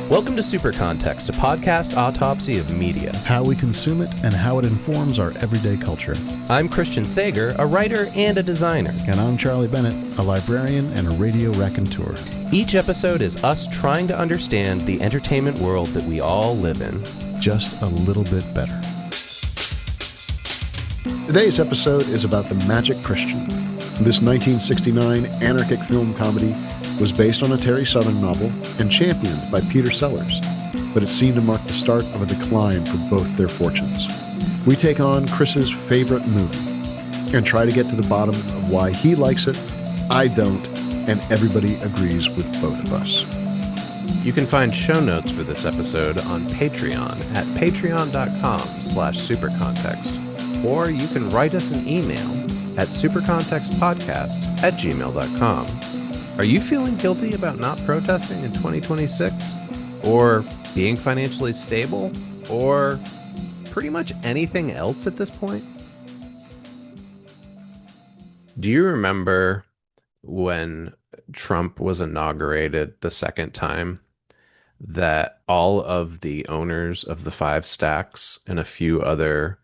Welcome to Super Context, a podcast autopsy of media. How we consume it and how it informs our everyday culture. I'm Christian Sager, a writer and a designer. And I'm Charlie Bennett, a librarian and a radio raconteur. Each episode is us trying to understand the entertainment world that we all live in. Just a little bit better. Today's episode is about The Magic Christian. This 1969 anarchic film comedy was based on a Terry Southern novel and championed by Peter Sellers, but it seemed to mark the start of a decline for both their fortunes. We take on Chris's favorite movie and try to get to the bottom of why he likes it, I don't, and everybody agrees with both of us. You can find show notes for this episode on Patreon at patreon.com/supercontext, or you can write us an email at supercontextpodcast@gmail.com. Are you feeling guilty about not protesting in 2026? Or being financially stable? Or pretty much anything else at this point? Do you remember when Trump was inaugurated the second time that all of the owners of the five stacks and a few other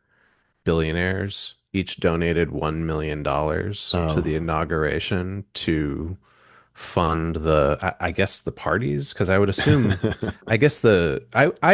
billionaires each donated $1 million to the inauguration to fund I guess the parties? Because I would assume, I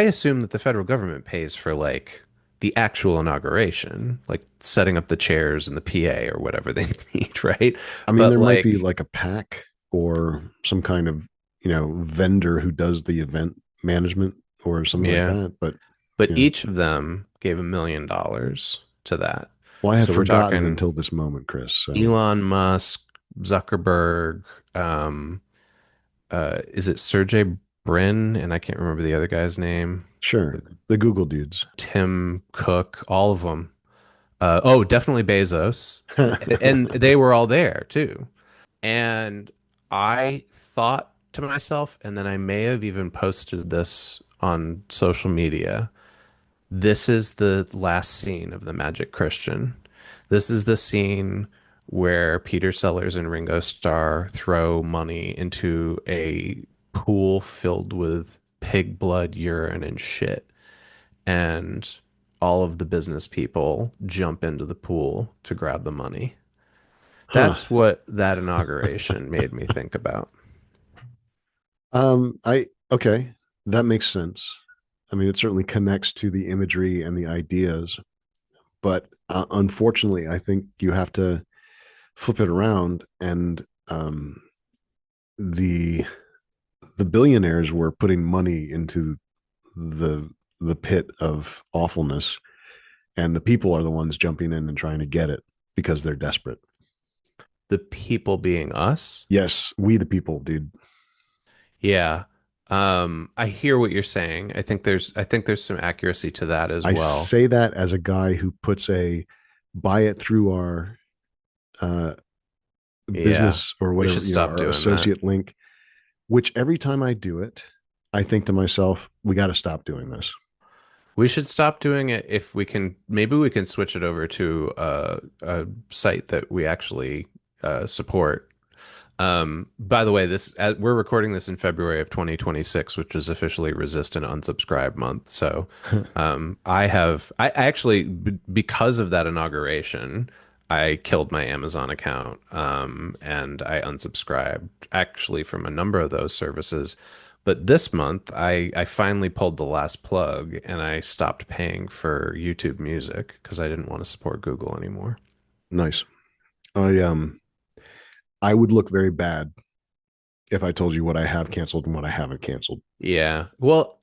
assume that the federal government pays for like the actual inauguration, like setting up the chairs and the PA or whatever they need, right? I mean, there might be like a PAC or some kind of, vendor who does the event management or something like that. But each of them gave $1 million to that. Well, I had forgotten until this moment, Chris. So. Elon Musk, Zuckerberg, is it Sergey Brin? And I can't remember the other guy's name. Sure. The Google dudes. Tim Cook, all of them. Definitely Bezos. And they were all there too. And I thought to myself, and then I may have even posted this on social media, this is the last scene of The Magic Christian. This is the scene where Peter Sellers and Ringo Starr throw money into a pool filled with pig blood, urine, and shit. And all of the business people jump into the pool to grab the money. That's what that inauguration made me think about. Okay, that makes sense. I mean, it certainly connects to the imagery and the ideas, but unfortunately, I think you have to flip it around, and the billionaires were putting money into the pit of awfulness, and the people are the ones jumping in and trying to get it because they're desperate. The people being us? Yes, we the people, dude. Yeah. I hear what you're saying. I think there's some accuracy to that as well. I say that as a guy who puts a buy it through our business or whatever, our associate link, which every time I do it, I think to myself, we got to stop doing this. We should stop doing it if we can. Maybe we can switch it over to a site that we actually support. By the way, we're recording this in February of 2026, which is officially Resist and Unsubscribe month. So I actually, because of that inauguration, I killed my Amazon account and I unsubscribed actually from a number of those services. But this month, I finally pulled the last plug and I stopped paying for YouTube Music because I didn't want to support Google anymore. Nice. I would look very bad if I told you what I have canceled and what I haven't canceled. Yeah. Well,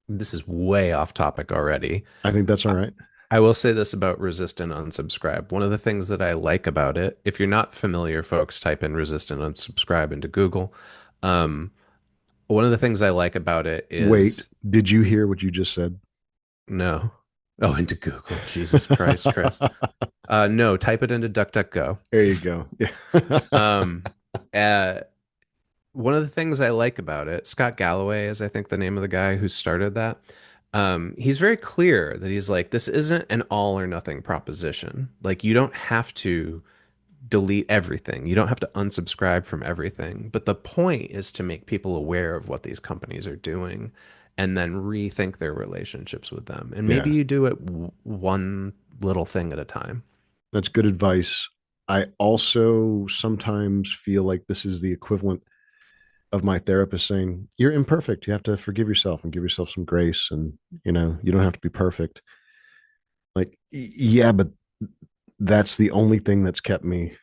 this is way off topic already. I think that's all right. I will say this about Resist and Unsubscribe. One of the things that I like about it, if you're not familiar, folks, type in Resist and Unsubscribe into Google. One of the things I like about it is... Wait, did you hear what you just said? No. Oh, into Google. Jesus Christ, Chris. No, type it into DuckDuckGo. There you go. One of the things I like about it, Scott Galloway is, I think, the name of the guy who started that. He's very clear that he's like, this isn't an all or nothing proposition. Like, you don't have to delete everything. You don't have to unsubscribe from everything. But the point is to make people aware of what these companies are doing and then rethink their relationships with them. And maybe Yeah, you do it one little thing at a time. that's good advice. I also sometimes feel like this is the equivalent of my therapist saying, "You're imperfect. You have to forgive yourself and give yourself some grace, and you don't have to be perfect." Like, yeah, but that's the only thing that's kept me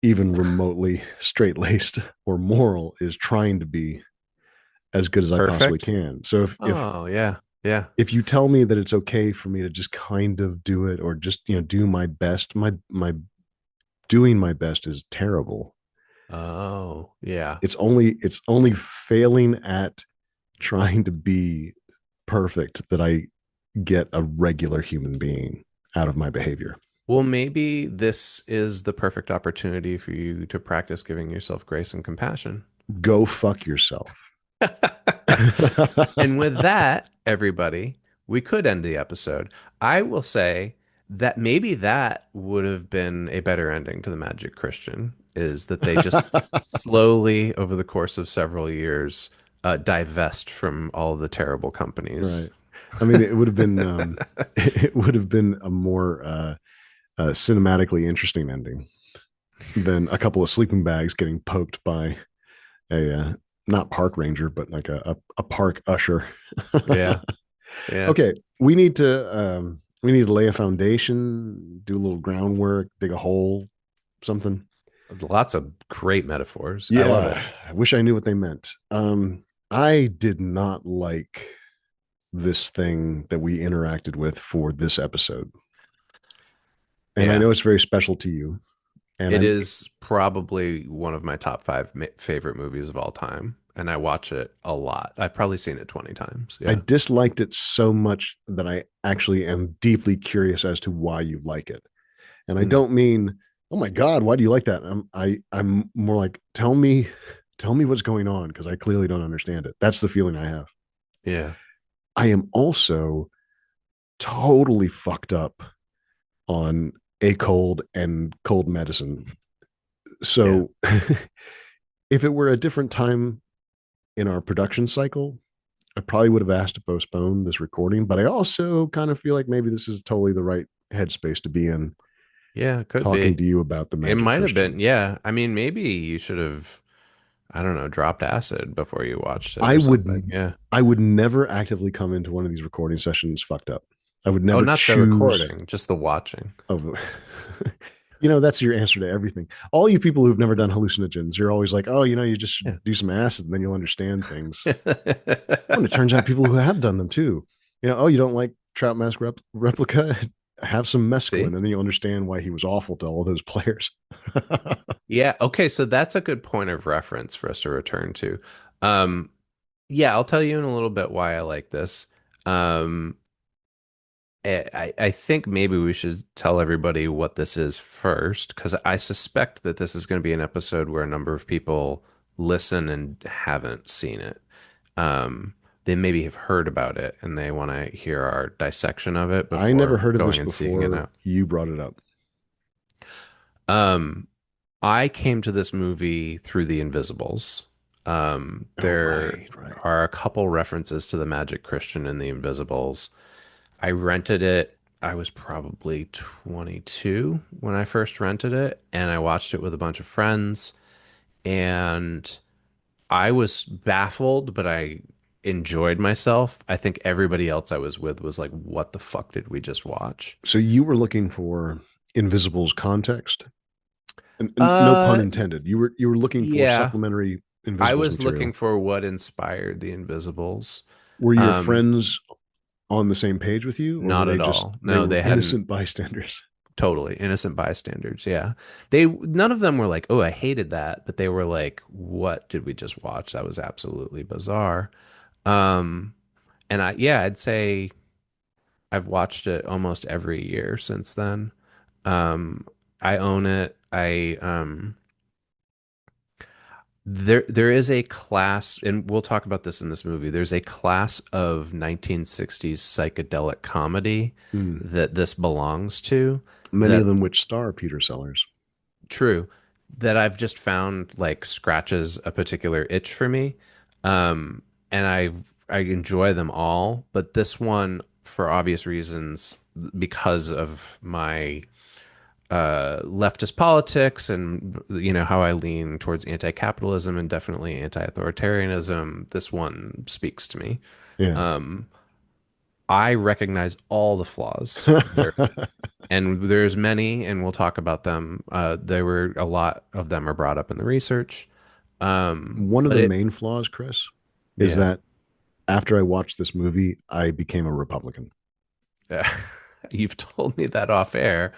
even remotely straight laced or moral, is trying to be as good as I possibly Perfect. can. So Oh, yeah. Yeah. if you tell me that it's okay for me to just kind of do it, or just do my best, my doing my best is terrible. Oh, yeah. It's only failing at trying to be perfect that I get a regular human being out of my behavior. Well, maybe this is the perfect opportunity for you to practice giving yourself grace and compassion. Go fuck yourself. And with that, everybody, we could end the episode. I will say that maybe that would have been a better ending to the Magic Christian, is that they just slowly, over the course of several years, divest from all the terrible companies. Right. I mean, it would have been it would have been a more cinematically interesting ending than a couple of sleeping bags getting poked by a not park ranger, but like a park usher. Yeah, yeah. Okay, we need to lay a foundation, do a little groundwork, dig a hole, something. Lots of great metaphors. I love it. Yeah, I wish I knew what they meant. I did not like this thing that we interacted with for this episode, and I Yeah. know it's very special to you. And It is probably one of my top five favorite movies of all time, and I watch it a lot. I've probably seen it 20 times. I Yeah. disliked it so much that I actually am deeply curious as to why you like it. And I Mm, don't mean, oh my God, why do you like that? I'm more like, tell me what's going on, because I clearly don't understand it. That's the feeling I have. yeah. I am also totally fucked up on a cold and cold medicine. Yeah. So if it were a different time in our production cycle, I probably would have asked to postpone this recording, but I also kind of feel like maybe this is totally the right headspace to be in, Yeah, it could talking be. to you about the It Magic might have been. Christian. Yeah. I mean, maybe you should have, I don't know, dropped acid before you watched it I or would something. Yeah. I would never actively come into one of these recording sessions fucked up. I would Oh, never not the choose. recording, just the watching. Oh, that's your answer to everything. All you people who've never done hallucinogens, you're always like, oh, you just Yeah. do some acid and then you'll understand things. Oh, and it turns out people who have done them too. Oh, you don't like Trout Mask Replica? Have some mescaline, See? and then you'll understand why he was awful to all those players. Yeah. Okay. So that's a good point of reference for us to return to. Um, yeah, I'll tell you in a little bit why I like this. Um, I think maybe we should tell everybody what this is first, because I suspect that this is going to be an episode where a number of people listen and haven't seen it. Um, they maybe have heard about it and they want to hear our dissection of it I never before heard of this going and seeking it before out. you brought it up. Um, I came to this movie through The Invisibles. Oh, There right, right. are a couple references to the Magic Christian in The Invisibles. I rented it. I was probably 22 when I first rented it, and I watched it with a bunch of friends. And I was baffled, but I enjoyed myself. I think everybody else I was with was like, what the fuck did we just watch? So you were looking for Invisible's context, and no pun Uh, intended. You were looking for yeah. supplementary I Invisibles was looking material. for what inspired the Invisibles. Were your Um, friends on the same page with you, or were Not they at just all. they No, were they hadn't. innocent bystanders? Totally innocent bystanders. Yeah. None of them were like, oh, I hated that. But they were like, what did we just watch? That was absolutely bizarre. Um, and yeah, I'd say I've watched it almost every year since then. Um, I own it. There is a class, and we'll talk about this in this movie. There's a class of 1960s psychedelic comedy Hmm. that this belongs to Many of that them which star Peter Sellers. true, that I've just found like scratches a particular itch for me. And I enjoy them all, but this one, for obvious reasons, because of my leftist politics and how I lean towards anti-capitalism and definitely anti-authoritarianism, this one speaks to me. Yeah. Um, I recognize all the flaws there, and there's many, and we'll talk about them. There were a lot of them are brought up in the research. One of But the it, main flaws, Chris, is yeah, that after I watched this movie, I became a Republican. you've told me that off air.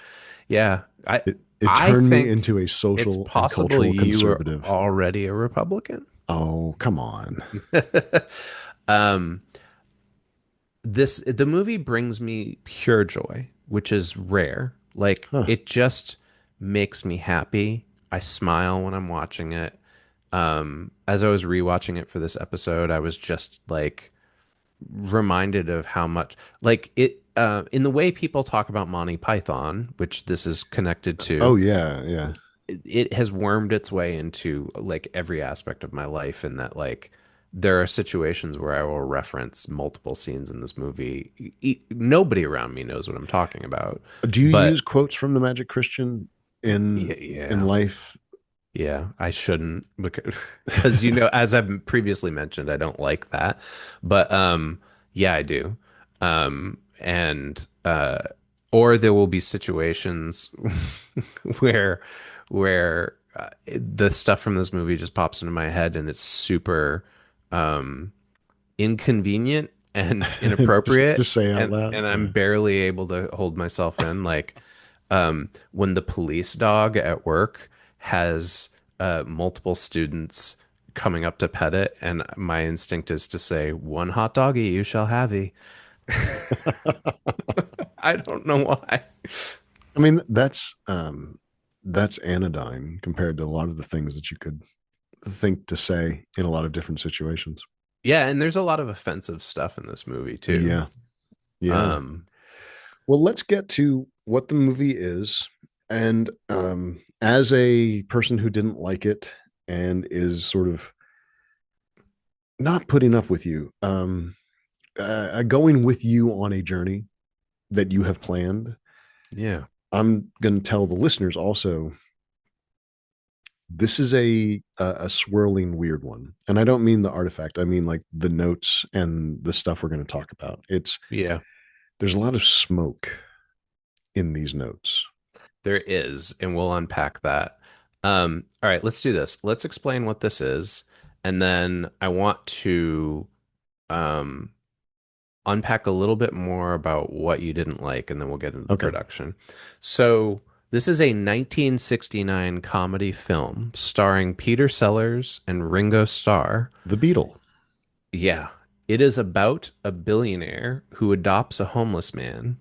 Yeah, It I turned me think into a it's social and possible cultural you were conservative. already a Republican. Oh, come on. um, the movie brings me pure joy, which is rare. Like Huh. it just makes me happy. I smile when I'm watching it. As I was rewatching it for this episode, I was just like reminded of how much like it in the way people talk about Monty Python, which this is connected Oh, to. yeah, yeah. It has wormed its way into like every aspect of my life, in that like there are situations where I will reference multiple scenes in this movie. Nobody around me knows what I'm talking about, Do you use but quotes from the Magic Christian yeah, in yeah, life? yeah, I shouldn't because as I've previously mentioned, I don't like that. But yeah, I do. And or there will be situations where the stuff from this movie just pops into my head and it's super um inconvenient and just to inappropriate, say out and loud. I'm Yeah. barely able to hold myself in. Like when the police dog at work has multiple students coming up to pet it, and my instinct is to say, "One hot doggy you shall have." I don't know why. I mean, that's anodyne compared to a lot of the things that you could think to say in a lot of different situations. Yeah, and there's a lot of offensive stuff in this movie too. Yeah. Yeah. Um, Well, let's get to what the movie is. And as a person who didn't like it and is sort of not putting up with you, going with you on a journey that you have planned, yeah, I'm going to tell the listeners also this is a swirling weird one, and I don't mean the artifact. I mean like the notes and the stuff we're going to talk about. It's yeah, There's a lot of smoke in these notes. there is, and we'll unpack that. All right, let's do this. Let's explain what this is, and then I want to um, unpack a little bit more about what you didn't like, and then we'll get into the Okay. production. So, this is a 1969 comedy film starring Peter Sellers and Ringo Starr. The Beetle. Yeah, it is about a billionaire who adopts a homeless man,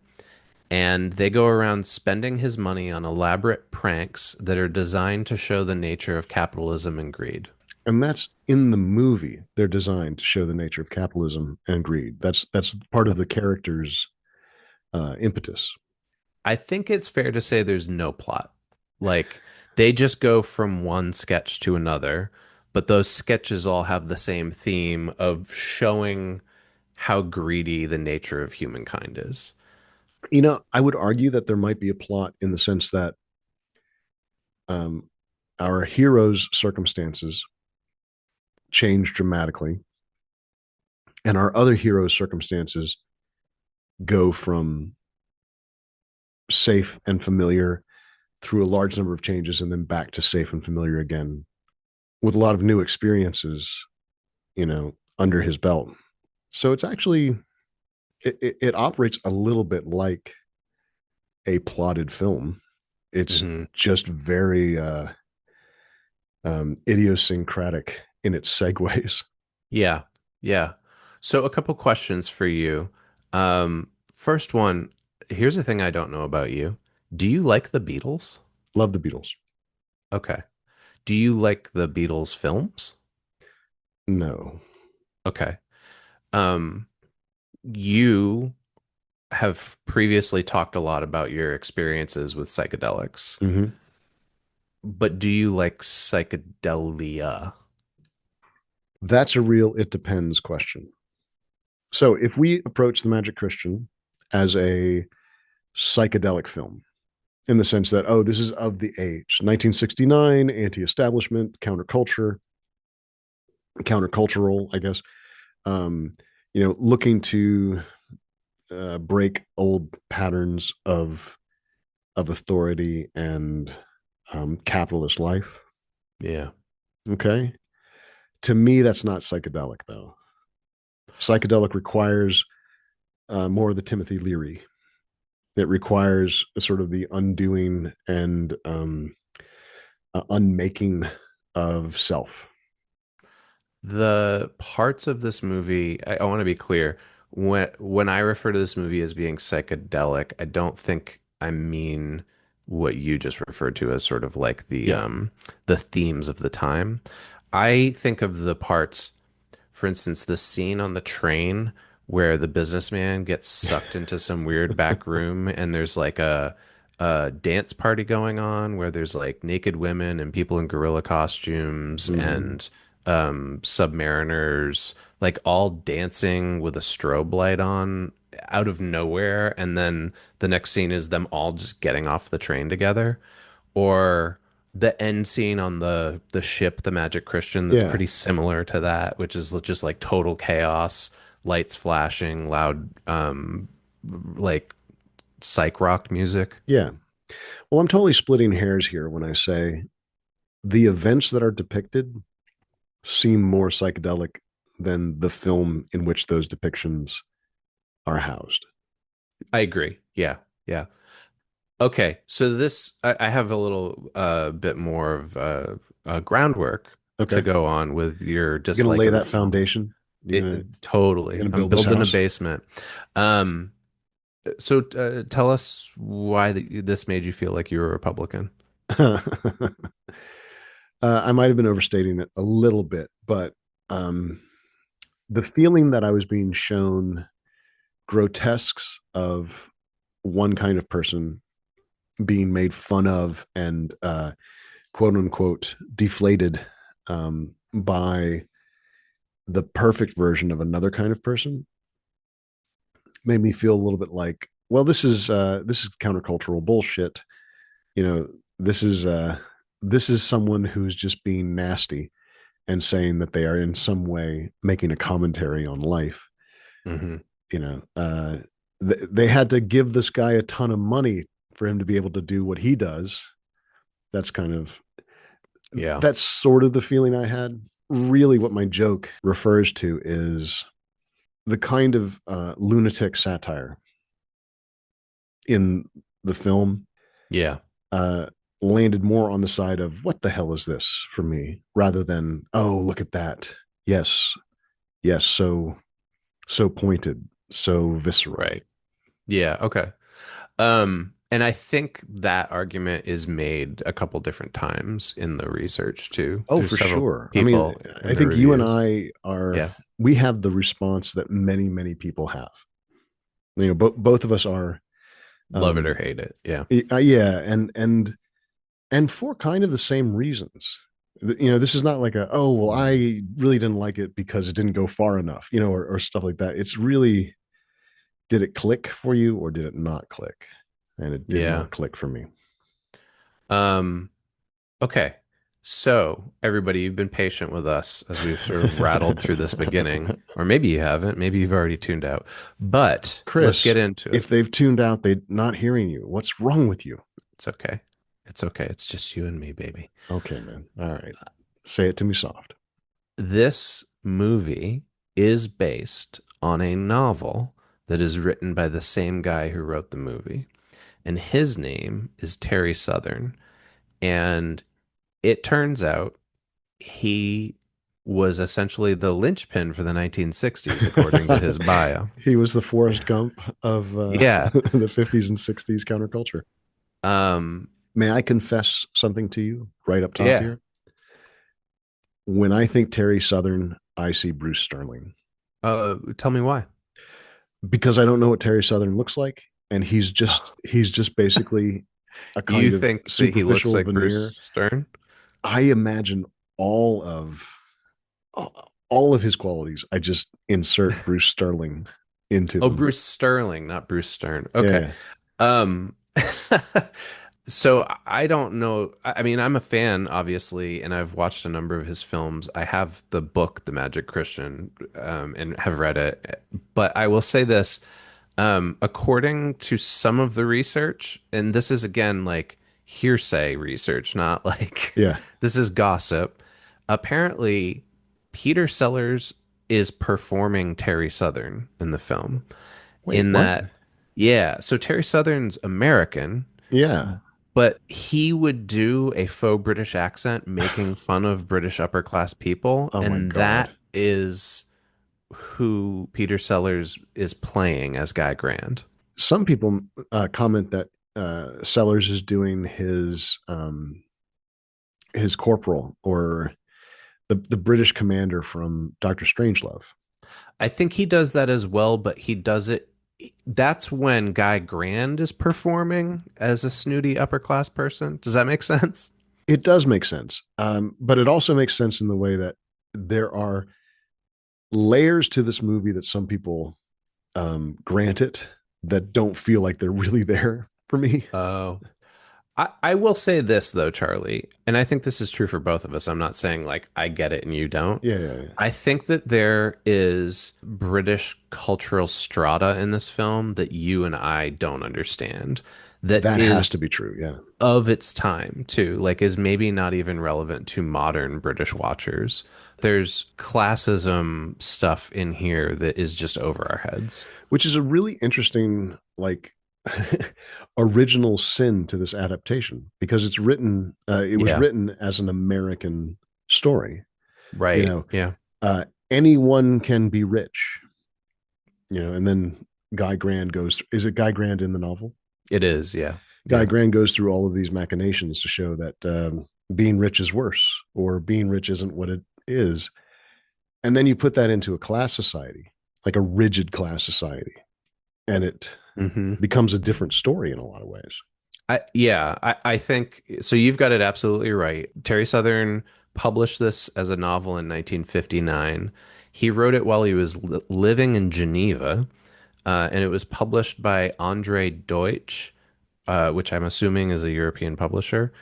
and they go around spending his money on elaborate pranks that are designed to show the nature of capitalism and greed. And that's in the movie. They're designed to show the nature of capitalism and greed. That's part of the character's impetus. I think it's fair to say there's no plot. Like they just go from one sketch to another, but those sketches all have the same theme of showing how greedy the nature of humankind is. I would argue that there might be a plot in the sense that um, our hero's circumstances change dramatically, and our other hero's circumstances go from safe and familiar through a large number of changes and then back to safe and familiar again with a lot of new experiences, under his belt. So it's actually, it operates a little bit like a plotted film. It's Hmm. just very idiosyncratic in its segues. Yeah. Yeah. So a couple questions for you. First one, here's a thing I don't know about you. Do you like the Beatles? Love the Beatles. Okay. Do you like the Beatles films? No. Okay. Um, you have previously talked a lot about your experiences with psychedelics. Mm-hmm. But do you like psychedelia? That's a real it depends question. So if we approach The Magic Christian as a psychedelic film, in the sense that, oh, this is of the age, 1969, anti-establishment, countercultural, I guess, um, looking to break old patterns of authority and capitalist life. Yeah. Okay. To me, that's not psychedelic, though. Psychedelic requires more of the Timothy Leary. It requires sort of the undoing and unmaking of self. The parts of this movie, I want to be clear. When I refer to this movie as being psychedelic, I don't think I mean what you just referred to as sort of like Yeah. the themes of the time. I think of the parts, for instance, the scene on the train where the businessman gets sucked into some weird back room and there's like a dance party going on where there's like naked women and people in gorilla costumes Mm-hmm. and submariners like all dancing with a strobe light on out of nowhere. And then the next scene is them all just getting off the train together. Or the end scene on the ship, the Magic Christian, that's Yeah. pretty similar to that, which is just like total chaos, lights flashing, loud like psych rock music. Yeah. Well, I'm totally splitting hairs here when I say the events that are depicted seem more psychedelic than the film in which those depictions are housed. I agree. Yeah. Yeah. Okay. So I have a little bit more of groundwork to Okay. go on with your You're going to dislike lay of the that film. foundation. You're Totally. going to I'm build this building a house. basement. Um, So tell us why this made you feel like you were a Republican. I might have been overstating it a little bit, but um, the feeling that I was being shown grotesques of one kind of person being made fun of and quote unquote deflated by the perfect version of another kind of person made me feel a little bit like, well, this is countercultural bullshit. You know, this is this is someone who's just being nasty and saying that they are in some way making a commentary on life. Hmm. You know, they had to give this guy a ton of money for him to be able to do what he does. That's kind of Yeah. that's sort of the feeling I had. Really, what my joke refers to is the kind of lunatic satire in the film Yeah. uh, landed more on the side of what the hell is this for me, rather than oh look at that, yes, yes, so pointed, so visceral. Right. Yeah. Okay. And I think that argument is made a couple different times in the research too. Oh, There's for several sure. I mean, people in I the think you and reviews. I are Yeah. we have the response that many people have. Both of us are Love it or um hate it. Yeah. yeah, and for kind of the same reasons. This is not like a oh well I really didn't like it because it didn't go far enough, or stuff like that. It's really, did it click for you or did it not click? And it did Yeah. not click for me. Um, okay. So, everybody, you've been patient with us as we've sort of rattled through this beginning, or maybe you haven't. Maybe you've already tuned out. But let's Chris, get into it. if they've tuned out, they're not hearing you. What's wrong with you? It's okay. It's okay. It's just you and me, baby. Okay, man. All right. Say it to me soft. This movie is based on a novel that is written by the same guy who wrote the movie, and his name is Terry Southern. And it turns out he was essentially the linchpin for the 1960s, according to his bio. He was the Forrest Gump of Yeah. the 50s and 60s counterculture. Um, May I confess something to you right up top yeah. here? When I think Terry Southern, I see Bruce Sterling, Tell me why. because I don't know what Terry Southern looks like, and he's just basically a You kind of think that he looks superficial like veneer. Bruce Stern? I imagine all of all of his qualities. I just insert Bruce Sterling into Oh, them. Bruce Sterling, not Bruce Stern. Okay. Yeah, Um, so I don't know. I mean, I'm a fan, obviously, and I've watched a number of his films. I have the book, The Magic Christian, and have read it. But I will say this, according to some of the research, and this is again like hearsay research, not like yeah. this is gossip. Apparently, Peter Sellers is performing Terry Southern in the film Wait, in what? that, yeah, so Terry Southern's American, Yeah. but he would do a faux British accent making fun of British upper class people, Oh my and God. that is who Peter Sellers is playing as Guy Grand. Some people comment that Sellers is doing his corporal or the British commander from Doctor Strangelove. I think he does that as well, but he does it. That's when Guy Grand is performing as a snooty upper class person. Does that make sense? It does make sense, but it also makes sense in the way that there are layers to this movie that some people grant it that don't feel like they're really there for me. Oh, I will say this though, Charlie, and I think this is true for both of us. I'm not saying like I get it and you don't. Yeah, yeah, yeah. I think that there is British cultural strata in this film that you and I don't understand, that That has to is be true. Yeah. of its time too, like is maybe not even relevant to modern British watchers. There's classism stuff in here that is just over our heads. Which is a really interesting, like, original sin to this adaptation because it was Yeah, written as an American story. You right. know, Yeah, anyone can be rich, and then Guy Grand is it Guy Grand in the novel? it is. Yeah, Guy yeah. Grand goes through all of these machinations to show that being rich is worse or being rich isn't what it is. And then you put that into a class society, like a rigid class society, and it Hmm. becomes a different story in a lot of ways. I think so. You've got it absolutely right. Terry Southern published this as a novel in 1959. He wrote it while he was living in Geneva, and it was published by Andre Deutsch, which I'm assuming is a European publisher,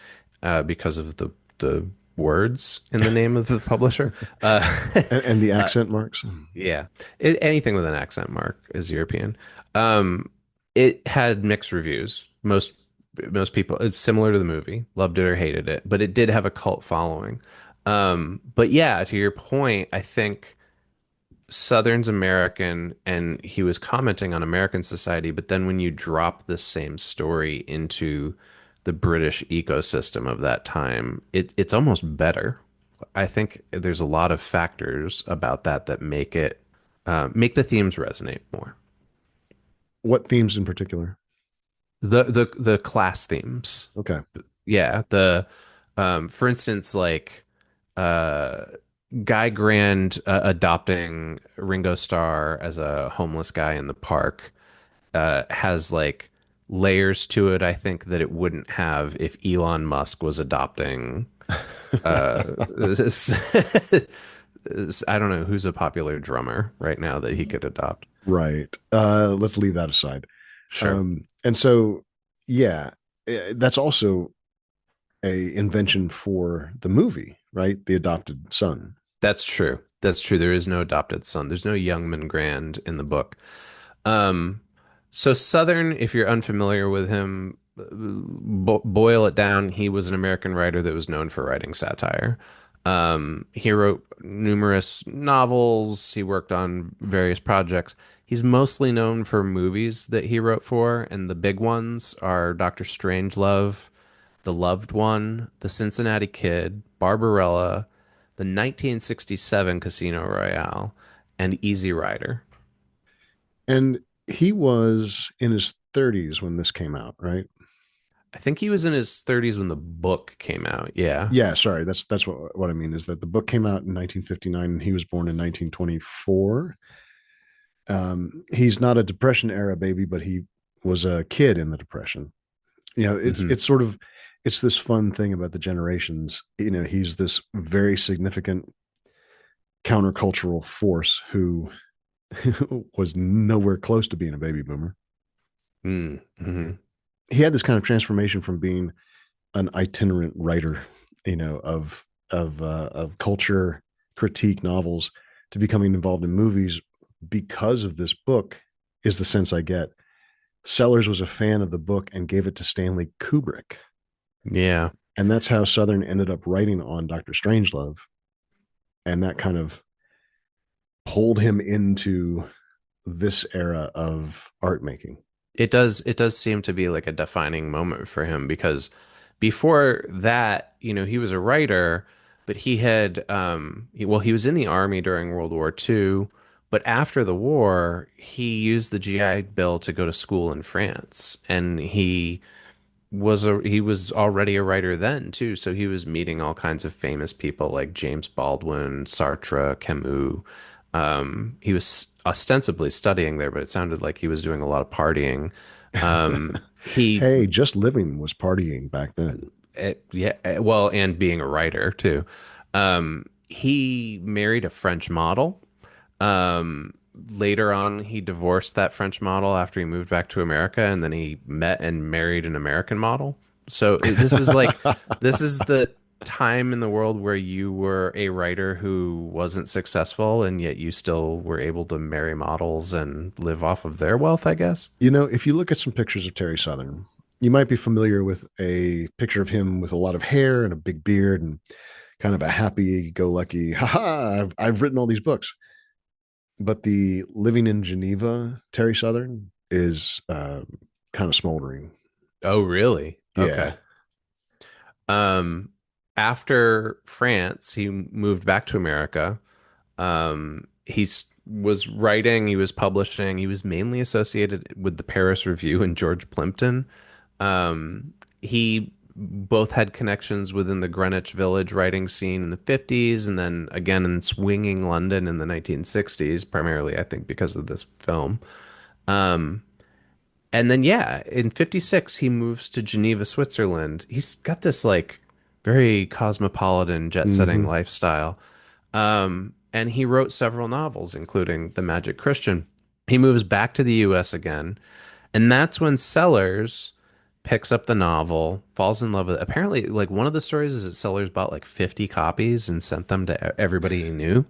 because of the words in the name of the publisher. And the Uh, accent marks. yeah, anything with an accent mark is European. Um, it had mixed reviews. Most people, it's similar to the movie, loved it or hated it, but it did have a cult following. But yeah, to your point, I think Southern's American, and he was commenting on American society, but then when you drop the same story into the British ecosystem of that time, it's almost better. I think there's a lot of factors about that that make the themes resonate more. What themes in particular? The class themes. Okay. Yeah, for instance, like uh Guy Grand adopting Ringo Starr as a homeless guy in the park has like layers to it, I think, that it wouldn't have if Elon Musk was adopting this, I don't know who's a popular drummer right now that he could adopt. Right. Let's leave that aside. Sure. And so, yeah, that's also a invention for the movie, right? The adopted son. That's true. That's true. There is no adopted son. There's no Youngman Grand in the book. Um, so Southern, if you're unfamiliar with him, boil it down. He was an American writer that was known for writing satire. He wrote numerous novels. He worked on various projects. He's mostly known for movies that he wrote for, and the big ones are Doctor Strangelove, The Loved One, The Cincinnati Kid, Barbarella, the 1967 Casino Royale, and Easy Rider. And he was in his 30s when this came out, right? I think he was in his 30s when the book came out. Yeah. Yeah, sorry. That's what I mean is that the book came out in 1959 and he was born in 1924. He's not a Depression era baby, but he was a kid in the Depression. You know, it's Hmm. it's sort of it's this fun thing about the generations. You know, he's this very significant countercultural force who was nowhere close to being a baby boomer. Mm-hmm. He had this kind of transformation from being an itinerant writer, you know, of culture critique novels to becoming involved in movies because of this book. Is the sense I get. Sellers was a fan of the book and gave it to Stanley Kubrick, Yeah. and that's how Southern ended up writing on Doctor Strangelove, and that kind of pulled him into this era of art making. It does seem to be like a defining moment for him because before that, he was a writer, but he was in the army during World War II, but after the war, he used the GI Bill to go to school in France, and he was already a writer then too, so he was meeting all kinds of famous people like James Baldwin, Sartre, Camus. He was ostensibly studying there, but it sounded like he was doing a lot of partying. He Hey, just living was partying back then. Yeah, well, and being a writer too. He married a French model. Um, Later on, he divorced that French model after he moved back to America, and then he met and married an American model. So this is the time in the world where you were a writer who wasn't successful, and yet you still were able to marry models and live off of their wealth, I guess. You know, if you look at some pictures of Terry Southern, you might be familiar with a picture of him with a lot of hair and a big beard and kind of a happy go lucky, haha, I've written all these books. But the living in Geneva Terry Southern is kind of smoldering. Oh, really? Yeah. Okay. Um, After France, he moved back to America. Was writing, he was publishing, he was mainly associated with the Paris Review and George Plimpton. He both had connections within the Greenwich Village writing scene in the 50s and then again in swinging London in the 1960s, primarily, I think, because of this film. Um, and then, yeah, in 56, he moves to Geneva, Switzerland. He's got this like very cosmopolitan, jet-setting Mm-hmm. lifestyle. And he wrote several novels, including The Magic Christian. He moves back to the US again. And that's when Sellers picks up the novel, falls in love with it. Apparently, like one of the stories is that Sellers bought like 50 copies and sent them to everybody he knew.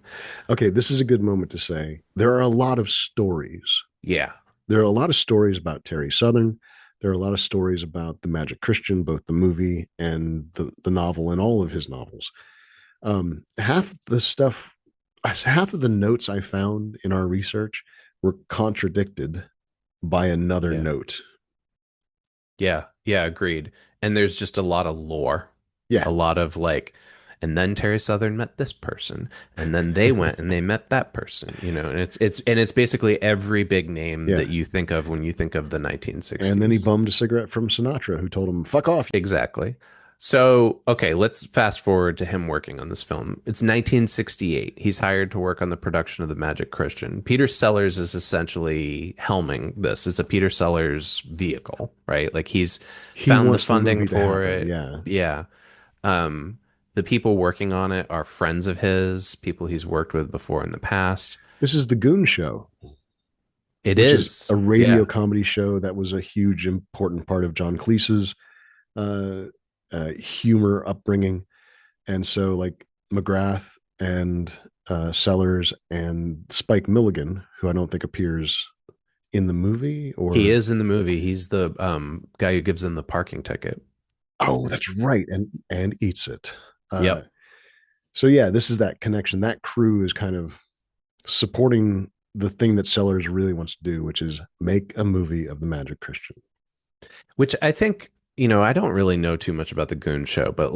Okay, this is a good moment to say there are a lot of stories. Yeah. There are a lot of stories about Terry Southern. There are a lot of stories about the Magic Christian, both the movie and the novel and all of his novels. Half the stuff, half of the notes I found in our research were contradicted by another Yeah. note. Yeah, yeah, agreed. And there's just a lot of lore, Yeah. a lot of like, and then Terry Southern met this person, and then they went and they met that person, and it's basically every big name Yeah. that you think of when you think of the And then he 1960s. bummed a cigarette from Sinatra, who told him, fuck off. Exactly. So, okay, let's fast forward to him working on this film. It's 1968. He's hired to work on the production of The Magic Christian. Peter Sellers is essentially helming this. It's a Peter Sellers vehicle, right? Like he's He found the wants the funding movie to for happen. it. Yeah. Yeah. Um, the people working on it are friends of his, people he's worked with before in the past. This is the Goon Show, It which is is. a radio Yeah. comedy show that was a huge, important part of John Cleese's uh, humor upbringing. And so, like, McGrath and Sellers and Spike Milligan, who I don't think appears in the movie, He or is in the movie. He's the guy who gives them the parking ticket. oh, that's right, and eats it. Uh, Yep. so yeah, this is that connection. That crew is kind of supporting the thing that Sellers really wants to do, which is make a movie of the Magic Christian. Which I think, I don't really know too much about the Goon Show, but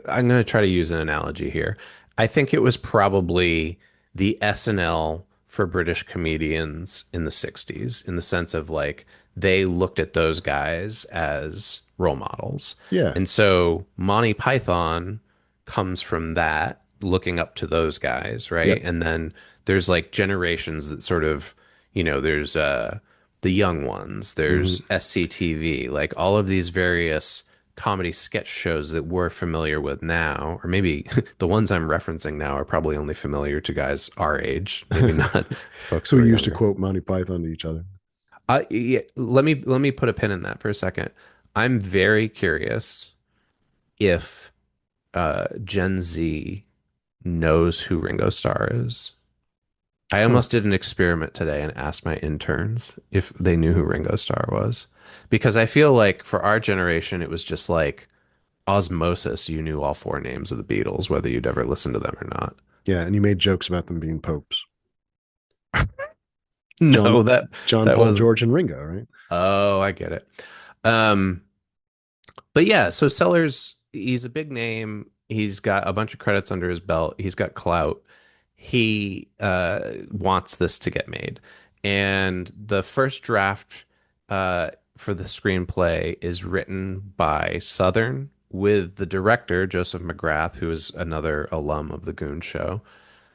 I'm going to try to use an analogy here. I think it was probably the SNL for British comedians in the 60s, in the sense of like they looked at those guys as role models. Yeah, And so Monty Python comes from that, looking up to those guys, right? yep, And then there's like generations that sort of, there's the young ones. Hmm. There's SCTV, like all of these various comedy sketch shows that we're familiar with now, or maybe the ones I'm referencing now are probably only familiar to guys our age, maybe not folks Who who are used to younger. quote Monty Python to each other. Yeah, let me put a pin in that for a second. I'm very curious if Gen Z knows who Ringo Starr is. I Huh. almost did an experiment today and asked my interns if they knew who Ringo Starr was. Because I feel like for our generation, it was just like osmosis. You knew all four names of the Beatles, whether you'd ever listened to them or not. Yeah, and you made jokes about them being popes. John, No, that John, that Paul, was, George, and Ringo, right? oh, I get it. Um, but yeah, so Sellers, he's a big name. He's got a bunch of credits under his belt. He's got clout. He wants this to get made. And the first draft for the screenplay is written by Southern with the director, Joseph McGrath, who is another alum of the Goon Show.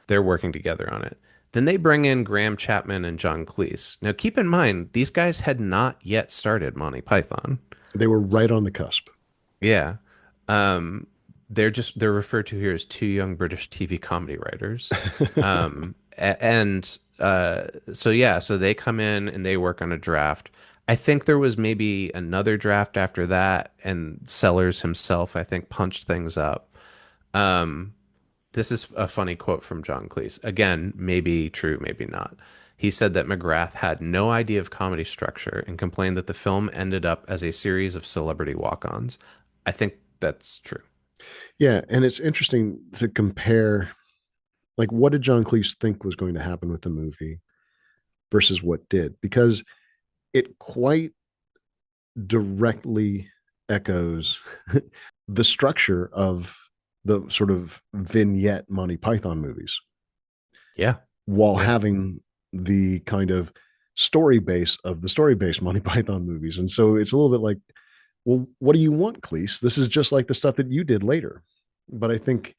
They're working together on it. Then they bring in Graham Chapman and John Cleese. Now, keep in mind, these guys had not yet started Monty Python. They were right on the cusp. Yeah. Um, they're referred to here as two young British TV comedy writers. And so yeah, so they come in and they work on a draft. I think there was maybe another draft after that, and Sellers himself, I think, punched things up. Um, this is a funny quote from John Cleese. Again, maybe true, maybe not. He said that McGrath had no idea of comedy structure and complained that the film ended up as a series of celebrity walk-ons. I think that's true. Yeah, and it's interesting to compare, like, what did John Cleese think was going to happen with the movie versus what did, because it quite directly echoes the structure of the sort of vignette Monty Python movies Yeah. while Yeah. having the kind of story base of the story based Monty Python movies. And so it's a little bit like, well, what do you want, Cleese? This is just like the stuff that you did later. But I think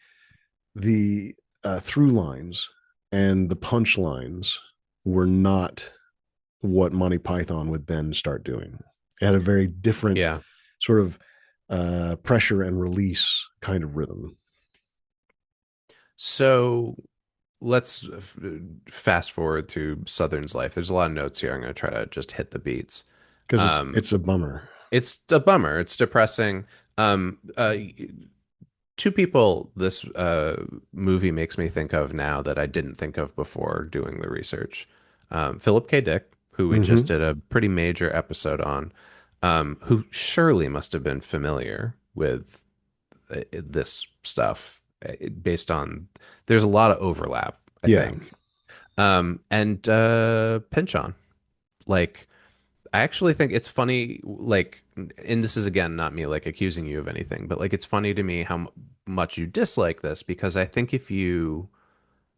the through lines and the punchlines were not what Monty Python would then start doing. It had a very different Yeah. sort of pressure and release kind of rhythm. So let's fast forward through Southern's life. There's a lot of notes here. I'm going to try to just hit the beats. Because Um, it's a bummer. it's a bummer. It's depressing. Two people this movie makes me think of now that I didn't think of before doing the research. Philip K. Dick, who we just Mm-hmm. did a pretty major episode on, who surely must have been familiar with this stuff based on, there's a lot of overlap, I Yeah. think. And Pinchon, like, I actually think it's funny, like, and this is again not me like accusing you of anything, but like it's funny to me how much you dislike this because I think if you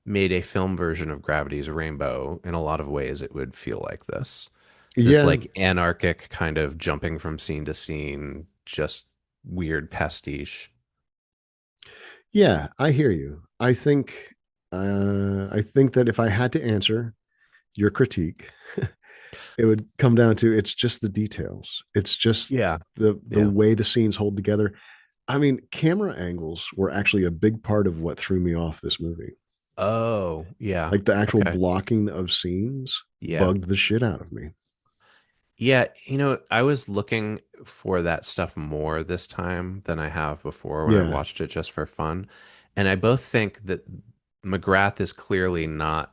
made a film version of Gravity's Rainbow, in a lot of ways it would feel like this Yeah. like anarchic kind of jumping from scene to scene, just weird pastiche. Yeah. I hear you. I think that if I had to answer your critique, it would come down to it's just the details. It's just Yeah, the yeah. way the scenes hold together. I mean, camera angles were actually a big part of what threw me off this movie. Oh, yeah. Like the actual Okay. blocking of scenes Yeah. bugged the shit out of me. Yeah, I was looking for that stuff more this time than I have before when I Yeah. watched it just for fun. And I both think that McGrath is clearly not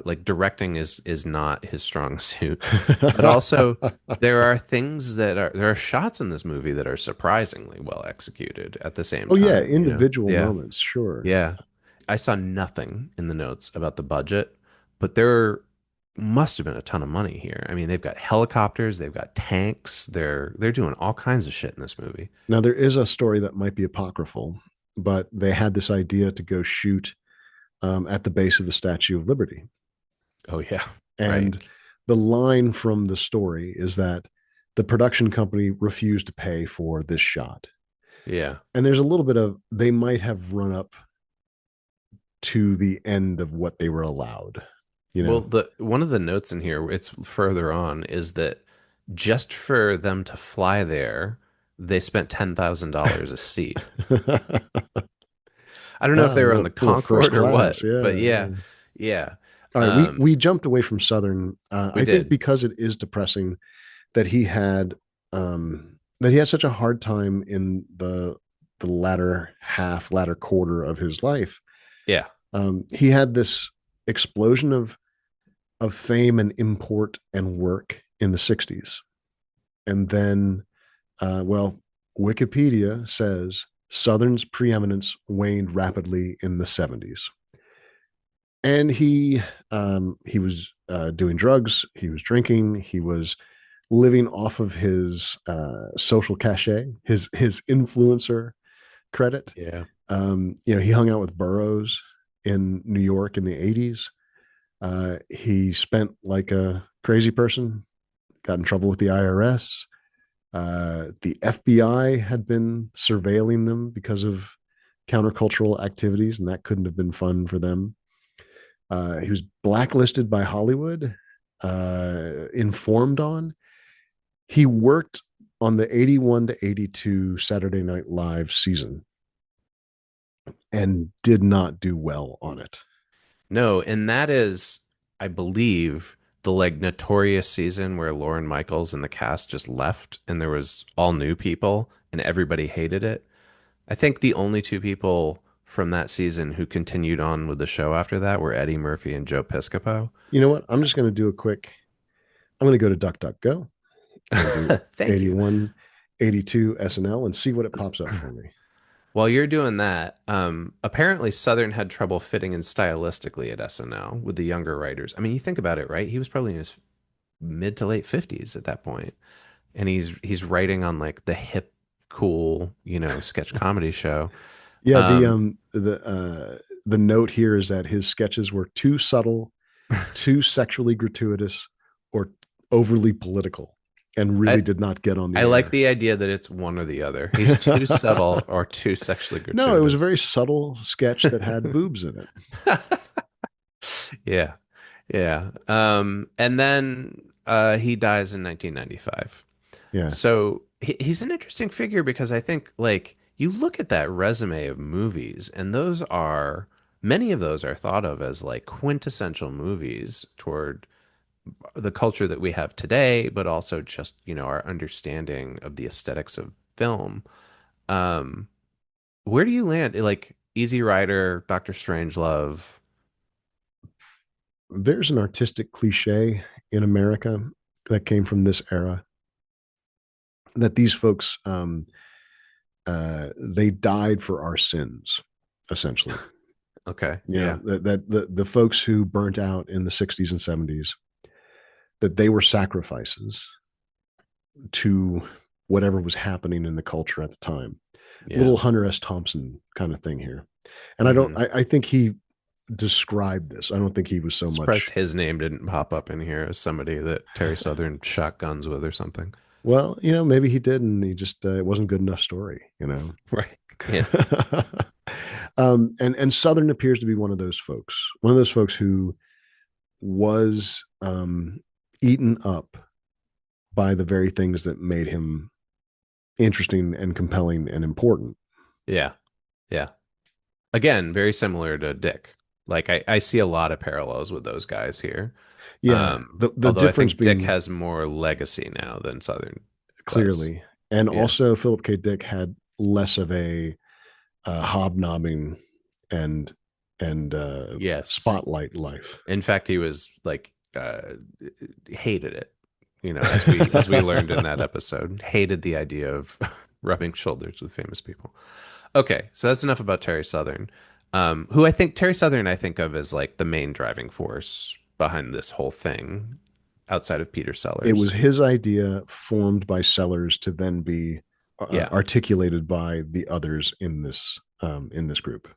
like directing is not his strong suit. But also there are things there are shots in this movie that are surprisingly well executed at the same Oh yeah, time. individual Yeah. moments, sure. Yeah. I saw nothing in the notes about the budget, but there must have been a ton of money here. I mean, they've got helicopters, they've got tanks, they're doing all kinds of shit in this movie. Now there is a story that might be apocryphal, but they had this idea to go shoot at the base of the Statue of Liberty. Oh yeah, right. And the line from the story is that the production company refused to pay for this shot. Yeah. And there's a little bit of they might have run up to the end of what they were allowed. you Well, know. the one of the notes in here, it's further on, is that just for them to fly there, they spent $10,000 a seat. I don't know if Ah, they were on the little first Concorde or class. what, Yeah, but yeah, yeah. yeah, All right, we jumped away from Southern. we I think did. because it is depressing that he had such a hard time in the latter quarter of his life. Yeah, He had this explosion of fame and import and work in the '60s, and then, well, Wikipedia says Southern's preeminence waned rapidly in the '70s, and he was doing drugs, he was drinking, he was living off of his social cachet, his influencer credit. yeah. He hung out with Burroughs in New York in the '80s. He spent like a crazy person, got in trouble with the IRS. The FBI had been surveilling them because of countercultural activities, and that couldn't have been fun for them. He was blacklisted by Hollywood, informed on. He worked on the '81 to '82 Saturday Night Live season and did not do well on it. No, and that is, I believe, the like notorious season where Lauren Michaels and the cast just left and there was all new people and everybody hated it. I think the only two people from that season who continued on with the show after that were Eddie Murphy and Joe Piscopo. You know what? I'm just going to do a quick, I'm going to go to DuckDuckGo and do Thank you. 81, 82 SNL and see what it pops up for me. While you're doing that, apparently Southern had trouble fitting in stylistically at SNL with the younger writers. I mean, you think about it, right? He was probably in his mid to late 50s at that point, and he's writing on like the hip, cool, sketch comedy show. Yeah, Um, the note here is that his sketches were too subtle, too sexually gratuitous, or overly political, and really I did not get on I the like air. the idea that it's one or the other. He's too subtle or too sexually No, it was a gratuitous. very subtle sketch that had boobs in it. Yeah. Yeah. And then he dies in 1995. Yeah. So he's an interesting figure because I think like you look at that resume of movies and many of those are thought of as like quintessential movies toward the culture that we have today, but also just, our understanding of the aesthetics of film. Um, where do you land? Like Easy Rider, Doctor Strangelove. There's an artistic cliche in America that came from this era that these folks they died for our sins, essentially. Okay. You know Yeah. that the folks who burnt out in the '60s and '70s, that they were sacrifices to whatever was happening in the culture at the time. Yeah. Little Hunter S. Thompson kind of thing here, and Hmm. I think he described this. I don't think he was so Surprised much. his name didn't pop up in here as somebody that Terry Southern shot guns with or something. Well, maybe he did, and he just it wasn't good enough story. Right. Yeah. And Southern appears to be one of those folks who was eaten up by the very things that made him interesting and compelling and important. Yeah. Yeah. Again, very similar to Dick. Like I see a lot of parallels with those guys here. Yeah, the Although I difference think Dick being has more legacy now than Southern does. clearly, and Yeah. also Philip K. Dick had less of a hobnobbing and Yes. spotlight life. In fact, he was like hated it. As we learned in that episode, hated the idea of rubbing shoulders with famous people. Okay, so that's enough about Terry Southern. Who I think Terry Southern I think of as like the main driving force behind this whole thing outside of Peter It was Sellers. his idea, formed by Sellers, to then be Yeah. articulated by the others in this group.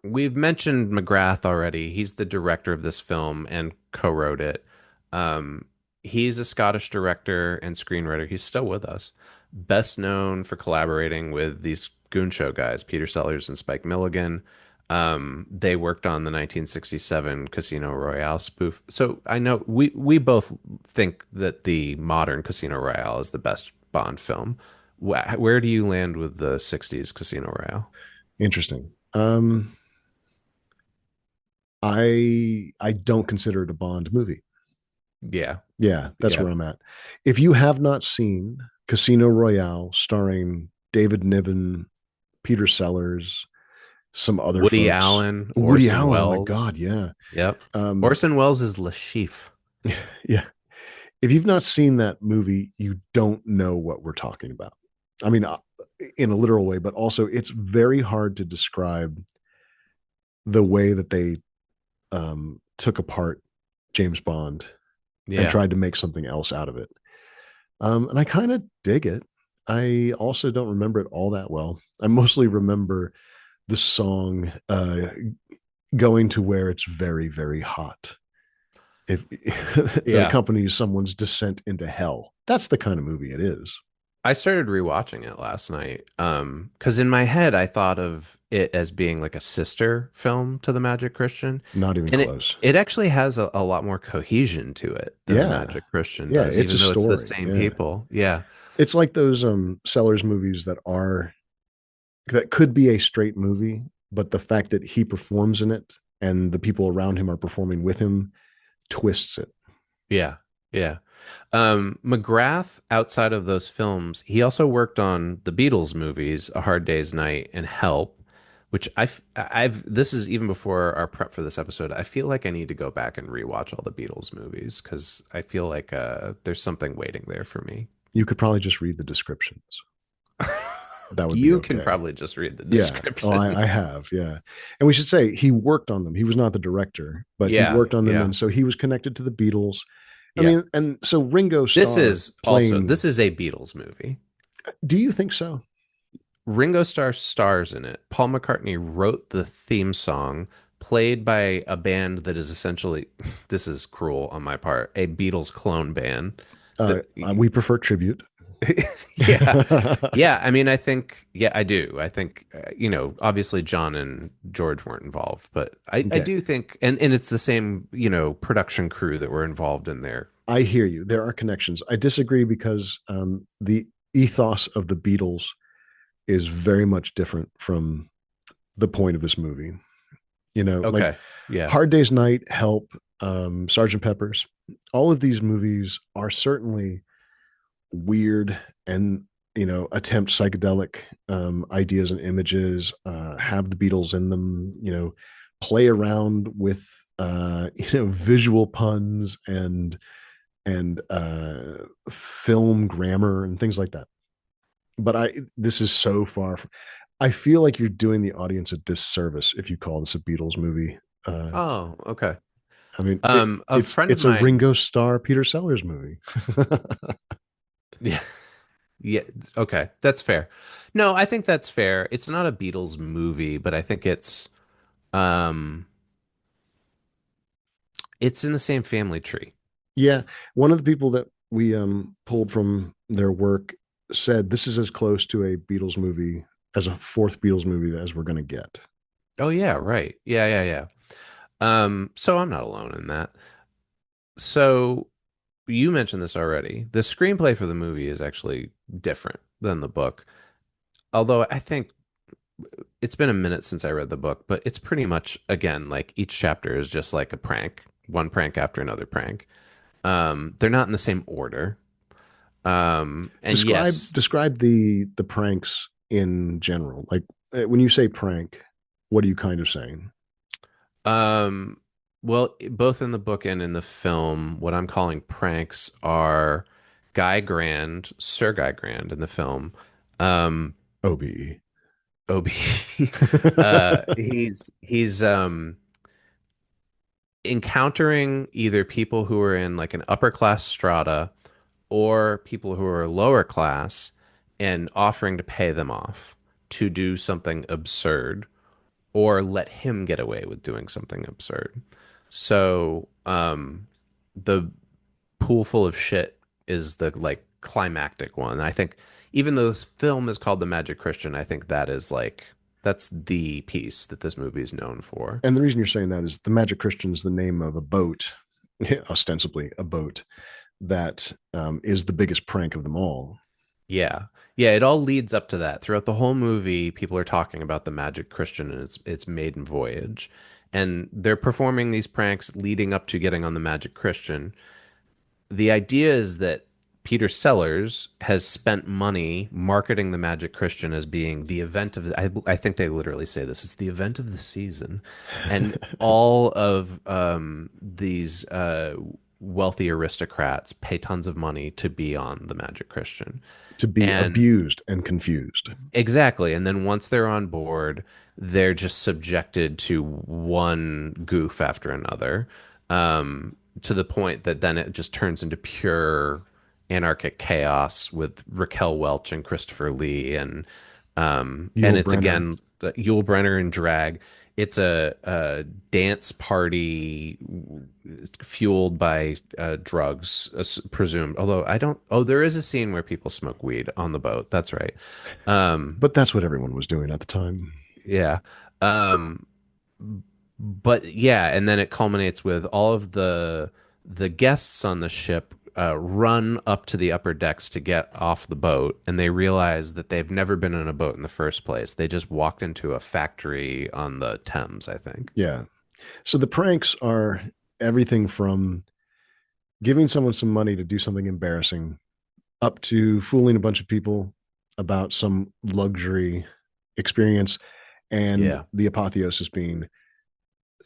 We've mentioned McGrath already. He's the director of this film and co-wrote it. Um, he's a Scottish director and screenwriter. He's still with us. Best known for collaborating with these Goon Show guys, Peter Sellers and Spike Milligan. They worked on the 1967 Casino Royale spoof. So I know we both think that the modern Casino Royale is the best Bond film. Where do you land with the 60s Casino Royale? Interesting. I don't consider it a Bond movie. Yeah. Yeah, that's Yeah. where I'm at. If you have not seen Casino Royale, starring David Niven, Peter Sellers, some other Woody folks, Allen, Woody Orson Allen, oh my Welles. God, yeah. Yep. Um, Orson Welles is Le Chiffre. yeah. If you've not seen that movie, you don't know what we're talking about. I mean, in a literal way, but also it's very hard to describe the way that they took apart James Bond and Yeah. tried to make something else out of it. And I kind of dig it. I also don't remember it all that well. I mostly remember the song going to where it's very, very hot. If that Yeah. accompanies someone's descent into hell, that's the kind of movie it is. I started rewatching it last night. Because in my head I thought of it as being like a sister film to The Magic Christian. Not even And it close. it actually has a lot more cohesion to it than The Yeah. Magic Christian Yeah. does, It's a even though it's the story. same Yeah. people. Yeah. It's like those Sellers movies that could be a straight movie, but the fact that he performs in it and the people around him are performing with him twists it. Yeah. Yeah. McGrath, outside of those films, he also worked on the Beatles movies, A Hard Day's Night and Help, which I've, this is even before our prep for this episode. I feel like I need to go back and rewatch all the Beatles movies because I feel like there's something waiting there for me. You could probably just read the descriptions. That would be You can okay. probably just read the Yeah. Oh, I descriptions. have. Yeah. And we should say he worked on them. He was not the director, but he Yeah, worked on them. yeah, And so he was connected to the Beatles. I yeah. mean, and so Ringo Starr playing. This is a Beatles movie. Do you think so? Ringo Starr stars in it. Paul McCartney wrote the theme song, played by a band that is essentially, this is cruel on my part, a Beatles clone band. That, We prefer tribute. yeah, yeah. I mean, I think, yeah, I do. I think, obviously John and George weren't involved, but I Okay. do think, and it's the same, production crew that were involved in there. I hear you. There are connections. I disagree because the ethos of the Beatles is very much different from the point of this movie. Like Okay. Yeah. Hard Day's Night, Help, Sergeant Pepper's, all of these movies are certainly weird and attempt psychedelic ideas and images, have the Beatles in them, play around with visual puns and film grammar and things like that. But this is so far from, I feel like you're doing the audience a disservice if you call this a Beatles movie. uh Oh, okay. I mean, A friend of it's a mine, Ringo Starr, Peter Sellers movie. yeah, yeah, okay, that's fair. No, I think that's fair. It's not a Beatles movie, but I think um it's in the same family tree. Yeah, one of the people that we pulled from their work said this is as close to a Beatles movie as a fourth Beatles movie as we're going to get. Oh yeah, right. Yeah, yeah, yeah. So I'm not alone in that. So you mentioned this already. The screenplay for the movie is actually different than the book. Although I think it's been a minute since I read the book, but it's pretty much again like each chapter is just like a prank, one prank after another prank. They're not in the same order. And yes, Describe the pranks in general. Like when you say prank, what are you kind of saying? um, well, both in the book and in the film, what I'm calling pranks are Guy Grand, Sir Guy Grand in the film. Um, OBE. OB, he's encountering either people who are in like an upper class strata or people who are lower class and offering to pay them off to do something absurd or let him get away with doing something absurd. So, the pool full of shit is the like climactic one. I think even though this film is called The Magic Christian, I think that is like That's the piece that this movie is known for. And the reason you're saying that is the Magic Christian is the name of a boat, ostensibly a boat that is the biggest prank of them all. Yeah. Yeah, it all leads up to that. Throughout the whole movie, people are talking about the Magic Christian and its maiden voyage. And they're performing these pranks leading up to getting on the Magic Christian. The idea is that Peter Sellers has spent money marketing the Magic Christian as being the event of I think they literally say this. It's the event of the season. And all of these wealthy aristocrats pay tons of money to be on the Magic Christian. To be And abused and confused. exactly. And then once they're on board, they're just subjected to one goof after another, to the point that then it just turns into pure anarchic chaos with Raquel Welch and Christopher Lee, and Yul it's Brenner. again Yul Brenner and drag. It's a dance party fueled by drugs, presumed. Although I don't. Oh, there is a scene where people smoke weed on the boat. That's right. Um, But that's what everyone was doing at the time. yeah. Um, but yeah, and then it culminates with all of the guests on the ship run up to the upper decks to get off the boat, and they realize that they've never been in a boat in the first place. They just walked into a factory on the Thames, I think. Yeah. So the pranks are everything from giving someone some money to do something embarrassing up to fooling a bunch of people about some luxury experience. And Yeah. the apotheosis being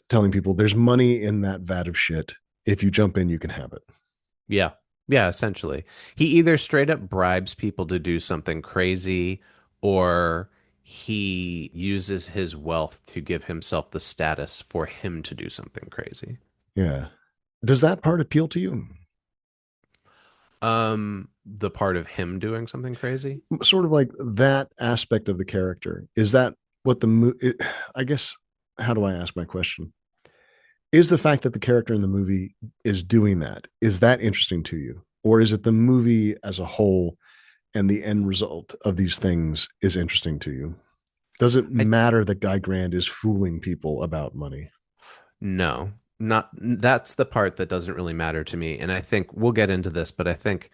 telling people there's money in that vat of shit. If you jump in, you can have it. Yeah. Yeah, essentially. He either straight up bribes people to do something crazy, or he uses his wealth to give himself the status for him to do something crazy. Yeah. Does that part appeal to you? The part of him doing something crazy? Sort of like that aspect of the character. Is that what I guess, how do I ask my question? Is the fact that the character in the movie is doing that, is that interesting to you? Or is it the movie as a whole and the end result of these things is interesting to you? Does it I matter that Guy Grand is fooling people about money? No, not that's the part that doesn't really matter to me. And I think we'll get into this, but I think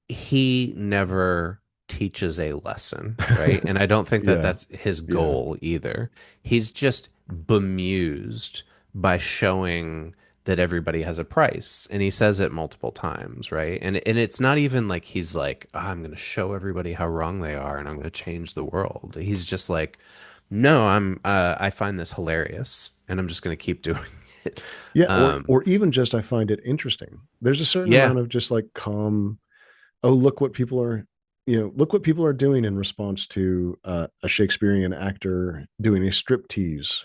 he never teaches a lesson, right? And I don't think that Yeah. that's his Yeah. goal either. He's just bemused by showing that everybody has a price, and he says it multiple times, right? And it's not even like he's like, "Ah, I'm going to show everybody how wrong they are and I'm going to change the world." He's just like, no, I find this hilarious and I'm just going to keep doing it. Yeah. Um, Or even just I find it interesting. There's a certain yeah, amount of just like calm, oh, look what people are, look what people are doing in response to a Shakespearean actor doing a striptease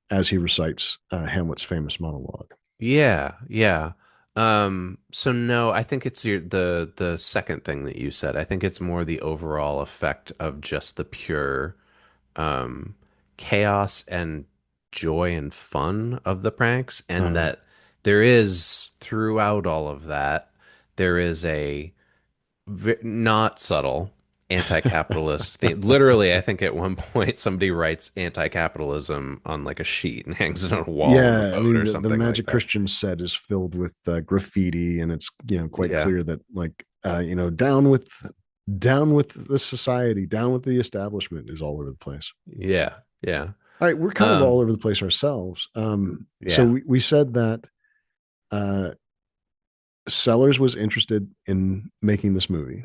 as he recites Hamlet's famous monologue. yeah, yeah. So no, I think it's the second thing that you said. I think it's more the overall effect of just the pure um chaos and joy and fun of the pranks, and Uh, that there is throughout all of that, there is a not subtle anti-capitalist thing. Literally, I think at one point somebody writes anti-capitalism on like a sheet and hangs it on a wall on the yeah, I boat mean or the something like Magic that. Christian set is filled with graffiti, and it's quite Yeah. clear that like down with the society, down with the establishment is all over the place. Yeah. Yeah. All right, we're kind of all Um, over the place ourselves. So yeah. we said that uh, Sellers was interested in making this movie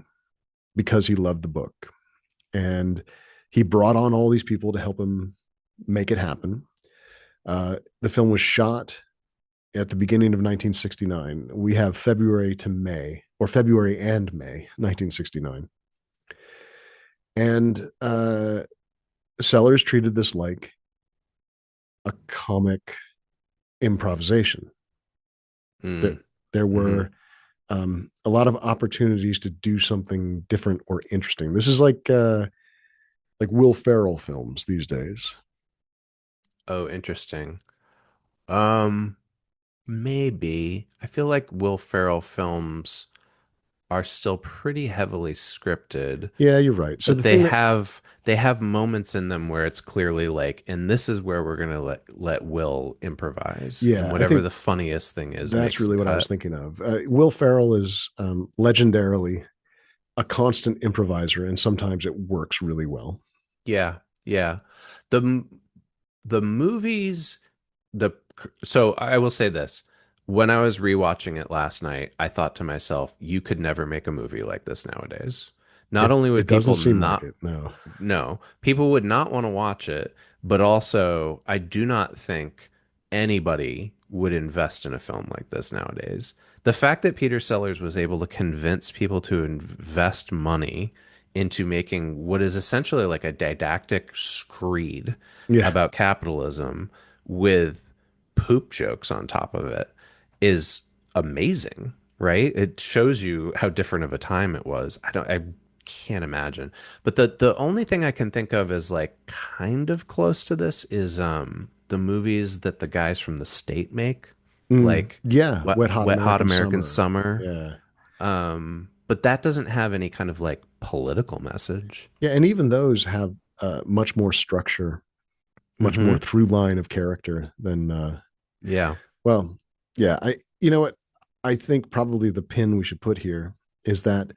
because he loved the book, and he brought on all these people to help him make it happen. The film was shot at the beginning of 1969. We have February to May, or February and May 1969. And Sellers treated this like a comic improvisation. There, Mm, there hmm. were a lot of opportunities to do something different or interesting. This is like Will Ferrell films these days. Oh, interesting. Um, Maybe. I feel like Will Ferrell films. are still pretty heavily scripted, Yeah, you're right. So but the thing that, they have moments in them where it's clearly like, and this is where we're gonna let Will improvise, and yeah, I whatever think the funniest thing is that's makes the really what I was cut. thinking of. Will Ferrell is legendarily a constant improviser, and sometimes it works really well. Yeah, yeah. The the movies the so I will say this. When I was rewatching it last night, I thought to myself, you could never make a movie like this nowadays. Not only It would doesn't people seem like not it. No. no, people would not want to watch it, but also I do not think anybody would invest in a film like this nowadays. The fact that Peter Sellers was able to convince people to invest money into making what is essentially like a didactic screed Yeah. about capitalism with poop jokes on top of it is amazing, right? It shows you how different of a time it was. I can't imagine. But the only thing I can think of is like kind of close to this is the movies that the guys from the state make, like Yeah. Wet Hot Wet Hot American American Summer. Summer. Yeah. But that doesn't have any kind of like political message. Yeah. And even those have much more structure, much more Hmm. through line of character than, Yeah. well, yeah. You know what? I think probably the pin we should put here is that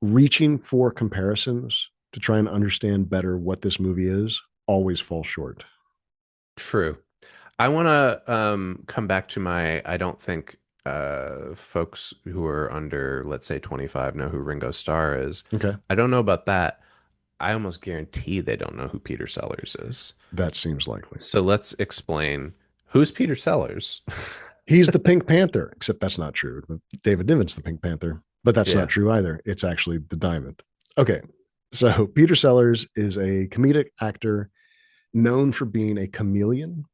reaching for comparisons to try and understand better what this movie is always falls short. True. I want to come back to my I don't think folks who are under, let's say, 25 know who Ringo Starr is. Okay. I don't know about that. I almost guarantee they don't know who Peter Sellers is. That seems likely. So let's explain who's Peter Sellers. He's the Pink Panther, except that's not true. David Niven's the Pink Panther, but that's not Yeah. true either. It's actually the Diamond. Okay. So Peter Sellers is a comedic actor known for being a chameleon,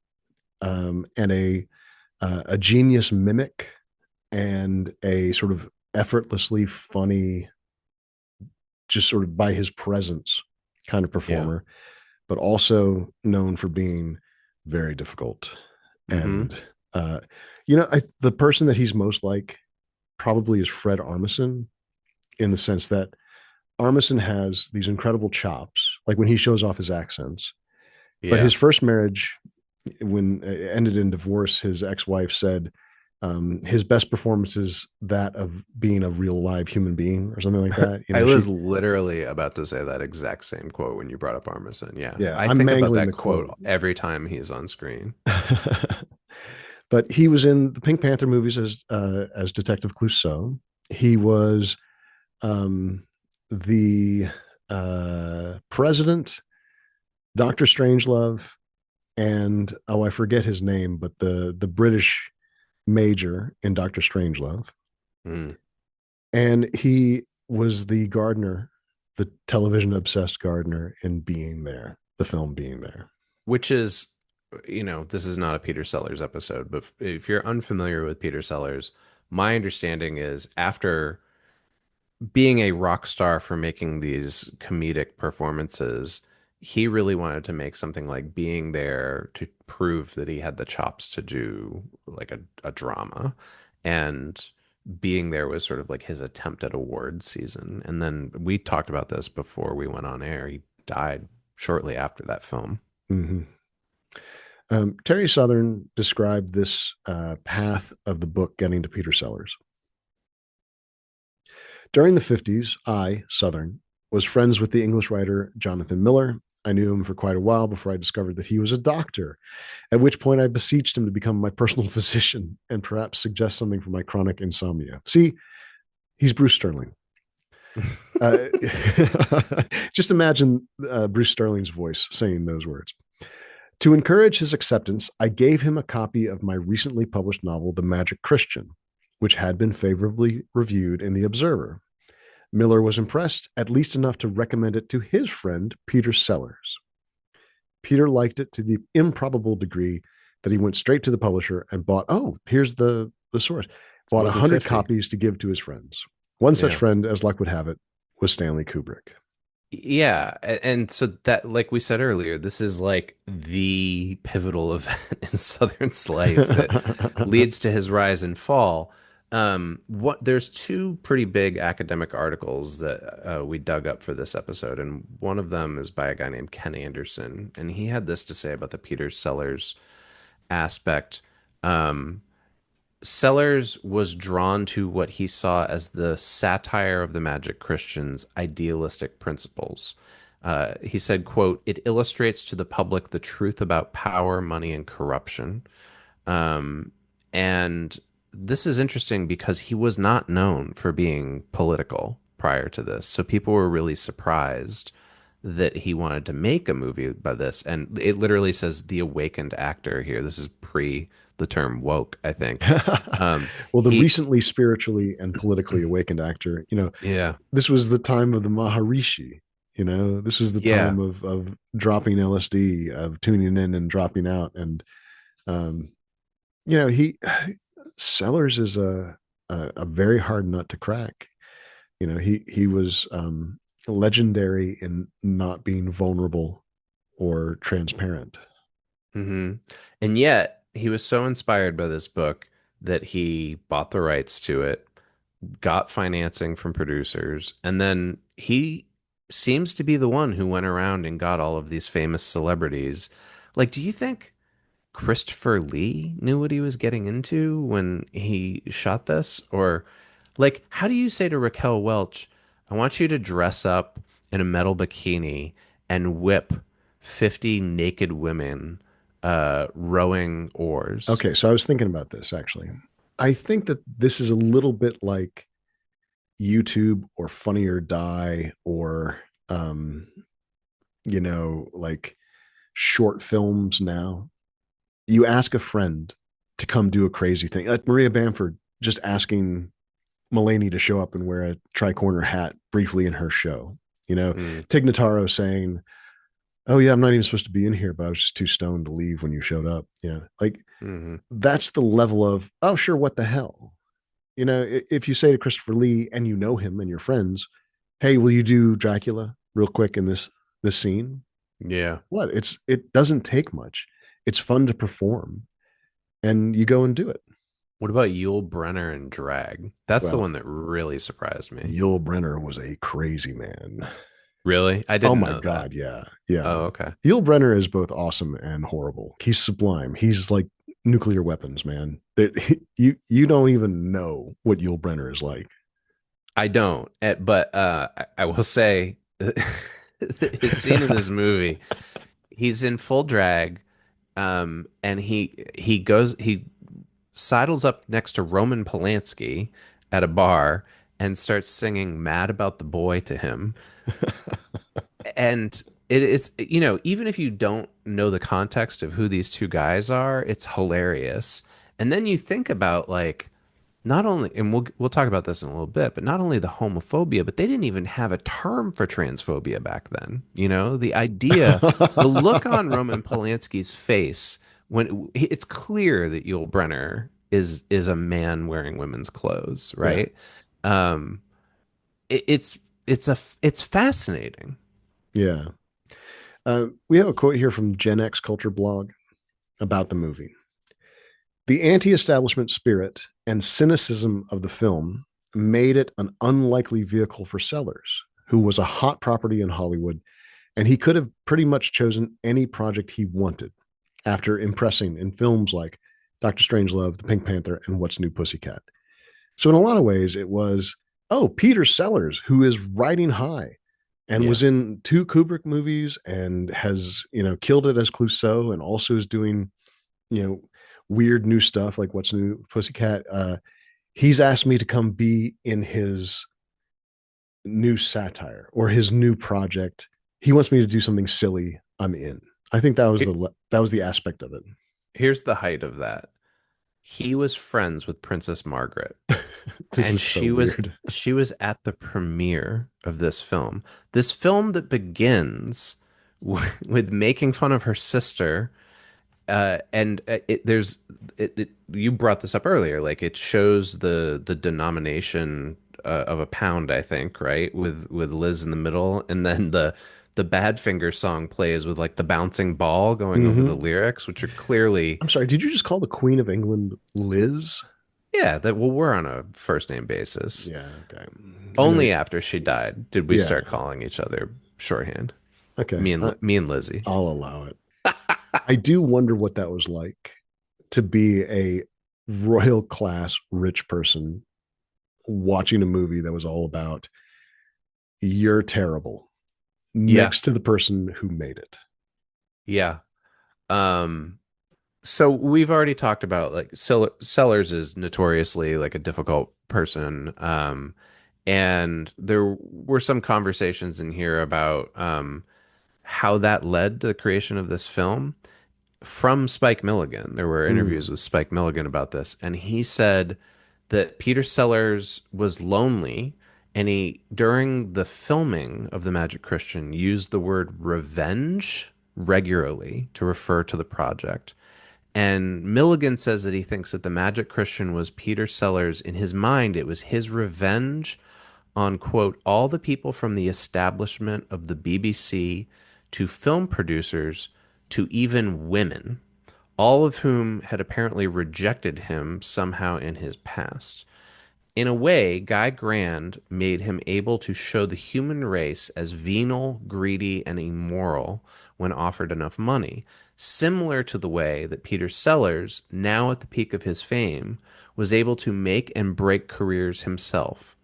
and a genius mimic, and a sort of effortlessly funny, just sort of by his presence kind of Yeah. performer, but also known for being very difficult. Hmm. And uh, the person that he's most like probably is Fred Armisen, in the sense that Armisen has these incredible chops, like when he shows off his accents. But his Yeah. first marriage, when it ended in divorce, his ex-wife said his best performance is that of being a real live human being, or something like that. I She, was literally about to say that exact same quote when you brought up Armisen. Yeah. yeah, I I'm think about mangling that the quote quote. every time he's on screen. But he was in the Pink Panther movies as Detective Clouseau. He was um, the president, Doctor Strangelove, and I forget his name, but the British major in Doctor Strangelove, Mm. and he was the gardener, the television obsessed gardener in Being There, the film Being There. Which is, this is not a Peter Sellers episode, but if you're unfamiliar with Peter Sellers, my understanding is after being a rock star for making these comedic performances, he really wanted to make something like Being There to prove that he had the chops to do like a drama. And Being There was sort of like his attempt at awards season. And then we talked about this before we went on air. He died shortly after that film. Mm-hmm. Terry Southern described this path of the book getting to Peter Sellers. During the 50s, I, Southern, was friends with the English writer Jonathan Miller. I knew him for quite a while before I discovered that he was a doctor, at which point I beseeched him to become my personal physician and perhaps suggest something for my chronic insomnia. See, he's Bruce Sterling. Uh, just imagine Bruce Sterling's voice saying those words. To encourage his acceptance, I gave him a copy of my recently published novel, The Magic Christian, which had been favorably reviewed in The Observer. Miller was impressed, at least enough to recommend it to his friend, Peter Sellers. Peter liked it to the improbable degree that he went straight to the publisher and bought, here's the source, It bought wasn't 100 50. copies to give to his friends. One such Yeah. friend, as luck would have it, was Stanley Kubrick. Yeah, and so that, like we said earlier, this is like the pivotal event in Southern's life that leads to his rise and fall. What there's two pretty big academic articles that we dug up for this episode, and one of them is by a guy named Ken Anderson, and he had this to say about the Peter Sellers aspect. Um, Sellers was drawn to what he saw as the satire of the Magic Christians' idealistic principles. He said, quote, "It illustrates to the public the truth about power, money, and corruption." Um, and this is interesting because he was not known for being political prior to this. So people were really surprised that he wanted to make a movie about this. And it literally says the awakened actor here. This is pre the term woke, I think. Well, the He, recently spiritually and politically awakened actor, yeah, this was the time of the Maharishi. This is the yeah. time of dropping LSD, of tuning in and dropping out. And, um, he Sellers is a very hard nut to crack. He was legendary in not being vulnerable or transparent. hmm And yet he was so inspired by this book that he bought the rights to it, got financing from producers, and then he seems to be the one who went around and got all of these famous celebrities. Like, do you think Christopher Lee knew what he was getting into when he shot this? Or, like, how do you say to Raquel Welch, I want you to dress up in a metal bikini and whip 50 naked women rowing oars? Okay, so I was thinking about this actually. I think that this is a little bit like YouTube or Funny or Die or like short films now. You ask a friend to come do a crazy thing. Like Maria Bamford just asking Mulaney to show up and wear a tricorner hat briefly in her show. Mm, Tig Notaro saying, "Oh yeah, I'm not even supposed to be in here, but I was just too stoned to leave when you showed up." Like hmm that's the level of, oh sure, what the hell. If you say to Christopher Lee and you know him and your friends, "Hey, will you do Dracula real quick in this scene?" Yeah. What? It doesn't take much. It's fun to perform, and you go and do it. What about Yul Brynner and drag? That's the Well, one that really surprised me. Yul Brynner was a crazy man. Really? I Oh didn't my know that. god, yeah, yeah. Oh, okay. Yul Brynner is both awesome and horrible. He's sublime. He's like nuclear weapons, man. You don't even know what Yul Brynner is like. I don't, but I will say his scene in this movie, he's in full drag, and he sidles up next to Roman Polanski at a bar and starts singing "Mad About the Boy" to him. And it is, even if you don't know the context of who these two guys are, it's hilarious. And then you think about like not only, and we'll talk about this in a little bit, but not only the homophobia, but they didn't even have a term for transphobia back then. The idea, the look on Roman Polanski's face when it's clear that Yul Brynner is a man wearing women's clothes, Yeah. right? Um, it's fascinating. Yeah. We have a quote here from Gen X Culture Blog about the movie. The anti establishment spirit and cynicism of the film made it an unlikely vehicle for Sellers, who was a hot property in Hollywood, and he could have pretty much chosen any project he wanted after impressing in films like Doctor Strangelove, The Pink Panther, and What's New Pussycat. So, in a lot of ways, it was, oh, Peter Sellers, who is riding high and Yeah. was in two Kubrick movies and has, killed it as Clouseau and also is doing, you know, weird new stuff like What's New Pussycat. He's asked me to come be in his new satire or his new project. He wants me to do something silly. I'm in. I think that was the aspect of it. Here's the height of that. He was friends with Princess Margaret, This and is so weird. she was at the premiere of this film. This film that begins with making fun of her sister, and you brought this up earlier. Like it shows the denomination of a pound, I think, right? With Liz in the middle, and then the Badfinger song plays with like the bouncing ball going over the Mm-hmm. lyrics, which are clearly I'm sorry. Did you just call the Queen of England Liz? Yeah, that well, we're on a first name basis. Yeah, okay. I know. Only after she died did we Yeah, start calling each other shorthand. okay. Me and Lizzie. I'll allow it. I do wonder what that was like to be a royal class rich person watching a movie that was all about you're terrible Yeah, next to the person who made it. yeah. Um, so we've already talked about like Sellers is notoriously like a difficult person. And there were some conversations in here about how that led to the creation of this film from Spike Milligan. There were interviews Mm, with Spike Milligan about this, and he said that Peter Sellers was lonely, and he, during the filming of The Magic Christian, used the word revenge regularly to refer to the project. And Milligan says that he thinks that The Magic Christian was Peter Sellers, in his mind, it was his revenge on, quote, all the people from the establishment of the BBC to film producers to even women, all of whom had apparently rejected him somehow in his past. In a way, Guy Grand made him able to show the human race as venal, greedy, and immoral when offered enough money, similar to the way that Peter Sellers, now at the peak of his fame, was able to make and break careers himself.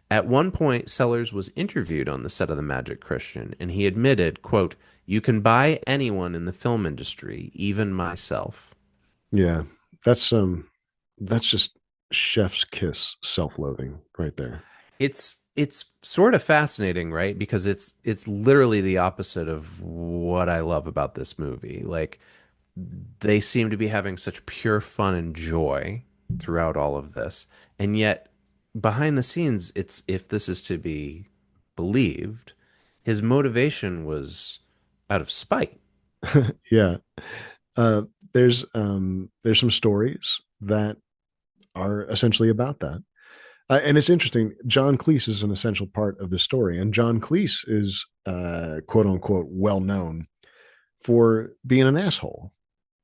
At one point, Sellers was interviewed on the set of The Magic Christian, and he admitted, quote, "You can buy anyone in the film industry, even myself." yeah, that's just chef's kiss self-loathing right there. It's sort of fascinating, right? Because it's literally the opposite of what I love about this movie. Like they seem to be having such pure fun and joy throughout all of this. And yet behind the scenes, it's if this is to be believed, his motivation was out of spite. Yeah. Uh, there's some stories that are essentially about that. And it's interesting. John Cleese is an essential part of the story, and John Cleese is quote unquote well known for being an asshole,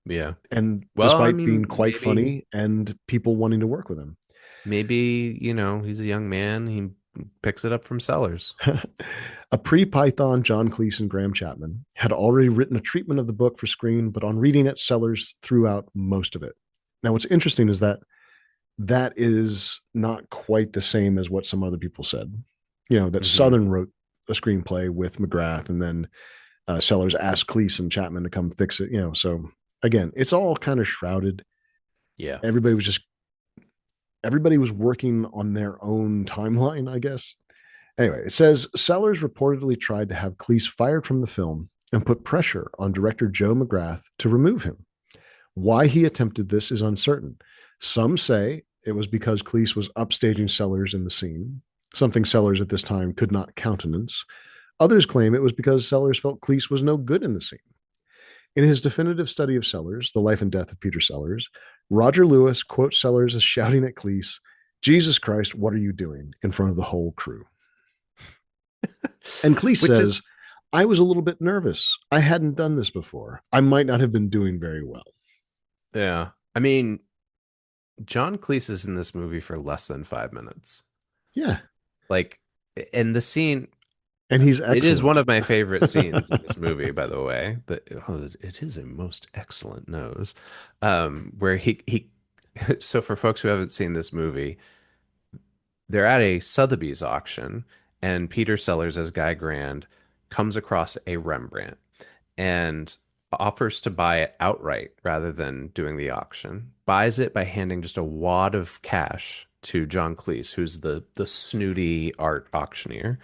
Yeah. and Well, I despite being mean, quite funny and people wanting to work with him. maybe, he's a young man. He picks it up from Sellers. A pre-Python John Cleese and Graham Chapman had already written a treatment of the book for screen, but on reading it, Sellers threw out most of it. Now, what's interesting is that that is not quite the same as what some other people said. That Hmm. Southern wrote a screenplay with McGrath, and then Sellers asked Cleese and Chapman to come fix it. So again, it's all kind of shrouded. Yeah. Everybody was just everybody was working on their own timeline, I guess. Anyway, it says Sellers reportedly tried to have Cleese fired from the film and put pressure on director Joe McGrath to remove him. Why he attempted this is uncertain. Some say it was because Cleese was upstaging Sellers in the scene, something Sellers at this time could not countenance. Others claim it was because Sellers felt Cleese was no good in the scene. In his definitive study of Sellers, The Life and Death of Peter Sellers, Roger Lewis quotes Sellers as shouting at Cleese, "Jesus Christ, what are you doing?" in front of the whole crew. And Cleese Which says, is, "I was a little bit nervous. I hadn't done this before. I might not have been doing very well." yeah. I mean, John Cleese is in this movie for less than 5 minutes. Yeah. Like, and the scene, And he's it is one excellent. of my favorite scenes in this movie, by the way. It is a most excellent nose. Where so for folks who haven't seen this movie, they're at a Sotheby's auction, and Peter Sellers as Guy Grand comes across a Rembrandt and offers to buy it outright rather than doing the auction. Buys it by handing just a wad of cash to John Cleese, who's the snooty art auctioneer,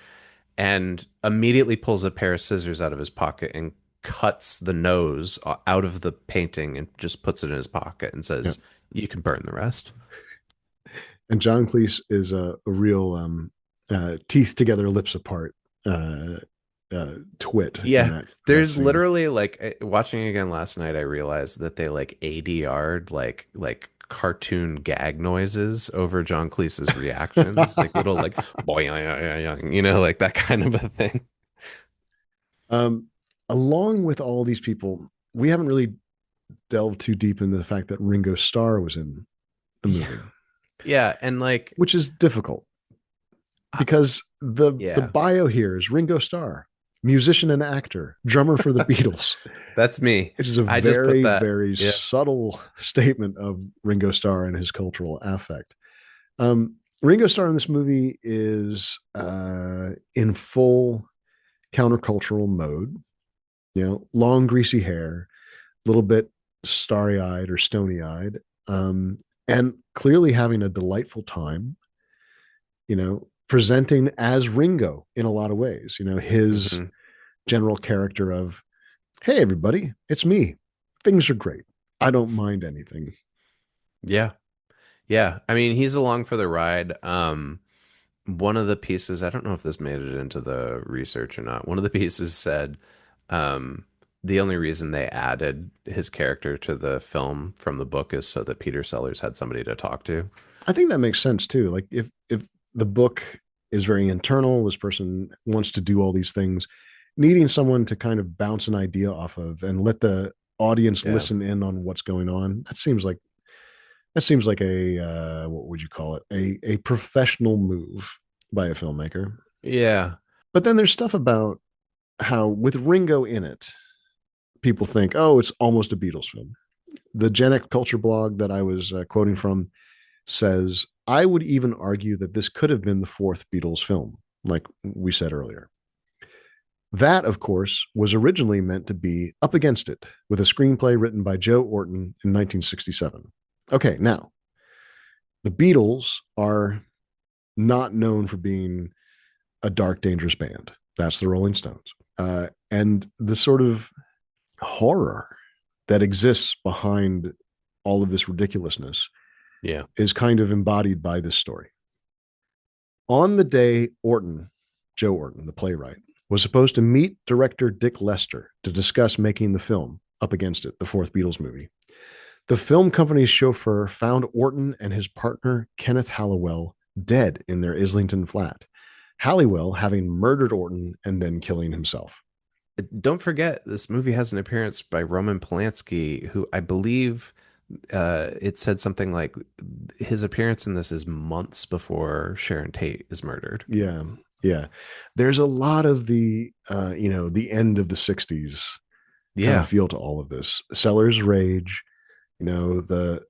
and immediately pulls a pair of scissors out of his pocket and cuts the nose out of the painting and just puts it in his pocket and Yeah. says, "You can burn the rest." And John Cleese is a real teeth together, lips apart twit in Yeah, that there's scene. literally like watching it again last night, I realized that they like ADR'd like cartoon gag noises over John Cleese's reactions, like little like boy, like that kind of a thing. um, Along with all these people, we haven't really delved too deep into the fact that Ringo Starr was in the Yeah. movie. Yeah, and like, which is difficult uh, because the yeah, bio here is Ringo Starr, musician and actor, drummer for the Beatles, that's me. which is a I just put very, that. very Yeah. subtle statement of Ringo Starr and his cultural affect. Ringo Starr in this movie is in full countercultural mode. You know, long, greasy hair, a little bit starry eyed or stony eyed, and clearly having a delightful time, presenting as Ringo in a lot of ways. His Hmm. general character of, hey, everybody, it's me. Things are great. I don't mind anything. Yeah. Yeah. I mean, he's along for the ride. One of the pieces, I don't know if this made it into the research or not. One of the pieces said, um, the only reason they added his character to the film from the book is so that Peter Sellers had somebody to talk to. I think that makes sense too. Like if the book is very internal, this person wants to do all these things, needing someone to kind of bounce an idea off of and let the audience Yeah. listen in on what's going on. That seems like a what would you call it? A professional move by a filmmaker. Yeah. But then there's stuff about how with Ringo in it, people think, oh, it's almost a Beatles film. The Gen X Culture blog that I was quoting from says, I would even argue that this could have been the fourth Beatles film, like we said earlier. That, of course, was originally meant to be Up Against It, with a screenplay written by Joe Orton in 1967. Okay, now, the Beatles are not known for being a dark, dangerous band. That's the Rolling Stones. And the sort of horror that exists behind all of this ridiculousness Yeah. is kind of embodied by this story. On the day Joe Orton, the playwright, was supposed to meet director Dick Lester to discuss making the film Up Against It, the fourth Beatles movie, the film company's chauffeur found Orton and his partner, Kenneth Halliwell, dead in their Islington flat. Halliwell having murdered Orton and then killing himself. Don't forget, this movie has an appearance by Roman Polanski, who I believe it said something like his appearance in this is months before Sharon Tate is murdered. Yeah, yeah. There's a lot of the end of the '60s kind of Yeah. feel to all of this. Sellers Rage, the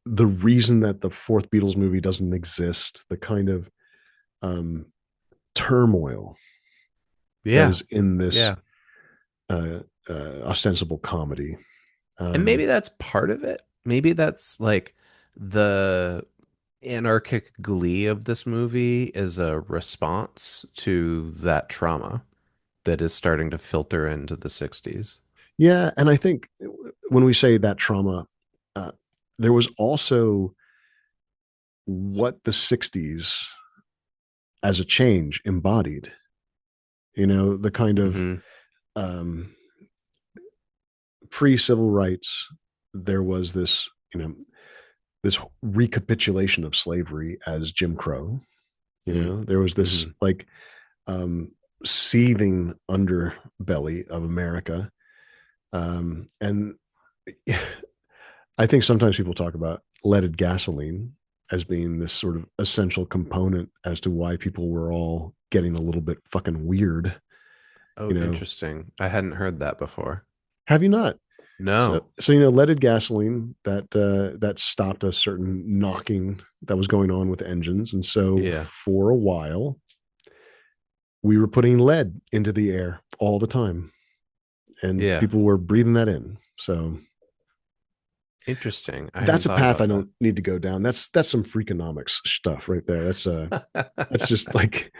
the reason that the fourth Beatles movie doesn't exist, the kind of um, turmoil that Yeah. is in this Yeah. uh, ostensible comedy. And maybe Um, that's part of it. Maybe that's like the anarchic glee of this movie is a response to that trauma that is starting to filter into the 60s. yeah, and I think when we say that trauma, uh, there was also what the '60s as a change embodied. The kind of Hmm. um, pre-civil rights. There was this recapitulation of slavery as Jim Crow. There was this Hmm. like um, seething underbelly of America, and I think sometimes people talk about leaded gasoline as being this sort of essential component as to why people were all getting a little bit fucking weird. Oh, You know, interesting. I hadn't heard that before. have you not? So, No. so leaded gasoline that stopped a certain knocking that was going on with engines, and so Yeah. for a while we were putting lead into the air all the time, and Yeah. people were breathing that in. So Interesting. I hadn't that's a thought path I about that. don't need to go down. That's some freakonomics stuff right there. That's just like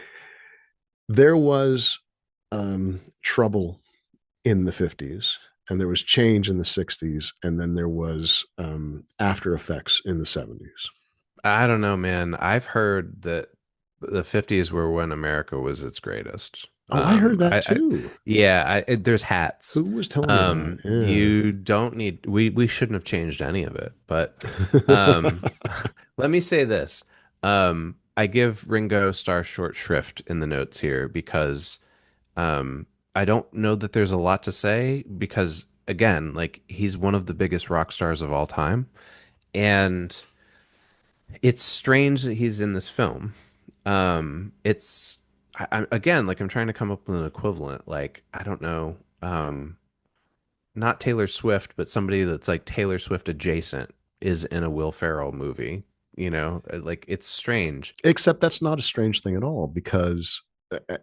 there was trouble in the '50s, and there was change in the '60s, and then there was after effects in the '70s. I don't know, man. I've heard that the 50s were when America was its greatest. Oh, I heard that I too. yeah, there's hats. Who was telling me that? Yeah. You don't need we shouldn't have changed any of it. But um let me say this. I give Ringo Starr short shrift in the notes here because um I don't know that there's a lot to say because again, like he's one of the biggest rock stars of all time. And It's strange that he's in this film. It's again, like I'm trying to come up with an equivalent. Like I don't know, not Taylor Swift, but somebody that's like Taylor Swift adjacent is in a Will Ferrell movie. Like it's strange. Except that's not a strange thing at all because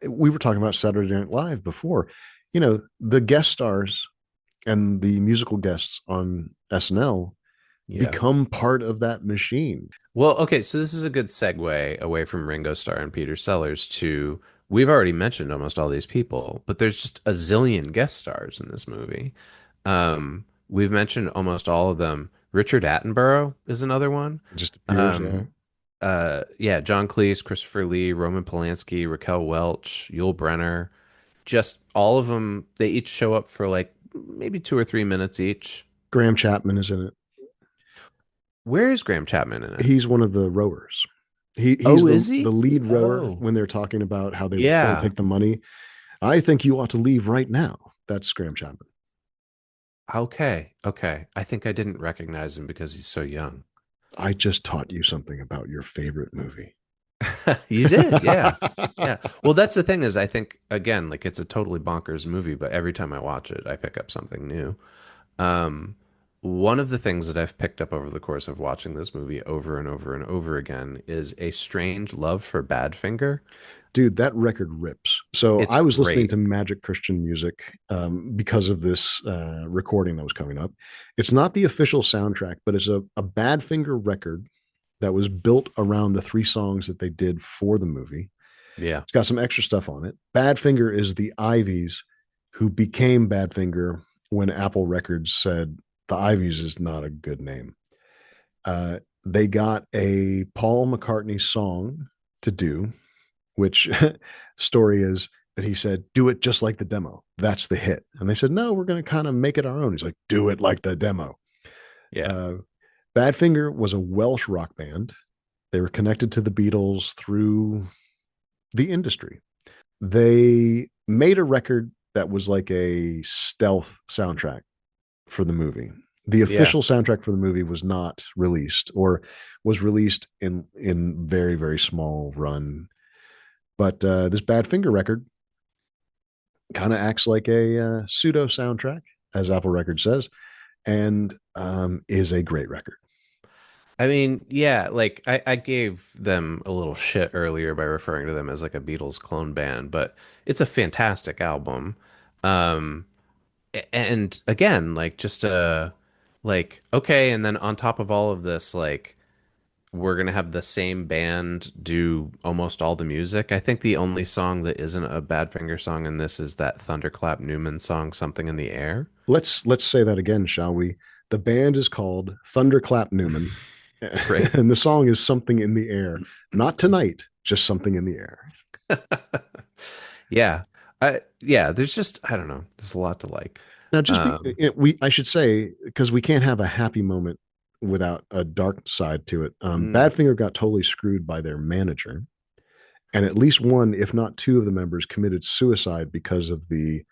we were talking about Saturday Night Live before. The guest stars and the musical guests on SNL Yeah. become part of that machine. Well, okay, so this is a good segue away from Ringo Starr and Peter Sellers to we've already mentioned almost all these people, but there's just a zillion guest stars in this movie. We've mentioned almost all of them. Richard Attenborough is another one. It just appears, yeah. Um, yeah, John Cleese, Christopher Lee, Roman Polanski, Raquel Welch, Yul Brynner, just all of them. They each show up for like maybe 2 or 3 minutes each. Graham Chapman is in it. Where is Graham Chapman in it? He's one of the rowers. He's Oh, the is the he? lead rower Oh, when they're talking about how they won't yeah. take the money. I think you ought to leave right now. That's Graham Chapman. Okay. Okay. I think I didn't recognize him because he's so young. I just taught you something about your favorite movie. You did. Yeah. Yeah. Well, that's the thing is I think again, like it's a totally bonkers movie, but every time I watch it, I pick up something new. Um, one of the things that I've picked up over the course of watching this movie over and over and over again is a strange love for Badfinger. Dude, that record rips. So It's I was listening great. to Magic Christian music because of this recording that was coming up. It's not the official soundtrack, but it's a Badfinger record that was built around the three songs that they did for the movie. Yeah. It's got some extra stuff on it. Badfinger is the Ivies who became Badfinger when Apple Records said the Ivies is not a good name. They got a Paul McCartney song to do, which story is that he said, do it just like the demo. That's the hit. And they said, no, we're going to kind of make it our own. He's like, do it like the demo. Yeah. Uh, Badfinger was a Welsh rock band. They were connected to the Beatles through the industry. They made a record that was like a stealth soundtrack for the movie. The Yeah. official soundtrack for the movie was not released or was released in very, very small run. But this Badfinger record kind of acts like a pseudo soundtrack, as Apple Records says, and is a great record. I mean, yeah, like I gave them a little shit earlier by referring to them as like a Beatles clone band, but it's a fantastic album. Um, and again, like just like okay, and then on top of all of this, like we're gonna have the same band do almost all the music. I think the only song that isn't a Badfinger song in this is that Thunderclap Newman song, Something in the Air. Let's say that again, shall we? The band is called Thunderclap Newman, Great. and the song is Something in the Air. Not tonight, just Something in the Air. Yeah. Yeah, there's just I don't know. There's a lot to like. Now, just be Um, we I should say because we can't have a happy moment without a dark side to it. mm, Badfinger got totally screwed by their manager, and at least one, if not two, of the members committed suicide because of the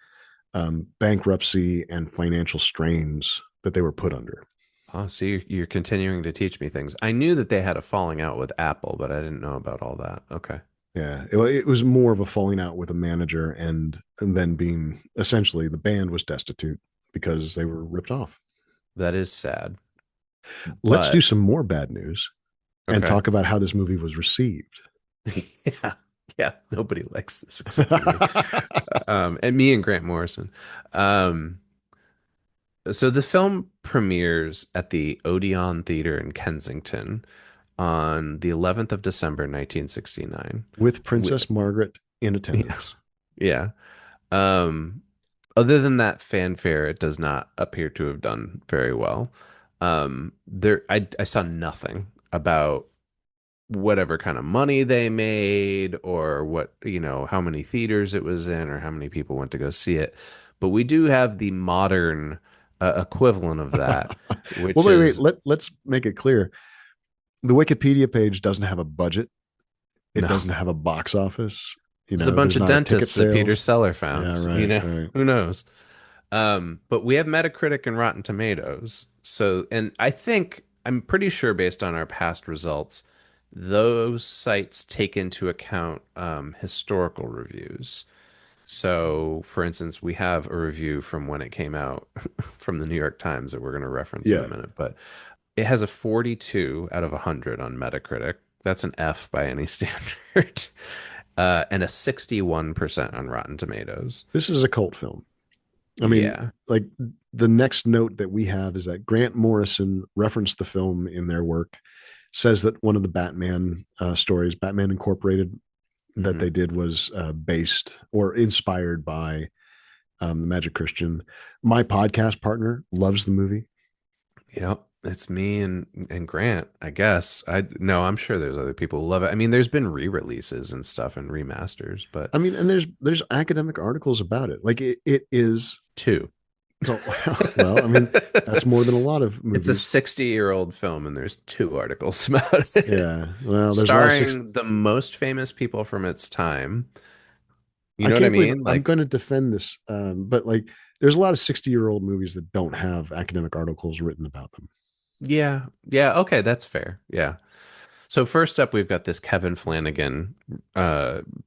bankruptcy and financial strains that they were put under. oh, so you're continuing to teach me things. I knew that they had a falling out with Apple, but I didn't know about all that. Okay. Yeah, it was more of a falling out with a manager, and then being essentially the band was destitute because they were ripped off. That is sad. Let's do But some more bad news and okay. talk about how this movie was received. Yeah. Yeah. Nobody likes this except for me. And me and Grant Morrison. Um, so the film premieres at the Odeon Theater in Kensington on the 11th of December, 1969. With Wi- Princess Margaret in Yeah. attendance. Yeah. Um, other than that fanfare, it does not appear to have done very well. I saw nothing about whatever kind of money they made or what, how many theaters it was in or how many people went to go see it. But we do have the modern equivalent of that, Well, which wait. is Let's make it clear. The Wikipedia page doesn't have a budget. It no, doesn't have a box office. there's a bunch There's of not a ticket dentists that Peter sales. Seller Yeah, found, right, right. who knows? But we have Metacritic and Rotten Tomatoes. So, and I think I'm pretty sure based on our past results, those sites take into account historical reviews. So, for instance, we have a review from when it came out from the New York Times that we're going to reference in a Yeah. minute, but it has a 42 out of 100 on Metacritic. That's an F by any standard. And a 61% on Rotten Tomatoes. This is a cult film. I mean, Yeah. like the next note that we have is that Grant Morrison referenced the film in their work, says that one of the Batman stories, Batman Incorporated, that Hmm. they did was based or inspired by the Magic Christian. My podcast partner loves the movie. Yep. It's me and Grant, I guess. I no, I'm sure there's other people who love it. I mean, there's been re-releases and stuff and remasters, but I mean, and there's academic articles about it. Like it is. two. So, well, I mean, that's more than a lot of It's a movies. 60-year-old film, and there's two articles about it, Yeah. Well, there's a lot of six. starring the most famous people from its time. You I know what I can't believe mean? I'm Like, going to defend this, but like, there's a lot of 60-year-old movies that don't have academic articles written about them. yeah, yeah, okay, that's fair. Yeah. So first up, we've got this Kevin Flanagan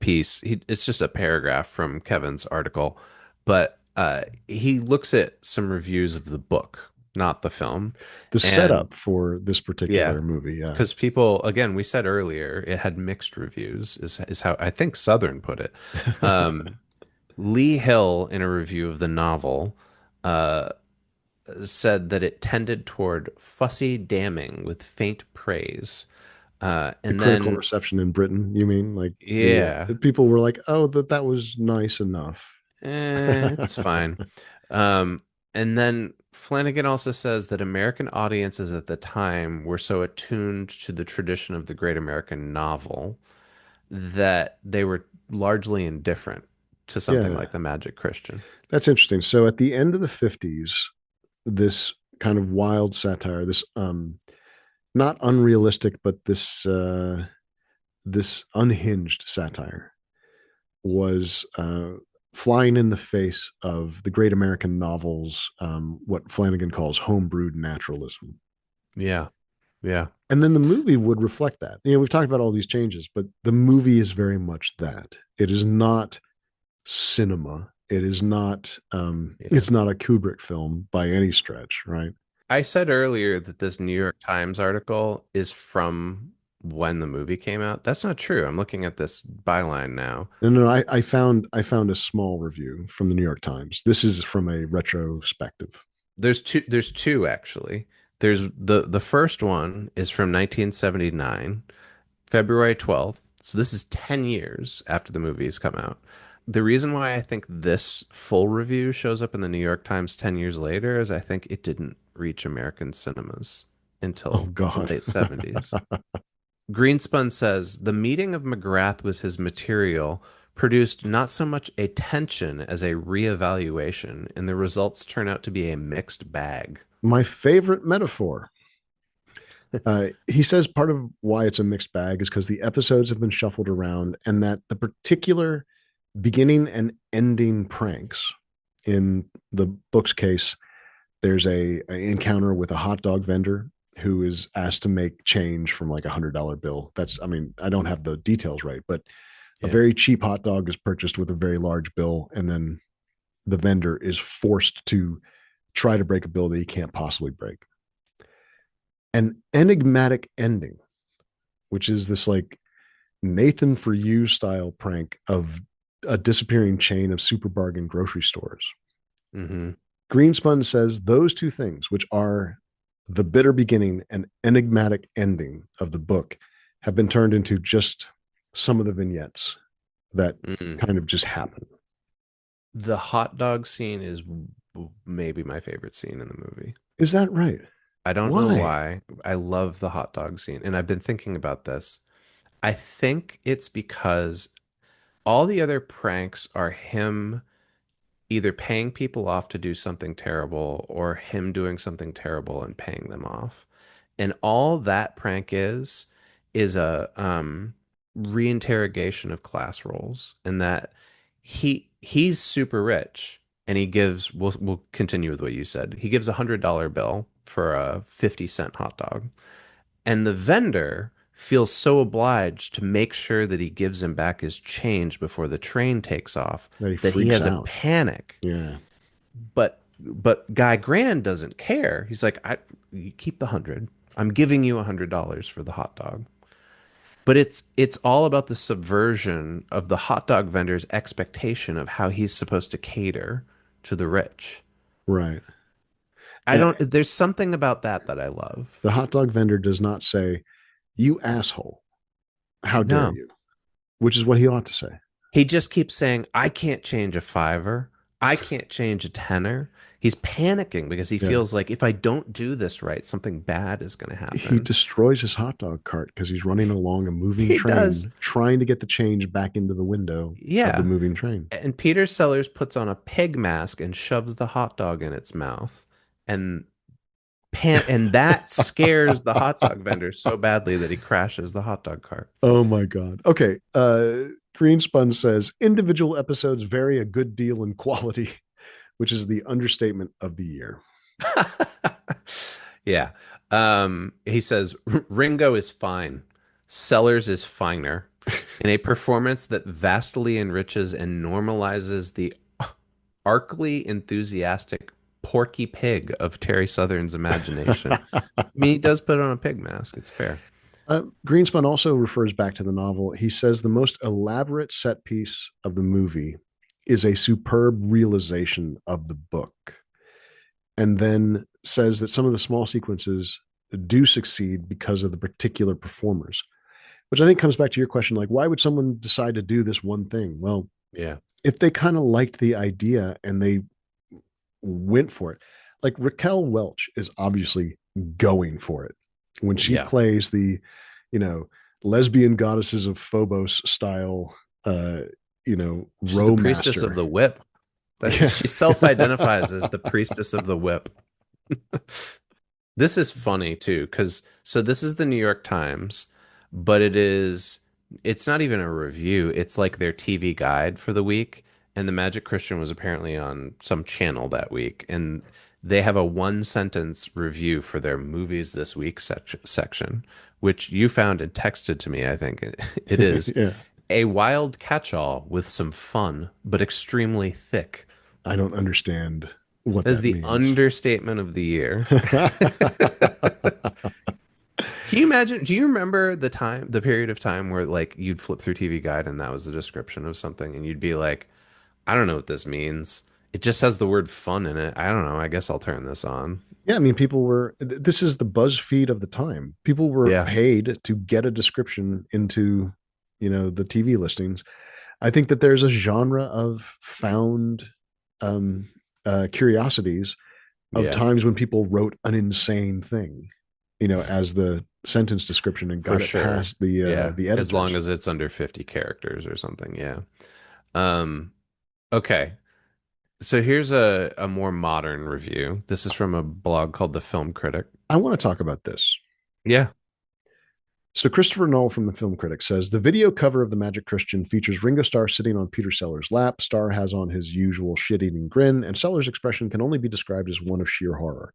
piece. It's just a paragraph from Kevin's article, but he looks at some reviews of the book, not the film, The and setup for this yeah, particular movie, yeah. because people, again, we said earlier, it had mixed reviews, is how I think Southern put it. Um, Lee Hill, in a review of the novel, uh, said that it tended toward fussy damning with faint praise. The And critical then, reception in Britain, you mean? Like yeah, the people were like, "Oh, that was nice enough." it's fine. Um, and then Flanagan also says that American audiences at the time were so attuned to the tradition of the great American novel that they were largely indifferent to something Yeah, like the Magic Christian. that's interesting. So at the end of the 50s, this kind of wild satire, this not unrealistic, but this unhinged satire was flying in the face of the great American novels, what Flanagan calls homebrewed naturalism. Yeah, yeah, And then the movie would reflect that. You know, we've talked about all these changes, but the movie is very much that. It is not cinema. It is not. yeah. It's not a Kubrick film by any stretch, right? I said earlier that this New York Times article is from when the movie came out. That's not true. I'm looking at this byline now. No. I found a small review from the New York Times. This is from a retrospective. There's two actually. There's the first one is from 1979, February 12th. So this is 10 years after the movie's come out. The reason why I think this full review shows up in the New York Times 10 years later is I think it didn't reach American cinemas Oh until the God. late 70s. Greenspun says the meeting of McGrath with his material produced not so much a tension as a reevaluation, and the results turn out to be a mixed bag. My favorite metaphor. He says part of why it's a mixed bag is because the episodes have been shuffled around, and that the particular beginning and ending pranks in the book's case, there's a encounter with a hot dog vendor who is asked to make change from like $100 bill. That's, I mean, I don't have the details right, but a Yeah. very cheap hot dog is purchased with a very large bill, and then the vendor is forced to try to break a bill that he can't possibly break. An enigmatic ending, which is this like Nathan for You style prank of a disappearing chain of super bargain grocery stores. Hmm. Greenspun says those two things, which are the bitter beginning and enigmatic ending of the book, have been turned into just some of the vignettes that Mm. kind of just happen. The hot dog scene is maybe my favorite scene in the movie. Is that right? I don't know Why? why. I love the hot dog scene, and I've been thinking about this. I think it's because all the other pranks are him either paying people off to do something terrible or him doing something terrible and paying them off. And all that prank is a reinterrogation of class roles, and that he's super rich and he gives we'll continue with what you said. He gives $100 bill for a 50-cent hot dog. And the vendor feels so obliged to make sure that he gives him back his change before the train takes off That he that he freaks has a out. panic. Yeah. But Guy Grand doesn't care. He's like, you keep the 100. I'm giving you $100 for the hot dog. But it's all about the subversion of the hot dog vendor's expectation of how he's supposed to cater to the rich. Right. I And don't, there's something about that I love. the hot dog vendor does not say, "You asshole, how dare No, you?" Which is what he ought to say. he just keeps saying, I can't change a fiver. I can't change a tenner. He's panicking because he Yeah. feels like if I don't do this right, something bad is going to He happen. destroys his hot dog cart because he's running along a moving He does. train trying to get the change back into the window of the Yeah. moving train. And Peter Sellers puts on a pig mask and shoves the hot dog in its mouth. And and that scares the hot dog vendor so badly that he crashes the hot dog cart. Oh my God. Okay. Greenspun says individual episodes vary a good deal in quality, which is the understatement of the year. Yeah. He says Ringo is fine. Sellers is finer. In a performance that vastly enriches and normalizes the arcly enthusiastic Porky Pig of Terry Southern's imagination. I mean, he does put on a pig mask. It's fair. Greenspun also refers back to the novel. He says the most elaborate set piece of the movie is a superb realization of the book, and then says that some of the small sequences do succeed because of the particular performers, which I think comes back to your question, like, why would someone decide to do this one thing? Well, Yeah. if they kind of liked the idea and they went for it, like Raquel Welch is obviously going for it when she Yeah. plays the, you know, lesbian goddesses of Phobos style, uh, She's the row priestess of master. the whip. Yeah. She self-identifies as the priestess of the whip. This is funny too, because so this is the New York Times, but it's not even a review. It's like their TV guide for the week. And the Magic Christian was apparently on some channel that week. And they have a one sentence review for their movies this week section, which you found and texted to me, I think. It is Yeah. a wild catch-all with some fun, but extremely thick. I don't understand what That is that the means. understatement of the year. Can you imagine? Do you remember the period of time where like you'd flip through TV Guide and that was the description of something and you'd be like, I don't know what this means. It just has the word fun in it. I don't know. I guess I'll turn this on. Yeah, I mean, this is the BuzzFeed of the time. People were Yeah. paid to get a description into, the TV listings. I think that there's a genre of found curiosities of Yeah. times when people wrote an insane thing, as the sentence description and For got it sure. past the Yeah. the As long editors. as it's under 50 characters or something. Yeah. Um, okay. So here's a more modern review. This is from a blog called The Film Critic. I want to talk about this. Yeah. So Christopher Knoll from the Film Critic says the video cover of The Magic Christian features Ringo Starr sitting on Peter Sellers' lap. Starr has on his usual shit-eating grin, and Sellers' expression can only be described as one of sheer horror.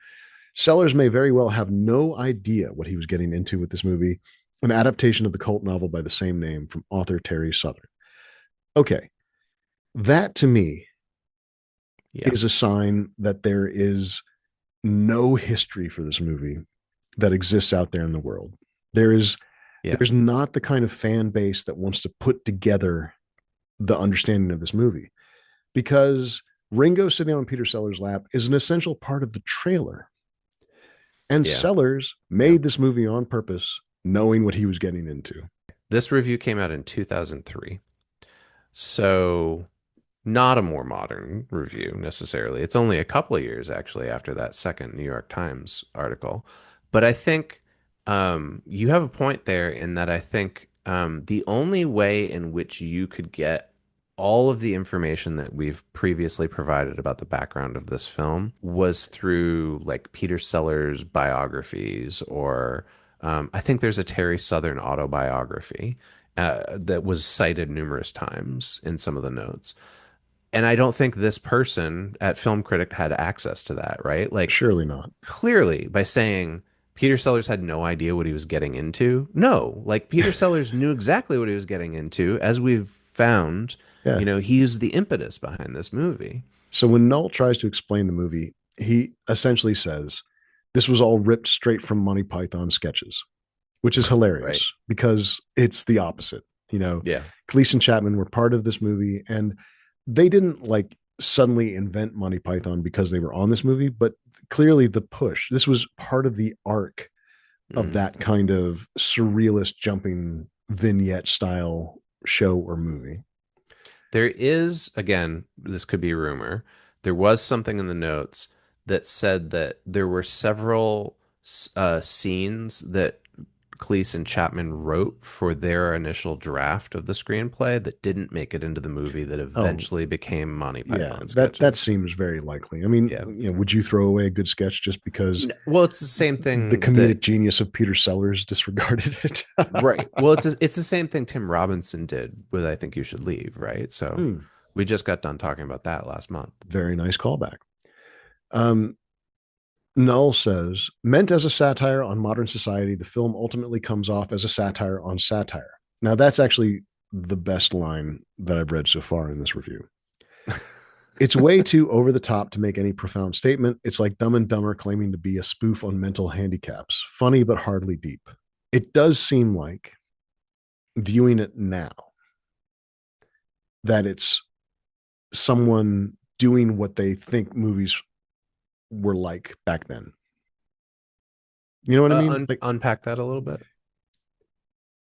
Sellers may very well have no idea what he was getting into with this movie, an adaptation of the cult novel by the same name from author Terry Southern. Okay, that to me Yeah. is a sign that there is no history for this movie that exists out there in the world. There is Yeah. there's not the kind of fan base that wants to put together the understanding of this movie because Ringo sitting on Peter Sellers' lap is an essential part of the trailer. And Yeah. Sellers Yeah. made this movie on purpose, knowing what he was getting into. This review came out in 2003. So not a more modern review necessarily. It's only a couple of years actually after that second New York Times article. But I think you have a point there in that I think the only way in which you could get all of the information that we've previously provided about the background of this film was through like Peter Sellers biographies or I think there's a Terry Southern autobiography that was cited numerous times in some of the notes. And I don't think this person at Film Critic had access to that, right? Like, Surely not. clearly, by saying Peter Sellers had no idea what he was getting into, no, like Peter Sellers knew exactly what he was getting into, as we've found. Yeah. He's the impetus behind this movie. So when Null tries to explain the movie, he essentially says this was all ripped straight from Monty Python sketches, which is Right. hilarious because it's the opposite. Yeah. Cleese and Chapman were part of this movie, and they didn't like suddenly invent Monty Python because they were on this movie, but clearly the push. This was part of the arc of Mm. that kind of surrealist jumping vignette style show or movie. There is, again, this could be a rumor. There was something in the notes that said that there were several scenes that Cleese and Chapman wrote for their initial draft of the screenplay that didn't make it into the movie that Oh, eventually became Monty yeah, Python that sketches. seems very likely. I mean, Yeah. would you throw away a good sketch just because Well, it's the same the thing that comedic genius of Peter Sellers disregarded it? right. Well, it's the same thing Tim Robinson did with I Think You Should Leave, right? So Hmm, we just got done talking about that last month. very nice callback. Um, Null says, meant as a satire on modern society, the film ultimately comes off as a satire on satire. Now, that's actually the best line that I've read so far in this review. It's way too over the top to make any profound statement. It's like Dumb and Dumber claiming to be a spoof on mental handicaps. Funny, but hardly deep. It does seem like, viewing it now, that it's someone doing what they think movies were like back then. You know what I mean? Like, Unpack that a little bit.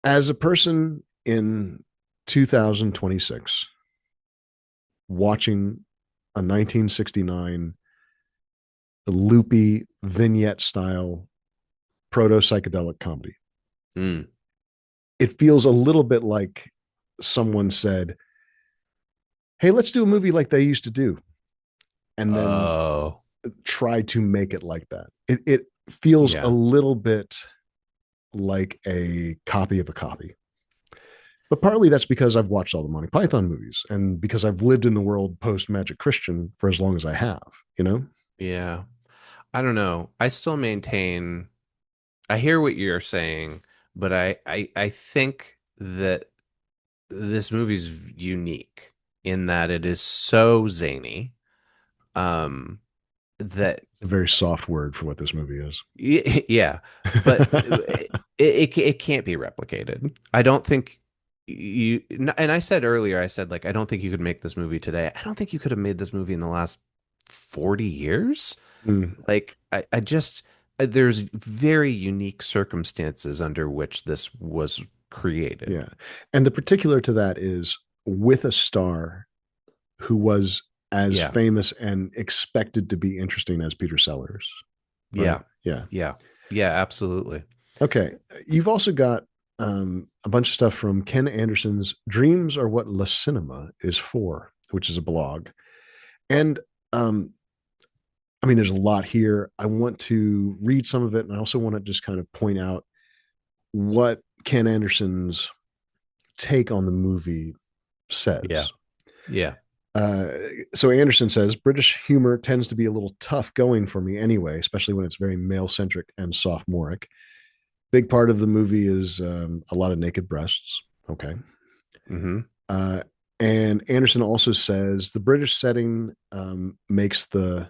as a person in 2026 watching a 1969 loopy vignette style proto psychedelic comedy, Mm. it feels a little bit like someone said, hey, let's do a movie like they used to do, and then Oh, try to make it like that. It feels a yeah. little bit like a copy of a copy. But partly that's because I've watched all the Monty Python movies and because I've lived in the world post Magic Christian for as long as I have, you know? Yeah. I don't know. I still maintain I hear what you're saying, but I think that this movie's unique in that it is so zany. That It's a very soft word for what this movie is. yeah, but it can't be replicated. I don't think you and I said earlier, I said like I don't think you could make this movie today. I don't think you could have made this movie in the last 40 years. Mm, Like I just there's very unique circumstances under which this was created. yeah. And the particular to that is with a star who was as Yeah. famous and expected to be interesting as Peter Sellers, right? Yeah. Yeah. Yeah. Yeah, absolutely. Okay. You've also got a bunch of stuff from Ken Anderson's Dreams Are What La Cinema Is For, which is a blog. And um, I mean, there's a lot here. I want to read some of it, and I also want to just kind of point out what Ken Anderson's take on the movie Yeah. says. Yeah. Uh, so Anderson says British humor tends to be a little tough going for me anyway, especially when it's very male centric and sophomoric. Big part of the movie is a lot of naked breasts. Okay. Hmm. Uh, and Anderson also says the British setting makes to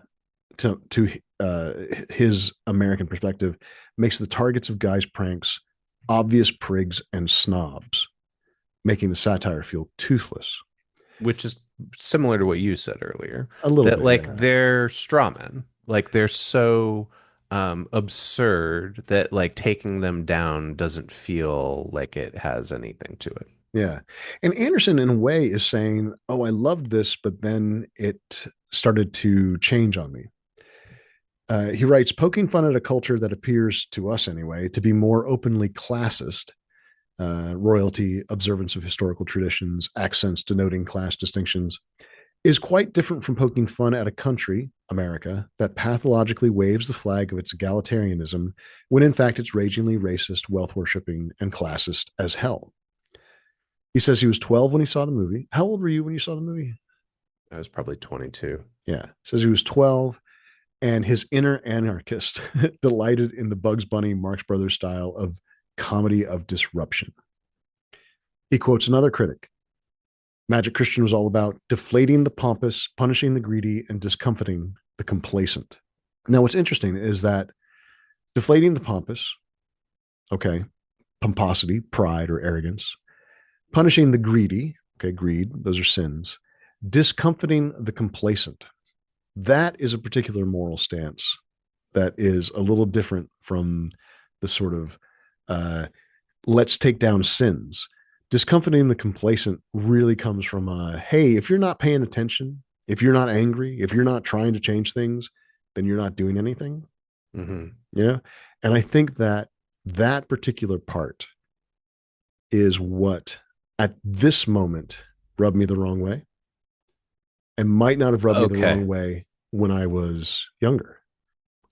his American perspective, makes the targets of guys' pranks obvious prigs and snobs, making the satire feel toothless. Which is similar to what you said earlier, A little that bit, like yeah. they're strawmen, like they're so absurd that like taking them down doesn't feel like it has anything to it. Yeah. And Anderson, in a way, is saying, oh, I loved this, but then it started to change on me. He writes, poking fun at a culture that appears, to us anyway, to be more openly classist, royalty, observance of historical traditions, accents denoting class distinctions, is quite different from poking fun at a country, America, that pathologically waves the flag of its egalitarianism when in fact it's ragingly racist, wealth worshipping, and classist as hell. He says he was 12 when he saw the movie. How old were you when you saw the movie? I was probably 22. Yeah. Says he was 12 and his inner anarchist delighted in the Bugs Bunny Marx Brothers style of comedy of disruption. He quotes another critic. Magic Christian was all about deflating the pompous, punishing the greedy, and discomfiting the complacent. Now, what's interesting is that deflating the pompous, okay, pomposity, pride, or arrogance, punishing the greedy, okay, greed, those are sins, discomfiting the complacent. That is a particular moral stance that is a little different from the sort of let's take down sins. Discomforting the complacent really comes from hey, if you're not paying attention, if you're not angry, if you're not trying to change things, then you're not doing anything. Hmm. You know? And I think that that particular part is what at this moment rubbed me the wrong way and might not have rubbed me the Okay. wrong way when I was younger.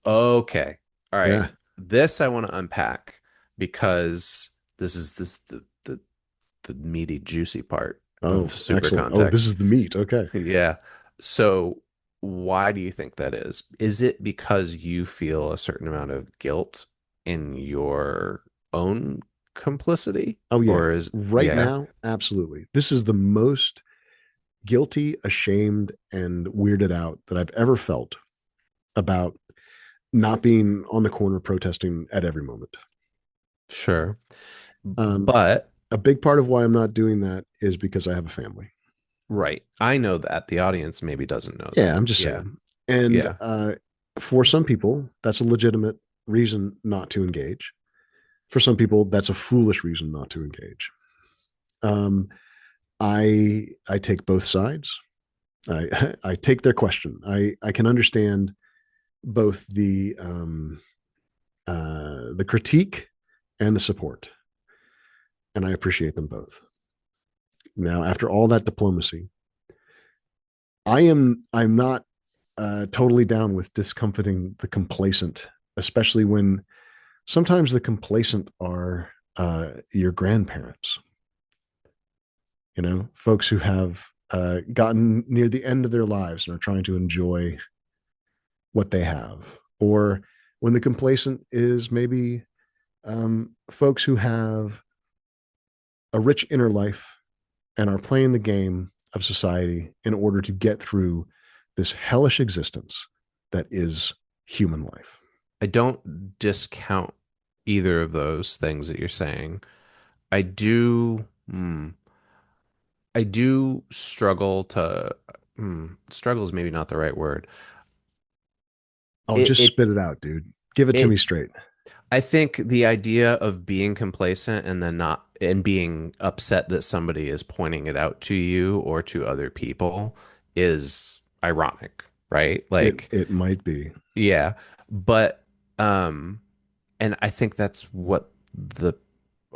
Okay. All right. Yeah. This I want to unpack because this is the meaty, juicy part of Oh, super excellent. Oh, this is context. the meat. Okay. Yeah. So why do you think that is? Is it because you feel a certain amount of guilt in your own complicity? Oh, yeah. Or is, Right yeah, now, absolutely. This is the most guilty, ashamed, and weirded out that I've ever felt about not being on the corner protesting at every moment. sure. Um, But a big part of why I'm not doing that is because I have a family. right. I know that. The audience maybe doesn't know Yeah, that. I'm just Yeah. saying. And Yeah. for some people, that's a legitimate reason not to engage. For some people, that's a foolish reason not to engage. Um, I take both sides. I take their question. I can understand both the critique and the support, and I appreciate them both. Now, after all that diplomacy, I'm not totally down with discomfiting the complacent, especially when sometimes the complacent are your grandparents. You know, folks who have gotten near the end of their lives and are trying to enjoy what they have, or when the complacent is maybe folks who have a rich inner life and are playing the game of society in order to get through this hellish existence that is human life. I don't discount either of those things that you're saying. I do, I do struggle to, struggle is maybe not the right word. Oh, It, just it, spit it out, dude. Give it to me it, straight. I think the idea of being complacent and then not, and being upset that somebody is pointing it out to you or to other people is ironic, right? It Like, it might be. yeah, but, um, and I think that's what the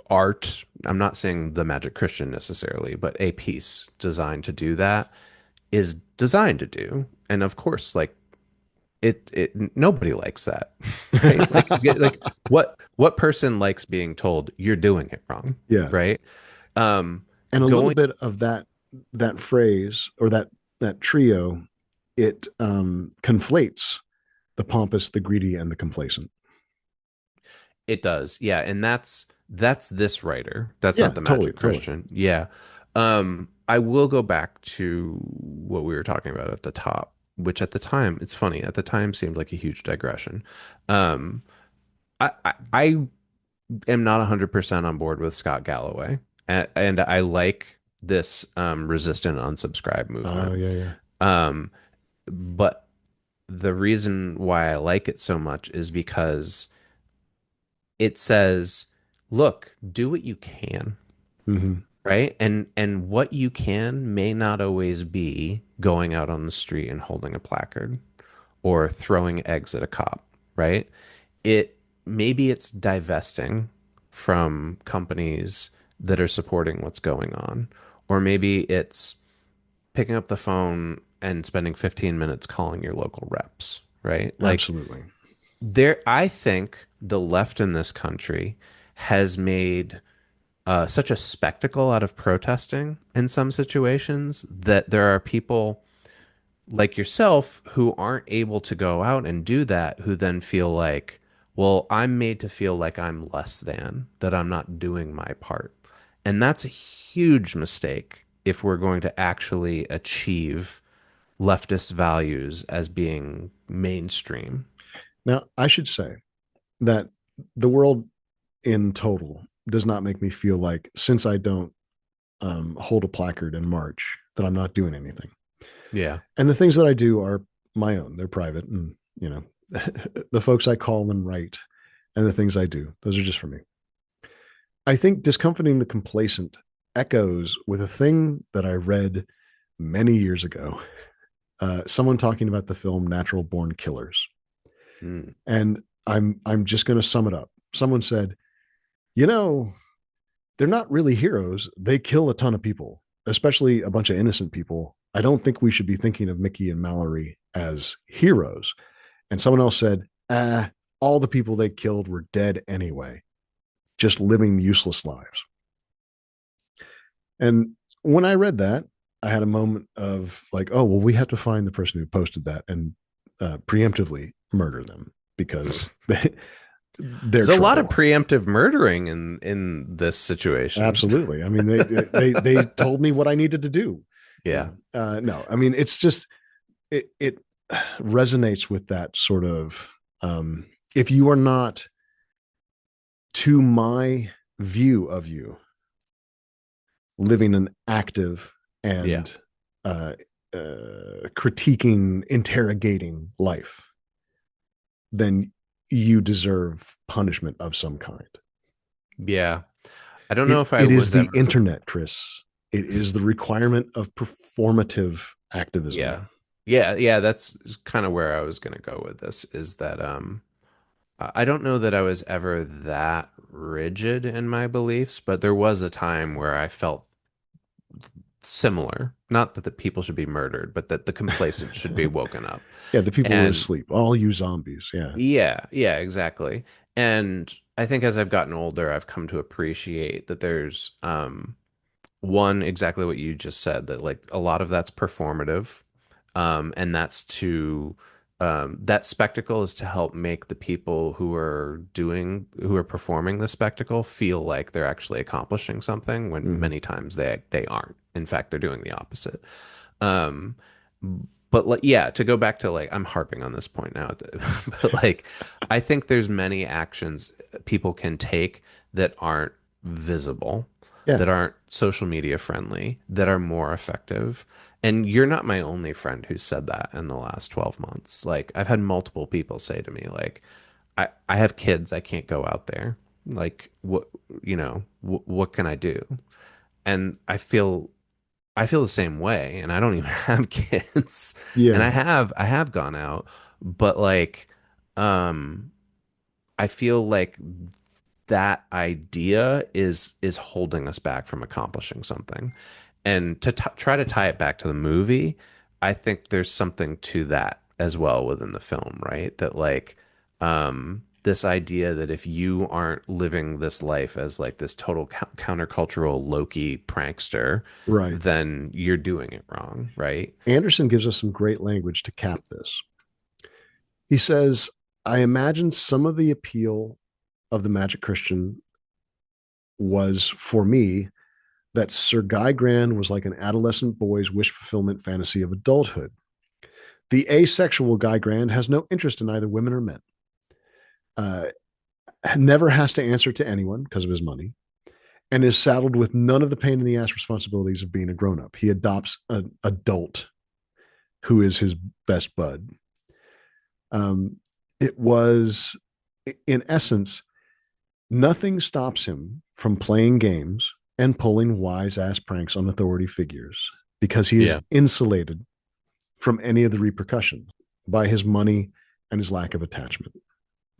art, I'm not saying the Magic Christian necessarily, but a piece designed to do that is designed to do. And of course, like it nobody likes that, right? Like what person likes being told you're doing it wrong, Yeah. right? Um And a little going bit of that phrase or that trio, it conflates the pompous, the greedy, and the complacent. It does. Yeah, and that's this writer. That's not Yeah, the totally, Magic totally. Christian. Yeah. I will go back to what we were talking about at the top, which at the time, it's funny, at the time seemed like a huge digression. Um, I am not 100% on board with Scott Galloway, and I like this resist and unsubscribe Oh, movement. yeah, yeah. Um, but the reason why I like it so much is because it says, look, do what you can, Mm-hmm. right? And what you can may not always be going out on the street and holding a placard or throwing eggs at a cop, right? It maybe it's divesting from companies that are supporting what's going on, or maybe it's picking up the phone and spending 15 minutes calling your local reps, right? Like Absolutely. there, I think the left in this country has made such a spectacle out of protesting in some situations that there are people like yourself who aren't able to go out and do that, who then feel like, well, I'm made to feel like I'm less than, that I'm not doing my part. And that's a huge mistake if we're going to actually achieve leftist values as being mainstream. Now, I should say that the world in total does not make me feel like, since I don't hold a placard and march, that I'm not doing anything. Yeah. And the things that I do are my own, they're private. And, you know, the folks I call and write and the things I do, those are just for me. I think discomforting the complacent echoes with a thing that I read many years ago. Someone talking about the film Natural Born Killers. Mm. And I'm just going to sum it up. Someone said, you know, they're not really heroes. They kill a ton of people, especially a bunch of innocent people. I don't think we should be thinking of Mickey and Mallory as heroes. And someone else said, all the people they killed were dead anyway, just living useless lives. And when I read that, I had a moment of like, oh, well, we have to find the person who posted that and preemptively murder them because they're There's a lot of trouble. preemptive murdering in this situation. Absolutely. I mean, they told me what I needed to do. Yeah. No, I mean, it's just it resonates with that sort of if you are not, to my view of you, living an active Yeah. and uh, critiquing, interrogating life, then you deserve punishment of some kind. Yeah. I don't know It if I it is was the ever. internet, Chris. It is the requirement of performative activism. Yeah. Yeah, yeah, that's kind of where I was going to go with this is that I don't know that I was ever that rigid in my beliefs, but there was a time where I felt similar. Not that the people should be murdered, but that the complacent should be woken up. Yeah, the people were And asleep. All you zombies. Yeah. yeah, yeah, exactly. And I think as I've gotten older, I've come to appreciate that there's one, exactly what you just said, that like a lot of that's performative. And that's to that spectacle is to help make the people who are performing the spectacle feel like they're actually accomplishing something when Mm-hmm. many times they aren't. In fact, they're doing the opposite. Um, but like, yeah, to go back to like, I'm harping on this point now, but like, I think there's many actions people can take that aren't visible, Yeah. that aren't social media friendly, that are more effective. And you're not my only friend who said that in the last 12 months. Like, I've had multiple people say to me, like, I have kids, I can't go out there. Like, what, what can I do? And I feel the same way, and I don't even have kids. And Yeah. I have gone out, but like um I feel like that idea is holding us back from accomplishing something. And to try to tie it back to the movie, I think there's something to that as well within the film, right? That like this idea that if you aren't living this life as like this total countercultural Loki prankster, Right. then you're doing it wrong, right? Anderson gives us some great language to cap this. He says, I imagine some of the appeal of the Magic Christian was for me that Sir Guy Grand was like an adolescent boy's wish fulfillment fantasy of adulthood. The asexual Guy Grand has no interest in either women or men, uh, never has to answer to anyone because of his money, and is saddled with none of the pain in the ass responsibilities of being a grown up. He adopts an adult who is his best bud. It was, in essence, nothing stops him from playing games and pulling wise ass pranks on authority figures because he is Yeah. insulated from any of the repercussions by his money and his lack of attachment.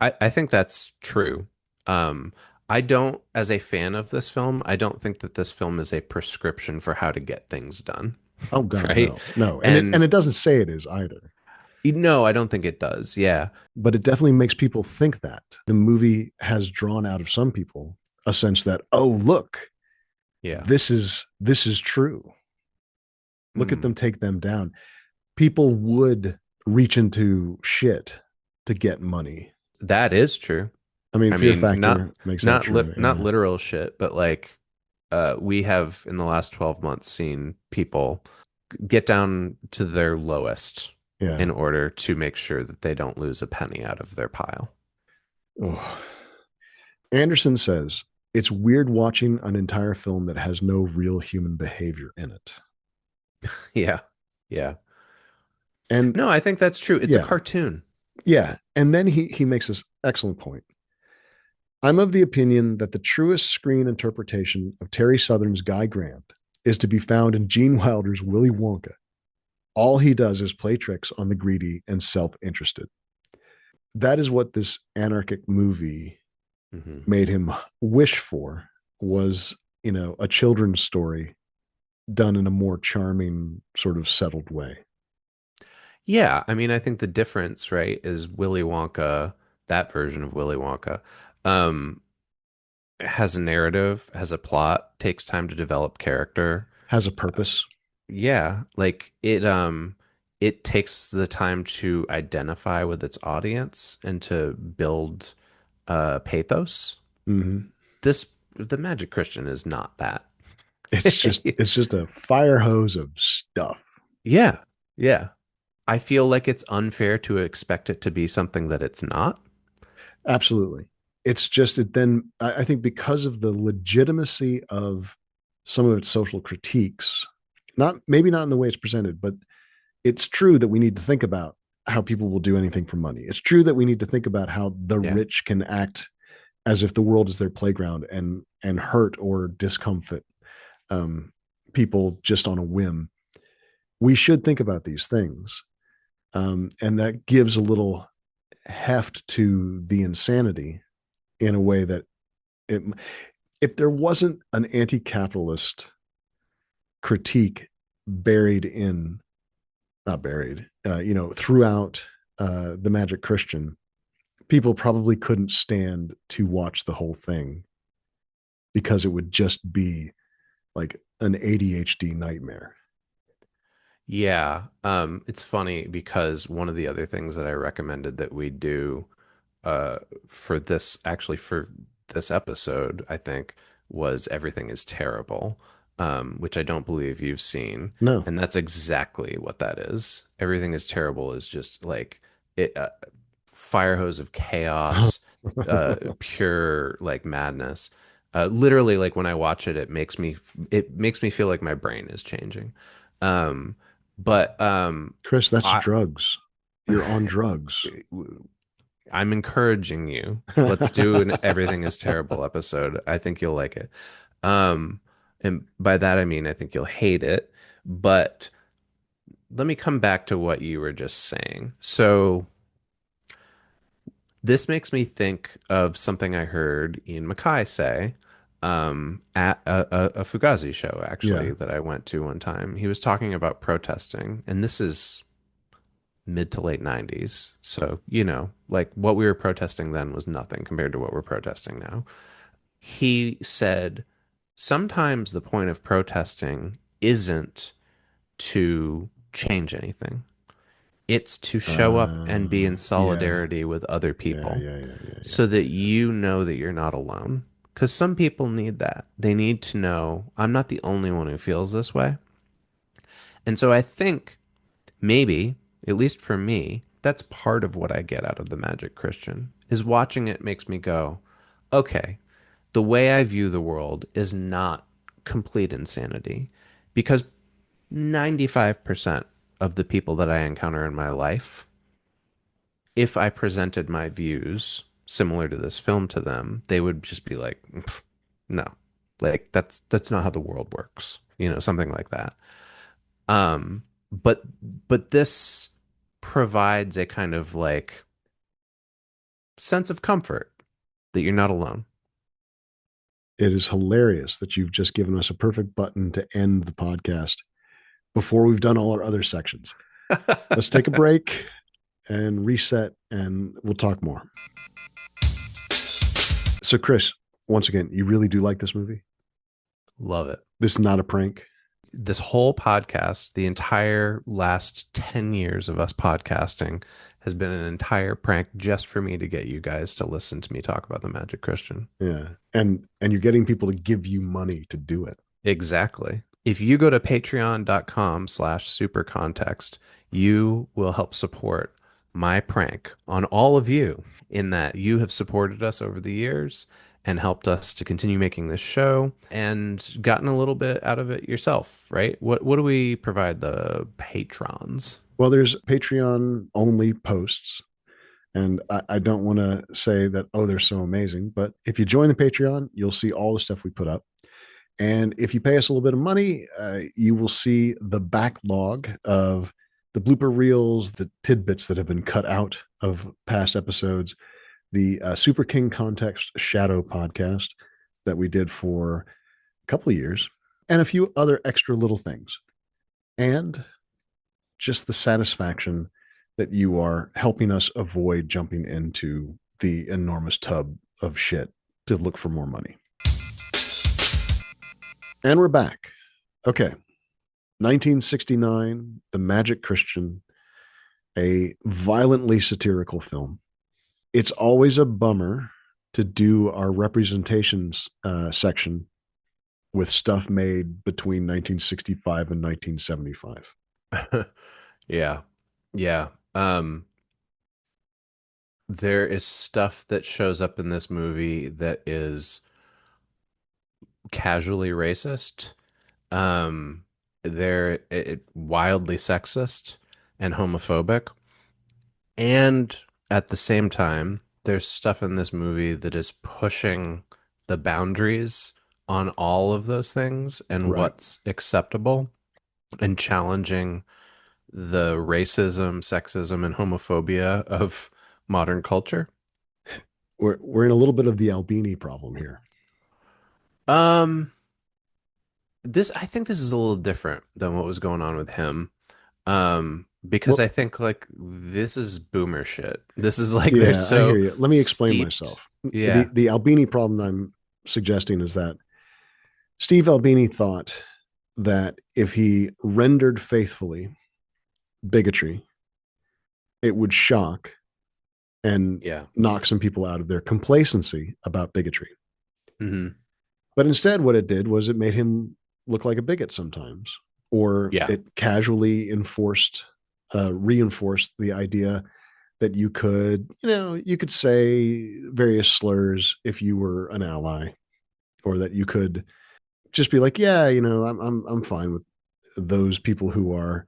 I think that's true. Um, I don't, as a fan of this film, I don't think that this film is a prescription for how to get things done, Oh God, right? no, no, and And it doesn't say it is either, no, I don't think it does. Yeah. but it definitely makes people think that the movie has drawn out of some people a sense that, oh look, Yeah. this is true. Look at Mm. them take them down. people would reach into shit to get money. That is true. I mean, I Fear mean, not Factor makes that true. not Yeah. literal shit, but like we have in the last 12 months seen people get down to their lowest Yeah. in order to make sure that they don't lose a penny out of their pile. Oh. Anderson says it's weird watching an entire film that has no real human behavior in it. Yeah. Yeah. And No, I think that's true. It's a yeah, cartoon. yeah. And then he makes this excellent point. I'm of the opinion that the truest screen interpretation of Terry Southern's Guy Grant is to be found in Gene Wilder's Willy Wonka. All he does is play tricks on the greedy and self-interested. That is what this anarchic movie Hmm. made him wish for, was, a children's story done in a more charming, sort of settled way. Yeah, I mean, I think the difference, right, is Willy Wonka, that version of Willy Wonka, um, has a narrative, has a plot, takes time to develop character. Has a purpose. Yeah, like it takes the time to identify with its audience and to build pathos. Mm-hmm. The Magic Christian is not that. It's just a fire hose of stuff. Yeah. Yeah. I feel like it's unfair to expect it to be something that it's not. Absolutely. It's just it then I think because of the legitimacy of some of its social critiques, not maybe not in the way it's presented, but it's true that we need to think about how people will do anything for money. It's true that we need to think about how the Yeah. rich can act as if the world is their playground and hurt or discomfort people just on a whim. We should think about these things, and that gives a little heft to the insanity in a way that it, if there wasn't an anti-capitalist critique buried in, not buried, throughout the Magic Christian, people probably couldn't stand to watch the whole thing because it would just be like an ADHD nightmare. Yeah. It's funny because one of the other things that I recommended that we do for this episode, I think, was Everything is Terrible, which I don't believe you've seen. No. And that's exactly what that is. Everything is Terrible is just like it fire hose of chaos, pure like madness. Literally, like when I watch it, it makes me feel like my brain is changing. Um, but Chris, that's I drugs. You're on drugs. I'm encouraging you. Let's do an Everything is Terrible episode. I think you'll like it. Um, and by that I mean I think you'll hate it. But let me come back to what you were just saying. So this makes me think of something I heard Ian MacKaye say at a Fugazi show, Yeah. actually, that I went to one time. He was talking about protesting, and this is mid to late 90s. So, like what we were protesting then was nothing compared to what we're protesting now. He said, sometimes the point of protesting isn't to change anything. It's to show up and be in Yeah. solidarity with other Yeah. people Yeah. Yeah. Yeah. Yeah. so that you know that you're not alone. Because some people need that. They need to know I'm not the only one who feels this way. And so I think maybe, at least for me, that's part of what I get out of the Magic Christian is watching it makes me go, okay, the way I view the world is not complete insanity because 95% of the people that I encounter in my life, if I presented my views similar to this film to them, they would just be like, no, like that's not how the world works, something like that. But this provides a kind of like sense of comfort that you're not alone. It is hilarious that you've just given us a perfect button to end the podcast before we've done all our other sections. Let's take a break and reset, and we'll talk more. So, Chris, once again, you really do like this movie? Love it. This is not a prank. This whole podcast, the entire last 10 years of us podcasting, has been an entire prank just for me to get you guys to listen to me talk about the Magic Christian. Yeah. And you're getting people to give you money to do it. Exactly. If you go to patreon.com/supercontext, you will help support my prank on all of you in that you have supported us over the years and helped us to continue making this show and gotten a little bit out of it yourself, right? What do we provide the patrons? Well, there's Patreon only posts. And I don't want to say that, oh, they're so amazing. But if you join the Patreon, you'll see all the stuff we put up. And if you pay us a little bit of money, you will see the backlog of the blooper reels, the tidbits that have been cut out of past episodes, the Super King Context Shadow podcast that we did for a couple of years, and a few other extra little things. And just the satisfaction that you are helping us avoid jumping into the enormous tub of shit to look for more money. And we're back. Okay. 1969, The Magic Christian, a violently satirical film. It's always a bummer to do our representations section with stuff made between 1965 and 1975. Yeah. Yeah. There is stuff that shows up in this movie that is casually racist. Um, wildly sexist and homophobic. And at the same time, there's stuff in this movie that is pushing the boundaries on all of those things and Right. what's acceptable and challenging the racism, sexism, and homophobia of modern culture. We're in a little bit of the Albini problem here. Um, I think this is a little different than what was going on with him. Because Well, I think like this is boomer shit. This is like they're yeah, I hear so you. Let me explain steeped. myself. Yeah. The Albini problem I'm suggesting is that Steve Albini thought that if he rendered faithfully bigotry, it would shock and Yeah. knock some people out of their complacency about bigotry. Hmm. But instead, what it did was it made him look like a bigot sometimes, or Yeah. it casually reinforced the idea that you could say various slurs if you were an ally, or that you could just be like, yeah, I'm fine with those people who are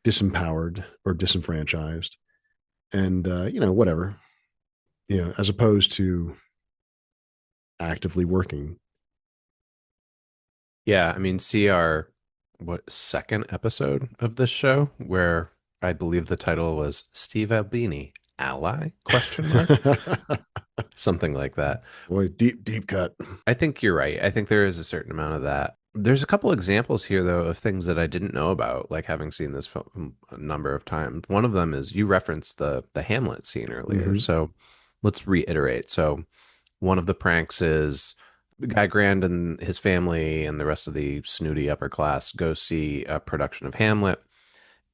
disempowered or disenfranchised, and whatever, as opposed to actively working. Yeah. I mean, see our second episode of this show where I believe the title was Steve Albini, ally? Question mark? Something like that. Boy, deep cut. I think you're right. I think there is a certain amount of that. There's a couple examples here, though, of things that I didn't know about, like having seen this film a number of times. One of them is you referenced the Hamlet scene earlier, Mm-hmm. so let's reiterate. So one of the pranks is Guy Grand and his family and the rest of the snooty upper class go see a production of Hamlet,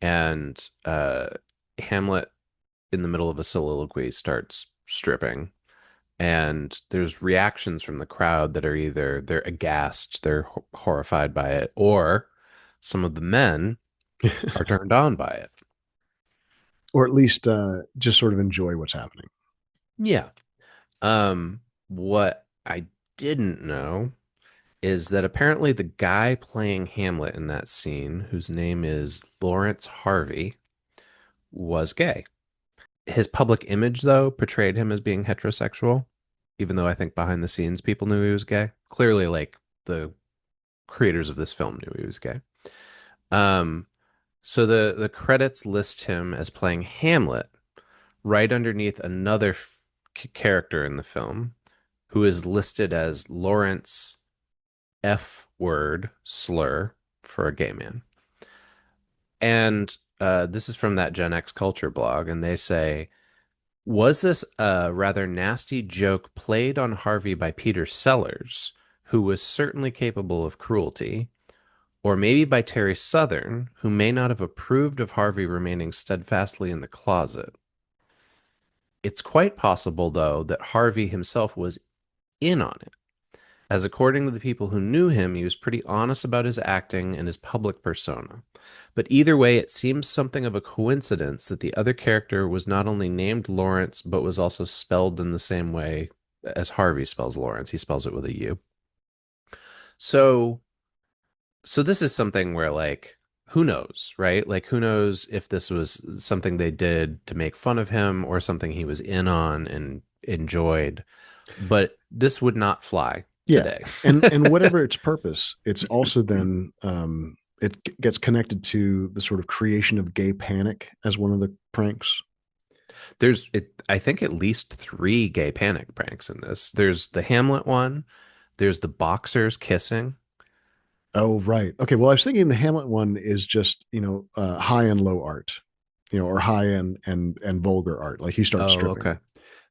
and Hamlet, in the middle of a soliloquy, starts stripping and there's reactions from the crowd that are either they're aghast, they're horrified by it, or some of the men are turned on by it. Or at least just sort of enjoy what's happening. Yeah. What I didn't know is that apparently the guy playing Hamlet in that scene, whose name is Lawrence Harvey, was gay. His public image, though, portrayed him as being heterosexual, even though I think behind the scenes people knew he was gay. Clearly, like the creators of this film knew he was gay. Um, so the credits list him as playing Hamlet right underneath another character in the film who is listed as Lawrence F word slur for a gay man. And this is from that Gen X culture blog, and they say, was this a rather nasty joke played on Harvey by Peter Sellers, who was certainly capable of cruelty? or maybe by Terry Southern, who may not have approved of Harvey remaining steadfastly in the closet. It's quite possible, though, that Harvey himself was in on it, as according to the people who knew him, he was pretty honest about his acting and his public persona. But either way, it seems something of a coincidence that the other character was not only named Lawrence, but was also spelled in the same way as Harvey spells Lawrence. He spells it with a U. So, so this is something where like, who knows, right? Like, who knows if this was something they did to make fun of him or something he was in on and enjoyed. But this would not fly Yeah, today. and whatever its purpose, it's also then gets connected to the sort of creation of gay panic as one of the pranks. I think at least three gay panic pranks in this. There's the Hamlet one, there's the boxers kissing. Oh, right. Okay. Well, I was thinking the Hamlet one is just, high and low art, or high and vulgar art. Like he starts Oh, stripping. okay.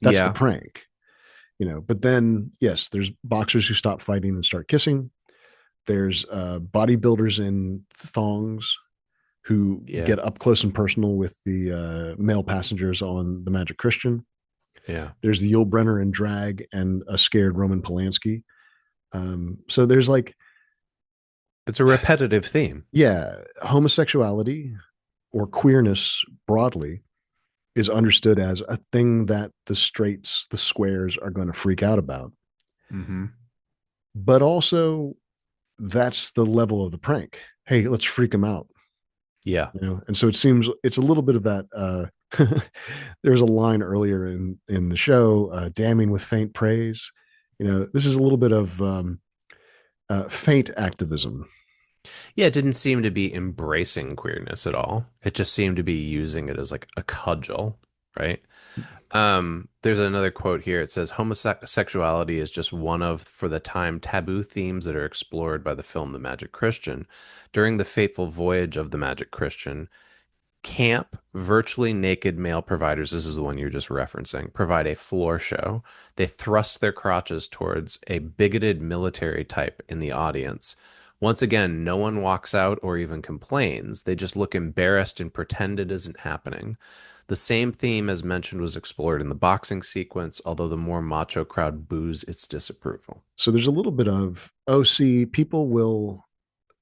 That's the Yeah, prank, But then, yes, there's boxers who stop fighting and start kissing. There's bodybuilders in thongs who yeah, get up close and personal with the male passengers on the Magic Christian. yeah. There's the Yul Brenner in drag and a scared Roman Polanski. So there's like, It's a repetitive theme. yeah, homosexuality or queerness broadly is understood as a thing that the straights, the squares are going to freak out about. Mm-hmm. But also, that's the level of the prank. Hey, let's freak them out. Yeah. And so it seems it's a little bit of that. There's a line earlier in the show, damning with faint praise. This is a little bit of faint activism. Yeah, it didn't seem to be embracing queerness at all. It just seemed to be using it as like a cudgel, right? There's another quote here. It says homosexuality is just one of, for the time, taboo themes that are explored by the film The Magic Christian. During the fateful voyage of the Magic Christian, camp, virtually naked male providers, this is the one you're just referencing, provide a floor show. They thrust their crotches towards a bigoted military type in the audience. Once again, no one walks out or even complains. They just look embarrassed and pretend it isn't happening. The same theme, as mentioned, was explored in the boxing sequence, although the more macho crowd boos its disapproval. So there's a little bit of, oh, see, people will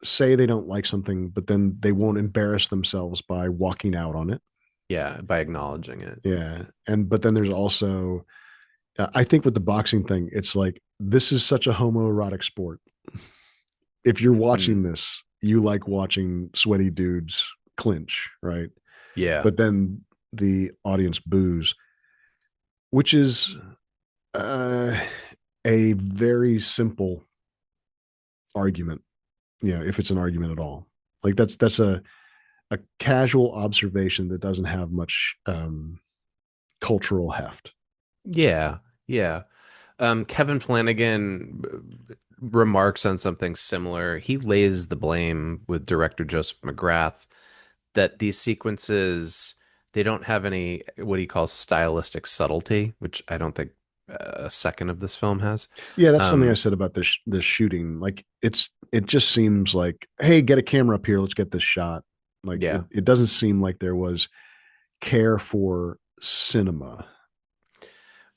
say they don't like something, but then they won't embarrass themselves by walking out on it. Yeah, by acknowledging it. Yeah. But then there's also, I think with the boxing thing, it's like, this is such a homoerotic sport. If you're Mm, watching this, you like watching sweaty dudes clinch, right? yeah. But then the audience boos, which is uh, a very simple argument, if it's an argument at all. Like that's a casual observation that doesn't have much cultural heft. Yeah. Yeah. Kevin Flanagan remarks on something similar. He lays the blame with director Joseph McGrath that these sequences they don't have any what he calls stylistic subtlety, which I don't think a second of this film has. Yeah, that's something I Um, said about this shooting. Like it just seems like, hey, get a camera up here, let's get this shot. Like yeah, it doesn't seem like there was care for cinema.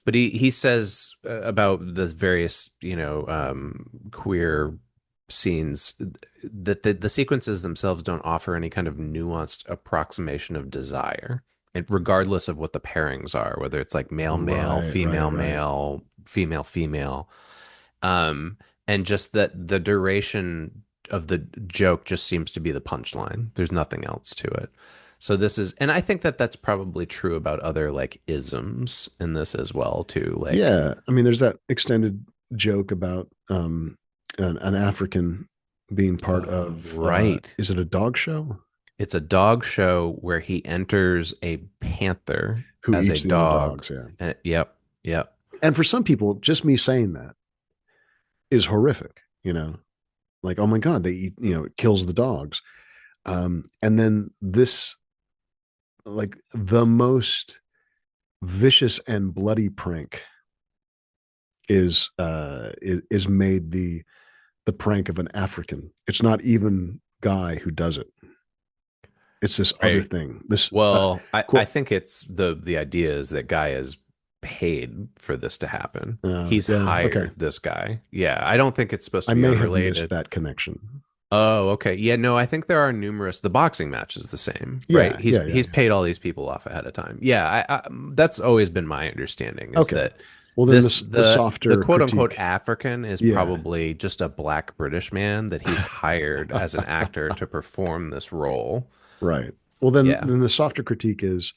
but he says about the various queer scenes that the sequences themselves don't offer any kind of nuanced approximation of desire, and regardless of what the pairings are, whether it's like male male, Right, right, female right. male, female female, um, and just that the duration of the joke just seems to be the punchline. There's nothing else to it. So this is, and I think that that's probably true about other like isms in this as well too. Like, Yeah, I mean, there's that extended joke about an African being part oh, of. right. Is it a dog show? It's a dog show where he enters a panther Who as a eats the other dog. dogs? Yeah. Yep, yep. And for some people, just me saying that is horrific. Like, oh my god, they eat. It kills the dogs. And then this, like, the most vicious and bloody prank is made the the prank of an African. It's not even Guy who does it. It's this other Right. thing. This Well, I quote. think it's the idea is that guy is paid for this to happen. He's Yeah. Okay. hired this guy. Yeah, I don't think it's supposed I to be may have missed unrelated. that connection. Oh, okay. Yeah, no, I think there are numerous. The boxing match is the same, right? Yeah. Yeah. Yeah. He's paid all these people off ahead of time. Yeah, that's always been my understanding is Okay. that Well, then the the softer quote unquote critique. African is Yeah. probably just a black British man that he's hired as an actor to perform this role. Right. Well, then Yeah. then the softer critique is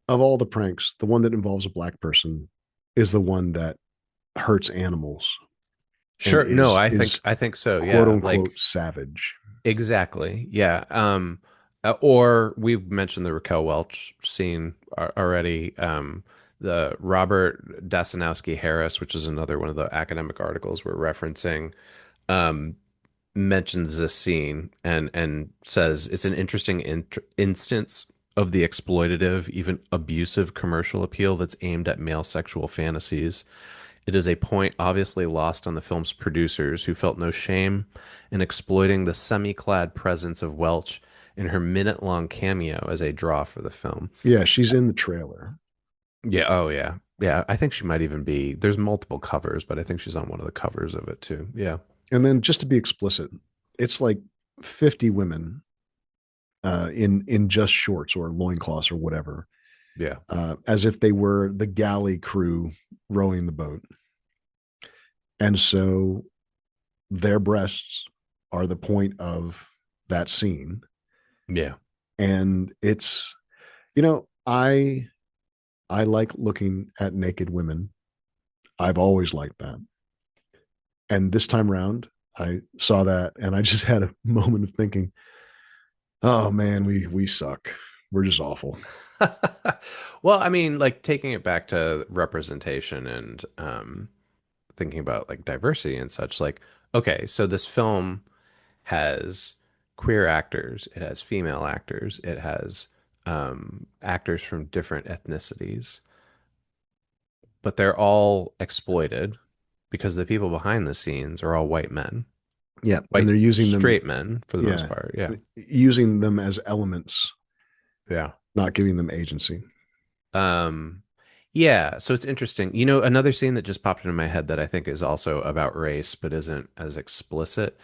of all the pranks, the one that involves a black person is the one that hurts animals and Sure. No, is I think so. quote Yeah. unquote Like savage. exactly. Yeah. Or we've mentioned the Raquel Welch scene already. The Robert Dassanowsky-Harris, which is another one of the academic articles we're referencing, um, mentions this scene and says it's an interesting instance of the exploitative, even abusive commercial appeal that's aimed at male sexual fantasies. It is a point obviously lost on the film's producers, who felt no shame in exploiting the semi-clad presence of Welch in her minute-long cameo as a draw for the film. Yeah, she's in the trailer. Yeah, oh yeah. Yeah, I think she might even be. There's multiple covers, but I think she's on one of the covers of it too. Yeah. And then just to be explicit, it's like 50 women in just shorts or loincloths or whatever, Yeah. as if they were the galley crew rowing the boat. And so their breasts are the point of that scene. Yeah. And it's, you know, I like looking at naked women. I've always liked that. And this time around, I saw that and I just had a moment of thinking, oh man, we suck. We're just awful. Well, I mean, like taking it back to representation and thinking about like diversity and such, like, okay, so this film has queer actors, it has female actors, it has actors from different ethnicities, but they're all exploited because the people behind the scenes are all white men, Yeah. And white they're using them, straight men for the most yeah, part. Yeah. using them as elements, Yeah. not giving them agency. Um, yeah, so it's interesting. You know, another scene that just popped into my head that I think is also about race, but isn't as explicit.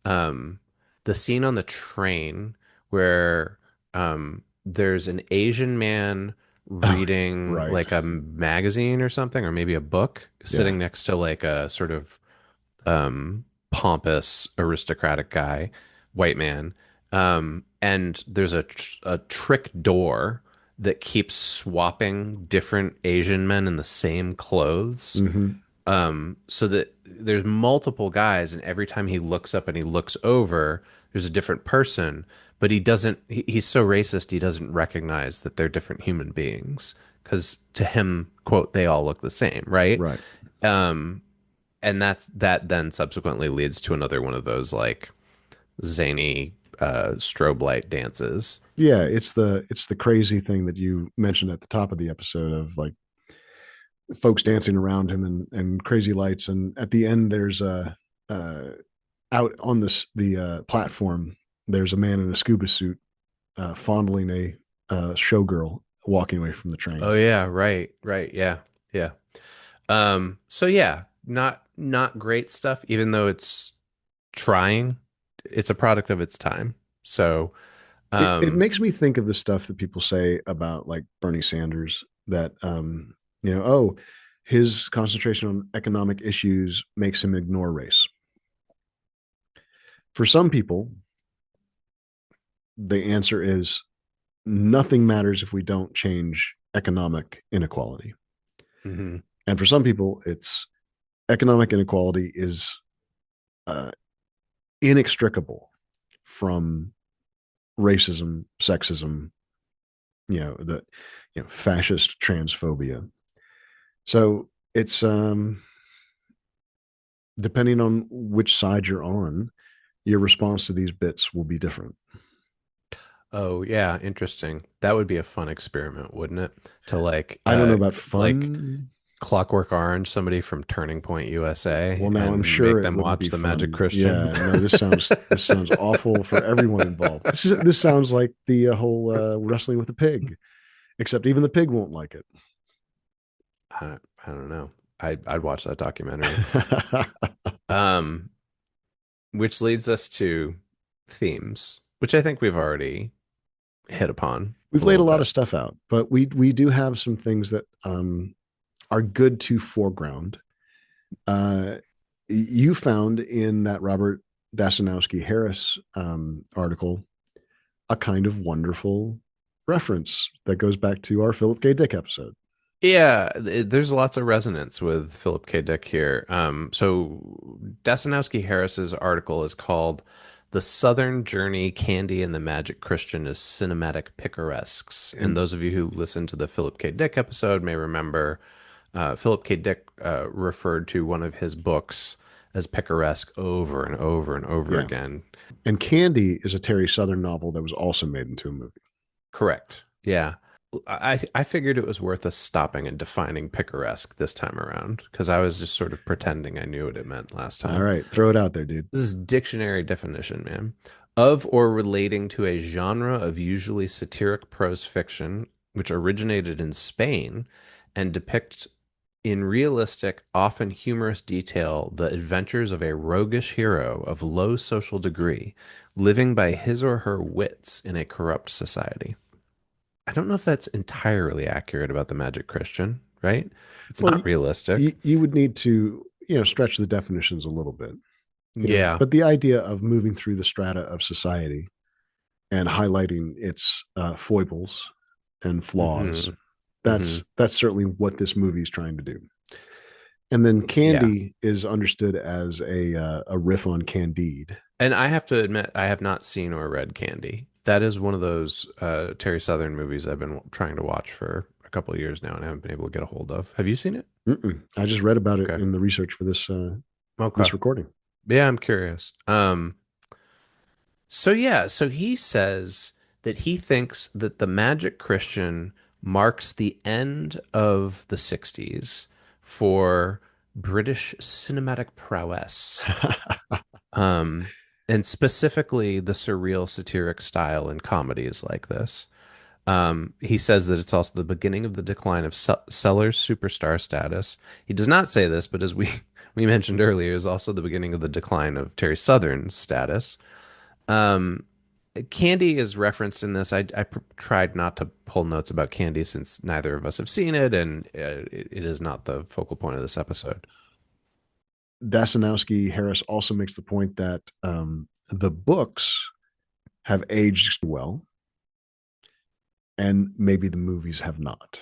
Um, the scene on the train where there's an Asian man Oh, reading right. like a magazine or something, or maybe a book, Yeah. sitting next to like a sort of pompous aristocratic guy, white man. And there's a trick door that keeps swapping different Asian men in the same clothes. Mm-hmm. So that there's multiple guys, and every time he looks up and he looks over, there's a different person. But he doesn't, he's so racist, he doesn't recognize that they're different human beings. Because to him, quote, they all look the same, right? Right. Um, and that then subsequently leads to another one of those like zany strobe light dances. Yeah, it's the crazy thing that you mentioned at the top of the episode of like folks dancing around him and crazy lights, and at the end there's a out on this the platform there's a man in a scuba suit fondling a showgirl walking away from the Oh train. yeah, right, yeah, yeah. So yeah, not great stuff, even though it's trying. It's a product of its time. So It um, makes me think of the stuff that people say about like Bernie Sanders that oh, his concentration on economic issues makes him ignore race. For some people, the answer is nothing matters if we don't change economic inequality. mhm. And for some people, it's economic inequality is uh, inextricable from racism, sexism, the fascist transphobia. So it's depending on which side you're on, your response to these bits will be different. Oh yeah, interesting. That would be a fun experiment, wouldn't it? To I don't know about like fun. Clockwork Orange somebody from Turning Point USA Well, now I'm and sure make it them wouldn't be watch The Magic fun. Christian? Yeah, no, this sounds awful for everyone involved. This sounds like the whole wrestling with a pig, except even the pig won't like it. I don't know. I'd watch that documentary. Um, which leads us to themes, which I think we've already hit upon We've a laid little a lot bit. of stuff out, but we do have some things that are good to foreground. Uh, you found in that Robert Dassanowsky-Harris article a kind of wonderful reference that goes back to our Philip K. Dick episode. Yeah, there's lots of resonance with Philip K. Dick here. So Dassanowsky-Harris's article is called "The Southern Journey: Candy and the Magic Christian as Cinematic Picaresques." And And those of you who listened to the Philip K. Dick episode may remember Philip K. Dick referred to one of his books as picaresque over and over and over yeah, again. and Candy is a Terry Southern novel that was also made into a movie. Correct. Yeah. I figured it was worth us stopping and defining picaresque this time around because I was just sort of pretending I knew what it meant last All time. right, throw it out there, dude. This is dictionary definition, man. Of or relating to a genre of usually satiric prose fiction which originated in Spain and depicts in realistic, often humorous detail the adventures of a roguish hero of low social degree living by his or her wits in a corrupt society. I don't know if that's entirely accurate about the Magic Christian, right? It's Well, not realistic. you would need to stretch the definitions a little bit. Yeah. But the idea of moving through the strata of society and highlighting its foibles and flaws, Hmm. Hmm. that's certainly what this movie is trying to do. And then Yeah. Candy is understood as a riff on Candide. And I have to admit, I have not seen or read Candy. That is one of those Terry Southern movies I've been trying to watch for a couple of years now and haven't been able to get a hold of. Have you seen it? I just read about it Okay. in the research for Okay. this recording. Yeah, I'm curious. So yeah, so he says that he thinks that the Magic Christian marks the end of the 60s for British cinematic prowess. Um, and specifically the surreal satiric style in comedies like this. He says that it's also the beginning of the decline of Sellers' superstar status. He does not say this, but as we mentioned earlier, is also the beginning of the decline of Terry Southern's status. Um, Candy is referenced in this. I tried not to pull notes about Candy since neither of us have seen it, and it is not the focal point of this episode. Dassanowski-Harris also makes the point that the books have aged well, and maybe the movies have not.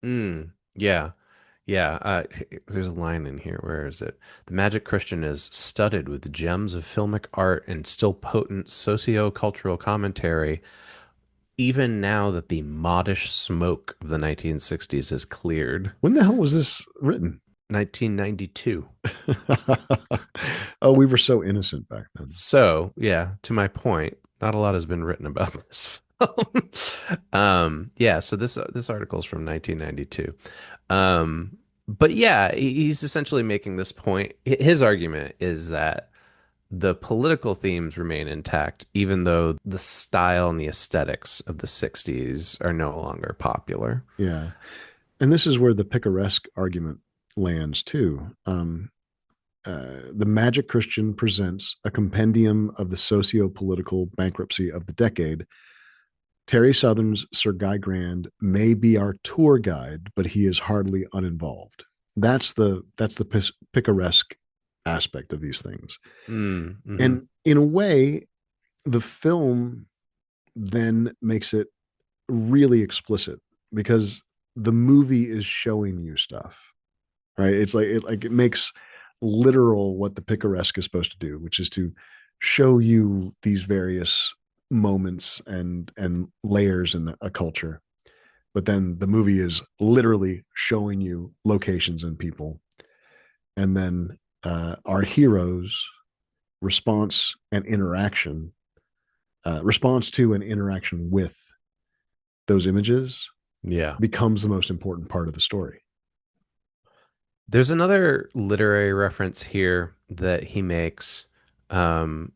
Yeah. Yeah. There's a line in here. Where is it? The Magic Christian is studded with gems of filmic art and still potent socio-cultural commentary, even now that the modish smoke of the 1960s has cleared. When the hell was this written? 1992. Oh, we were so innocent back then. So, yeah, to my point, not a lot has been written about this film. Yeah, so this article is from 1992. But yeah, he's essentially making this point. His argument is that the political themes remain intact, even though the style and the aesthetics of the 60s are no longer popular. Yeah. And this is where the picaresque argument lands too. The Magic Christian presents a compendium of the socio-political bankruptcy of the decade. Terry Southern's Sir Guy Grand may be our tour guide, but he is hardly uninvolved. That's the picaresque aspect of these things. Mm-hmm. And in a way, the film then makes it really explicit because the movie is showing you stuff, right? It's like it makes literal what the picaresque is supposed to do, which is to show you these various moments and layers in a culture. But then the movie is literally showing you locations and people, and then our heroes' response and interaction, response to and interaction with those images Yeah. becomes the most important part of the story. There's another literary reference here that he makes. Um,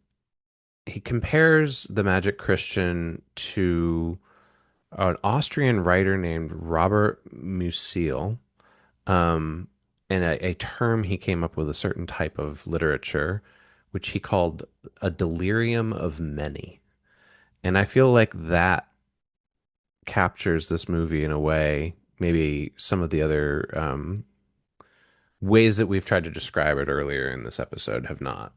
he compares the Magic Christian to an Austrian writer named Robert Musil, um, and a term he came up with, a certain type of literature, which he called a delirium of many. And I feel like that captures this movie in a way maybe some of the other ways that we've tried to describe it earlier in this episode have not.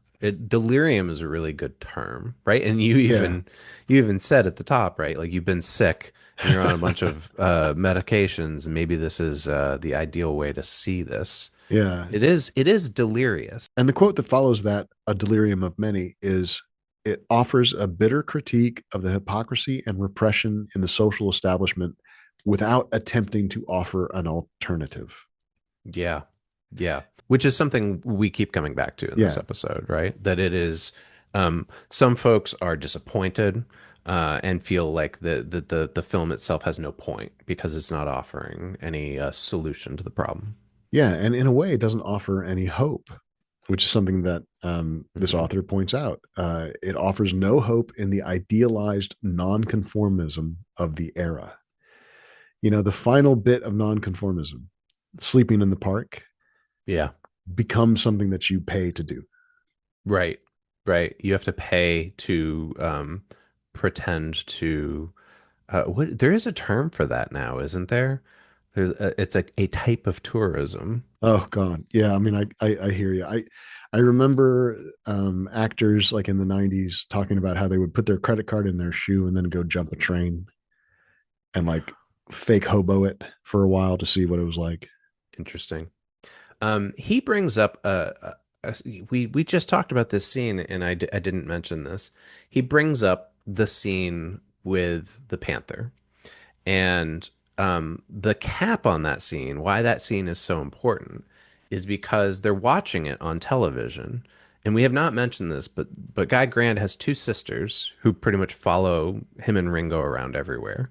Delirium is a really good term, right? And Yeah. you even said at the top, right? Like you've been sick and you're on a bunch of medications, and maybe this is the ideal way to see this. Yeah. It is delirious. And the quote that follows that, a delirium of many, is it offers a bitter critique of the hypocrisy and repression in the social establishment without attempting to offer an alternative. Yeah. Yeah. Which is something we keep coming back to in this Yeah. episode, right? That it is, some folks are disappointed and feel like the film itself has no point because it's not offering any solution to the problem. Yeah. And in a way, it doesn't offer any hope, which is something that this Hmm. author points out. It offers no hope in the idealized nonconformism of the era. You know, the final bit of nonconformism, sleeping in the park, Yeah. becomes something that you pay to do. Right. Right. You have to pay to pretend to. What there is a term for that now, isn't there? It's a type of tourism. Oh God, yeah. I mean, I hear you. I remember actors like in the '90s talking about how they would put their credit card in their shoe and then go jump a train and like fake hobo it for a while to see what it was like. Interesting. He brings up we just talked about this scene, and I didn't mention this. He brings up the scene with the panther, and the cap on that scene. Why that scene is so important is because they're watching it on television, and we have not mentioned this, but Guy Grant has two sisters who pretty much follow him and Ringo around everywhere.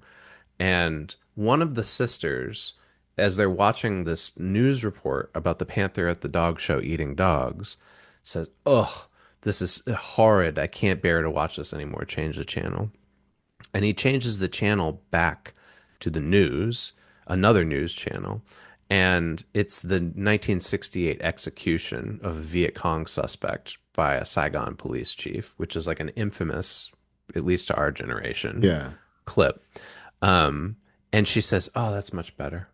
And one of the sisters, as they're watching this news report about the panther at the dog show eating dogs, says, "Ugh, this is horrid. I can't bear to watch this anymore. Change the channel." And he changes the channel back to the news, another news channel. And it's the 1968 execution of a Viet Cong suspect by a Saigon police chief, which is like an infamous, at least to our generation, Yeah, clip. Um, and she says, "Oh, that's much better."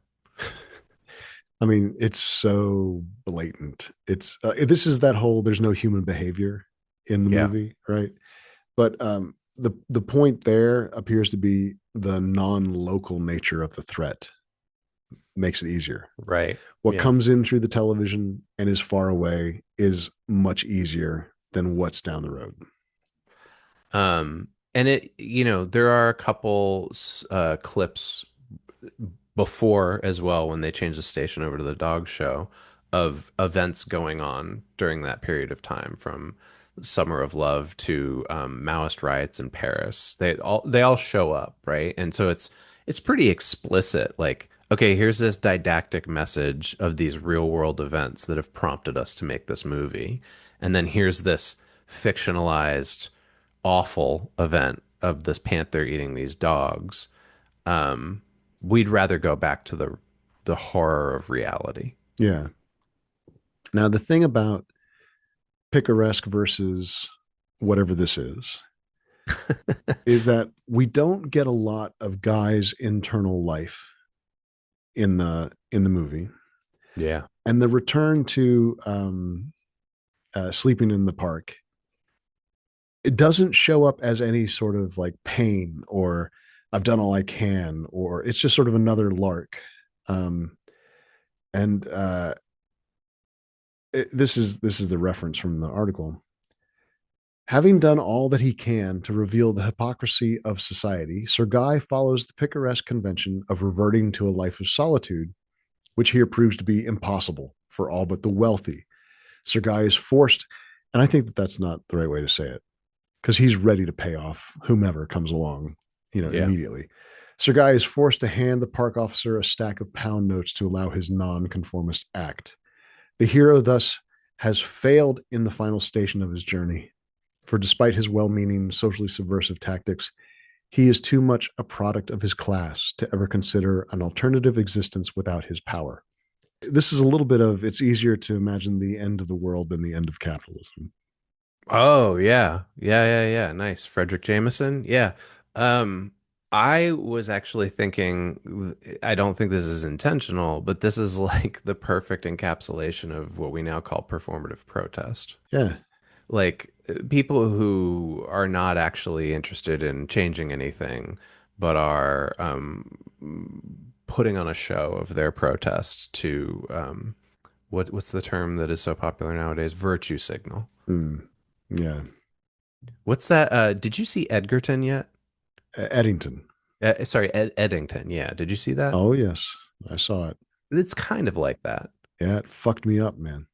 I mean, it's so blatant. It's this is that whole there's no human behavior in the Yeah, movie, right? But the point there appears to be the non-local nature of the threat makes it easier. right. What Yeah. comes in through the television and is far away is much easier than what's down the road. And there are a couple clips before as well when they changed the station over to the dog show of events going on during that period of time from Summer of Love to Maoist riots in Paris. They all show up, right? And so it's pretty explicit. Like, okay, here's this didactic message of these real world events that have prompted us to make this movie, and then here's this fictionalized awful event of this panther eating these dogs. um, we'd rather go back to the horror of reality. Yeah. Now the thing about picaresque versus whatever this is that we don't get a lot of Guy's internal life in the movie, Yeah, and the return to sleeping in the park, it doesn't show up as any sort of like pain or I've done all I can, or it's just sort of another lark. Um, and this is the reference from the article. Having done all that he can to reveal the hypocrisy of society, Sir Guy follows the picaresque convention of reverting to a life of solitude, which here proves to be impossible for all but the wealthy. Sir Guy is forced, and I think that that's not the right way to say it, because he's ready to pay off whomever comes along, yeah, immediately. Sir Guy is forced to hand the park officer a stack of pound notes to allow his nonconformist act. The hero thus has failed in the final station of his journey. For despite his well meaning, socially subversive tactics, he is too much a product of his class to ever consider an alternative existence without his power. This is a little bit of it's easier to imagine the end of the world than the end of capitalism. Oh yeah. Yeah, yeah, yeah. Nice. Frederick Jameson. Yeah. Um, I was actually thinking, I don't think this is intentional, but this is like the perfect encapsulation of what we now call performative protest. Yeah. Like people who are not actually interested in changing anything, but are putting on a show of their protest to what's the term that is so popular nowadays? Virtue signal. Mm. Yeah. What's that? Did you see Edgerton yet? Eddington. Sorry, Eddington. Yeah, did you see that? Oh, yes. I saw it. It's kind of like that. Yeah. It fucked me up, man.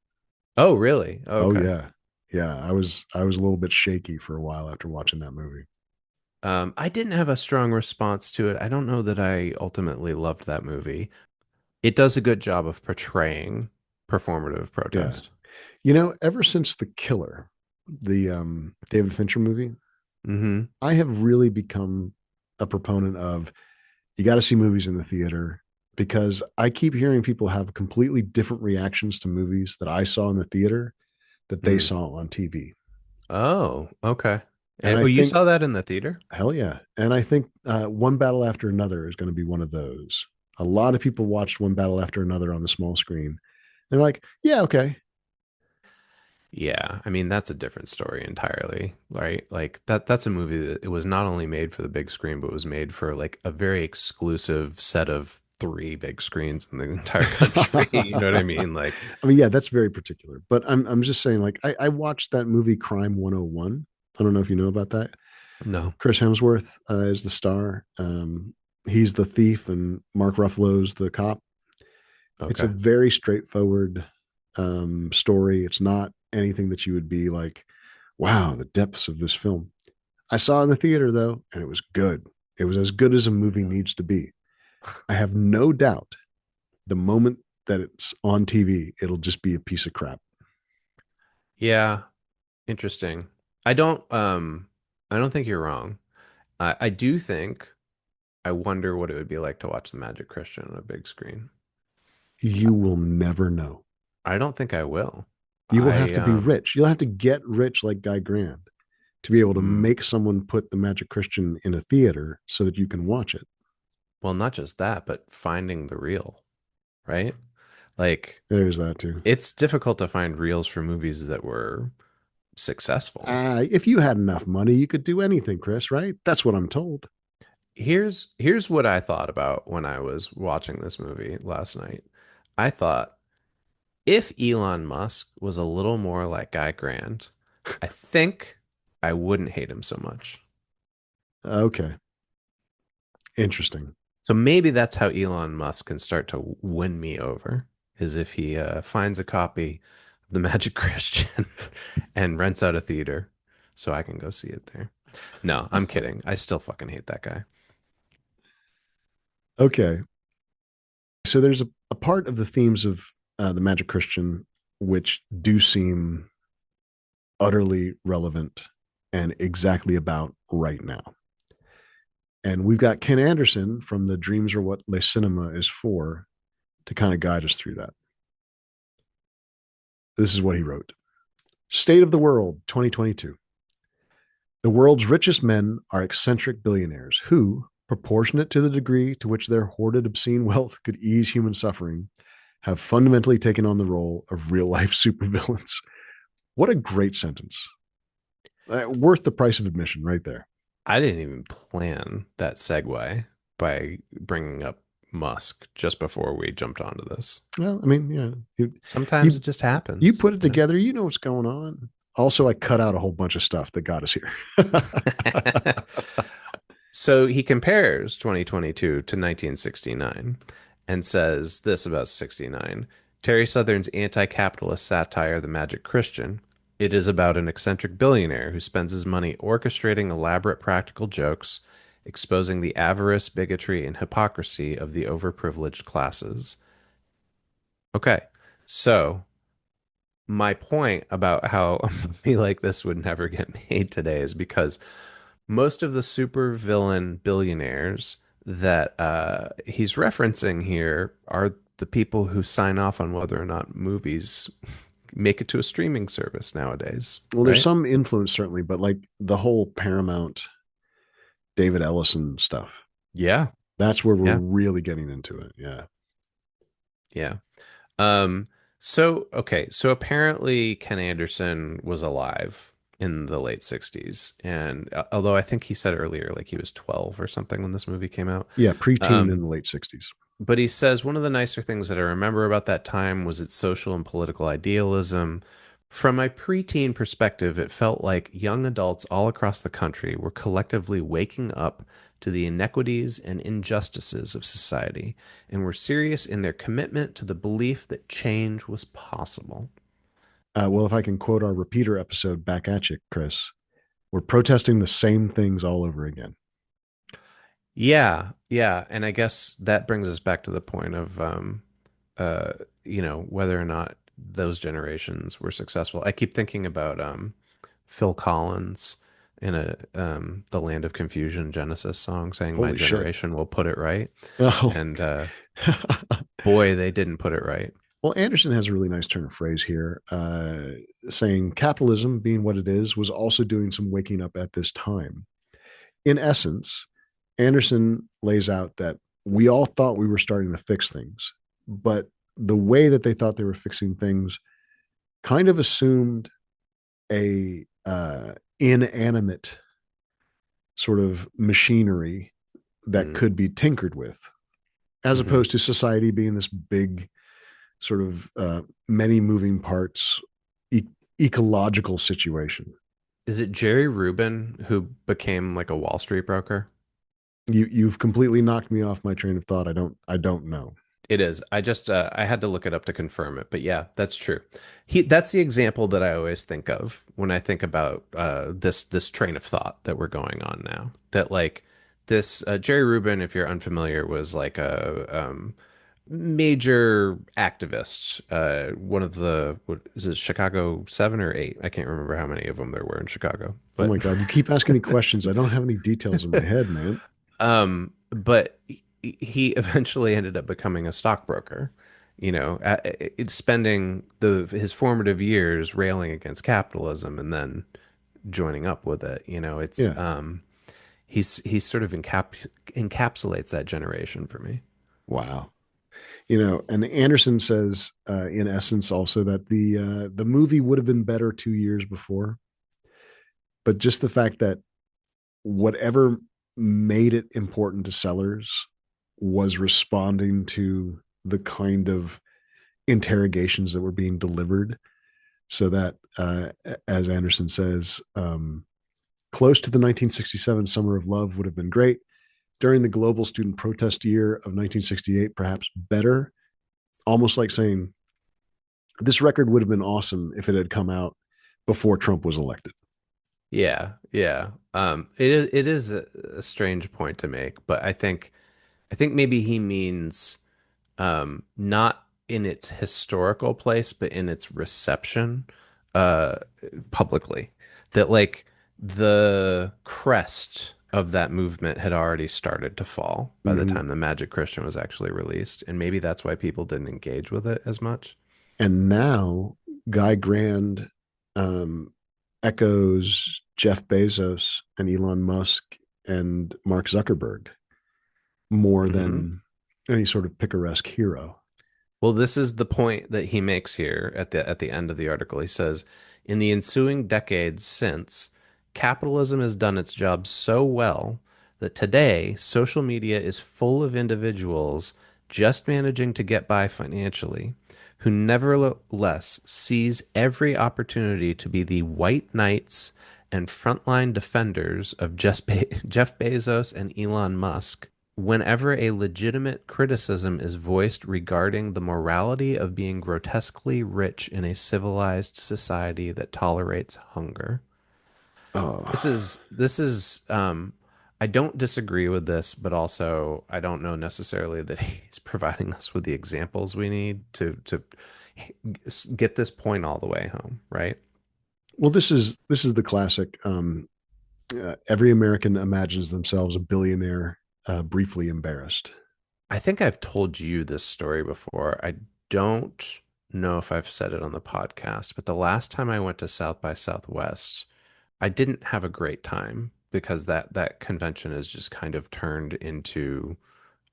Oh, really? Oh, Okay. yeah. Yeah. I was a little bit shaky for a while after watching that movie. I didn't have a strong response to it. I don't know that I ultimately loved that movie. It does a good job of portraying performative Yeah. protest. Ever since The Killer, the David Fincher movie, Hmm. I have really become a proponent of you got to see movies in the theater because I keep hearing people have completely different reactions to movies that I saw in the theater that they Mm. saw on TV. Oh, okay. And I Oh, you think, saw that in the theater? hell yeah. And I think One Battle After Another is going to be one of those. A lot of people watched One Battle After Another on the small screen. They're like, yeah, okay. Yeah, I mean that's a different story entirely, right? Like that's a movie that it was not only made for the big screen, but was made for like a very exclusive set of three big screens in the entire country. You know what I I mean? Like, mean, yeah, that's very particular. But I'm just saying, like, I watched that movie Crime 101. I don't know if you know about that. no. Chris Hemsworth is the star. He's the thief, and Mark Ruffalo's the cop. It's a Okay. very straightforward story. It's not anything that you would be like, wow, the depths of this film. I saw it in the theater though, and it was good. It was as good as a movie needs to be. I have no doubt the moment that it's on TV, it'll just be a piece of crap. Yeah, interesting. I don't think you're wrong. I do think I wonder what it would be like to watch The Magic Christian on a big screen. You will never know. I don't think I will. You will have I to be rich. You'll have to get rich like Guy Grand to be able to mm, make someone put the Magic Christian in a theater so that you can watch it. well, not just that, but finding the reel, right? Like There's that too. it's difficult to find reels for movies that were successful. If you had enough money, you could do anything, Chris, right? That's what I'm told. Here's what I thought about when I was watching this movie last night. I thought if Elon Musk was a little more like Guy Grand, I think I wouldn't hate him so much. Okay. Interesting. So maybe that's how Elon Musk can start to win me over, is if he finds a copy of The Magic Christian and rents out a theater so I can go see it there. No, I'm kidding. I still fucking hate that guy. Okay. So there's a part of the themes of the Magic Christian which do seem utterly relevant and exactly about right now. And we've got Ken Anderson from the Dreams Are What Le Cinema is For to kind of guide us through that. This is what he wrote. State of the World 2022. The world's richest men are eccentric billionaires who, proportionate to the degree to which their hoarded obscene wealth could ease human suffering, have fundamentally taken on the role of real life supervillains. What a great sentence. Worth the price of admission right there. I didn't even plan that segue by bringing up Musk just before we jumped onto this. Well, I mean, yeah, Sometimes you it just you happens, put it you know? together, you know what's going on. Also, I cut out a whole bunch of stuff that got us here. So he compares 2022 to 1969 and says this about 69. Terry Southern's anti-capitalist satire, The Magic Christian. It is about an eccentric billionaire who spends his money orchestrating elaborate practical jokes, exposing the avarice, bigotry, and hypocrisy of the overprivileged classes. Okay, so my point about how a movie like this would never get made today is because most of the supervillain billionaires that he's referencing here are the people who sign off on whether or not movies make it to a streaming service nowadays, Well, there's right? some influence certainly, but like the whole Paramount David Ellison stuff, Yeah, that's where we're yeah, really getting into it. Yeah. yeah. Um, so okay, so apparently Ken Anderson was alive in the late 60s. And although I think he said earlier like he was 12 or something when this movie came out. Yeah. Preteen in Um, the late 60s. but he says one of the nicer things that I remember about that time was its social and political idealism. From my preteen perspective, it felt like young adults all across the country were collectively waking up to the inequities and injustices of society and were serious in their commitment to the belief that change was possible. Well, if I can quote our repeater episode back at you, Chris, we're protesting the same things all over again. Yeah, yeah, and I guess that brings us back to the point of uh whether or not those generations were successful. I keep thinking about Phil Collins in a The Land of Confusion Genesis song saying my Holy shit. generation will put it right. Oh, And boy, they didn't put it right. well, Anderson has a really nice turn of phrase here, saying capitalism, being what it is, was also doing some waking up at this time. In essence, Anderson lays out that we all thought we were starting to fix things, but the way that they thought they were fixing things kind of assumed a inanimate sort of machinery that Mm. could be tinkered with, as Hmm. opposed to society being this big sort of many moving parts ecological situation. Is it Jerry Rubin who became like a Wall Street broker? You've completely knocked me off my train of thought. I don't know. It is. I just I had to look it up to confirm it, but yeah, that's true. That's the example that I always think of when I think about this train of thought that we're going on now. That like this Jerry Rubin, if you're unfamiliar, was like a major activist. One of the what is it Chicago 7 or 8? I can't remember how many of them there were in Chicago, Oh but my god, you keep asking me questions. I don't have any details in my head, man. but he eventually ended up becoming a stockbroker. Spending the his formative years railing against capitalism and then joining up with it. It's Yeah. he's sort of encapsulates that generation for me. Wow. And Anderson says, in essence, also that the movie would have been better 2 years before, but just the fact that whatever made it important to sellers was responding to the kind of interrogations that were being delivered, so that, as Anderson says, close to the 1967 Summer of Love would have been great. During the global student protest year of 1968, perhaps better. Almost like saying, this record would have been awesome if it had come out before Trump was elected. Yeah, yeah. It is a strange point to make, but I think maybe he means not in its historical place, but in its reception uh, publicly. That like the crest of that movement had already started to fall by the Mm-hmm. time the Magic Christian was actually released, and maybe that's why people didn't engage with it as much. And now Guy Grand um, echoes Jeff Bezos and Elon Musk and Mark Zuckerberg more Hmm. than any sort of picaresque hero. Well, this is the point that he makes here at the end of the article. He says, in the ensuing decades since, capitalism has done its job so well that today social media is full of individuals just managing to get by financially, who nevertheless seize every opportunity to be the white knights and frontline defenders of Jeff Bezos and Elon Musk whenever a legitimate criticism is voiced regarding the morality of being grotesquely rich in a civilized society that tolerates hunger. Oh, This is I don't disagree with this, but also I don't know necessarily that he's providing us with the examples we need to get this point all the way home, right? Well, this is the classic. Every American imagines themselves a billionaire, briefly embarrassed. I think I've told you this story before. I don't know if I've said it on the podcast, but the last time I went to South by Southwest, I didn't have a great time because that convention is just kind of turned into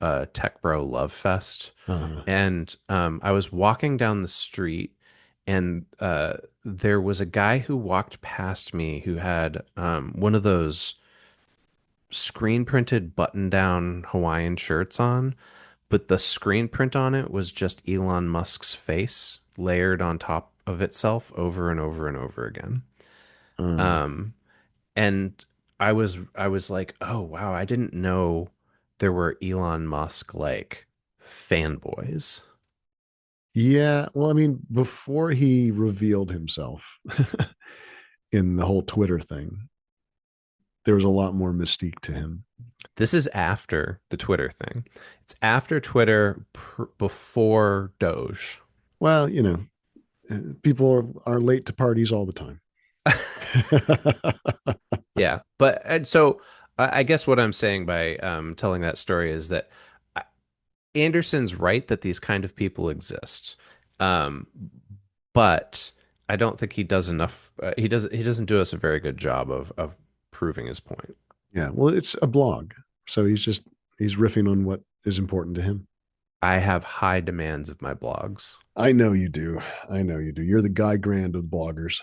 a tech bro love fest. Uh, And I was walking down the street, and there was a guy who walked past me who had one of those screen printed button down Hawaiian shirts on, but the screen print on it was just Elon Musk's face layered on top of itself over and over and over again. uh, Um, and I was like, oh wow, I didn't know there were Elon Musk like fanboys. yeah. Well, I mean, before he revealed himself in the whole Twitter thing, there was a lot more mystique to him. This is after the Twitter thing. It's after Twitter, before Doge. Well, people are late to parties all the time. Yeah, but and so I guess what I'm saying by telling that story is that Anderson's right that these kind of people exist, um, but I don't think he does enough. He doesn't do us a very good job of proving his point. Yeah. Well, it's a blog, so he's riffing on what is important to him. I have high demands of my blogs. I know you do. I know you do. You're the Guy Grand of the bloggers.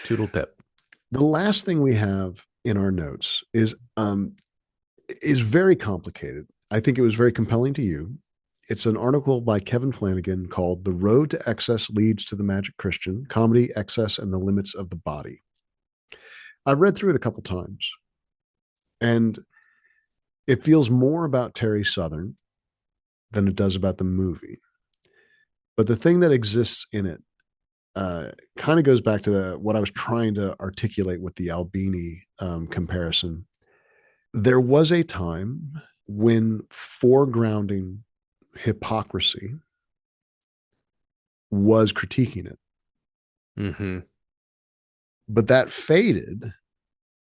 Toodle pip. The last thing we have in our notes is very complicated. I think it was very compelling to you. It's an article by Kevin Flanagan called "The Road to Excess Leads to the Magic Christian: Comedy, Excess, and the Limits of the Body." I've read through it a couple times, and it feels more about Terry Southern than it does about the movie. But the thing that exists in it kind of goes back to what I was trying to articulate with the Albini comparison. There was a time when foregrounding hypocrisy was critiquing it, Hmm. but that faded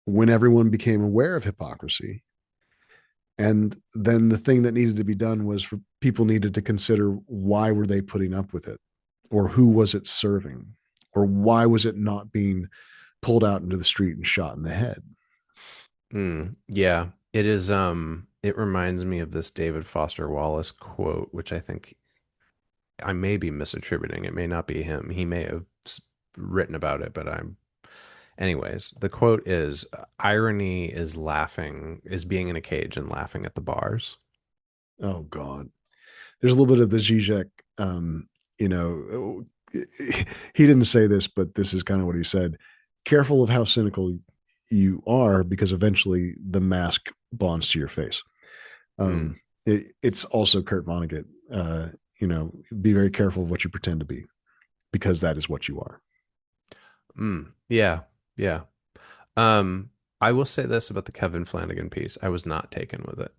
when everyone became aware of hypocrisy. And then the thing that needed to be done was for people needed to consider why were they putting up with it, or who was it serving, or why was it not being pulled out into the street and shot in the head. Yeah, it is. It reminds me of this David Foster Wallace quote, which I think I may be misattributing. It may not be him. He may have written about it, but I'm. Anyways, the quote is irony is laughing, is being in a cage and laughing at the bars. Oh God, there's a little bit of the Zizek. You know, he didn't say this, but this is kind of what he said. Careful of how cynical you are, because eventually the mask bonds to your face. Mm, It's also Kurt Vonnegut. Be very careful of what you pretend to be, because that is what you are. yeah, yeah. Um, I will say this about the Kevin Flanagan piece. I was not taken with it.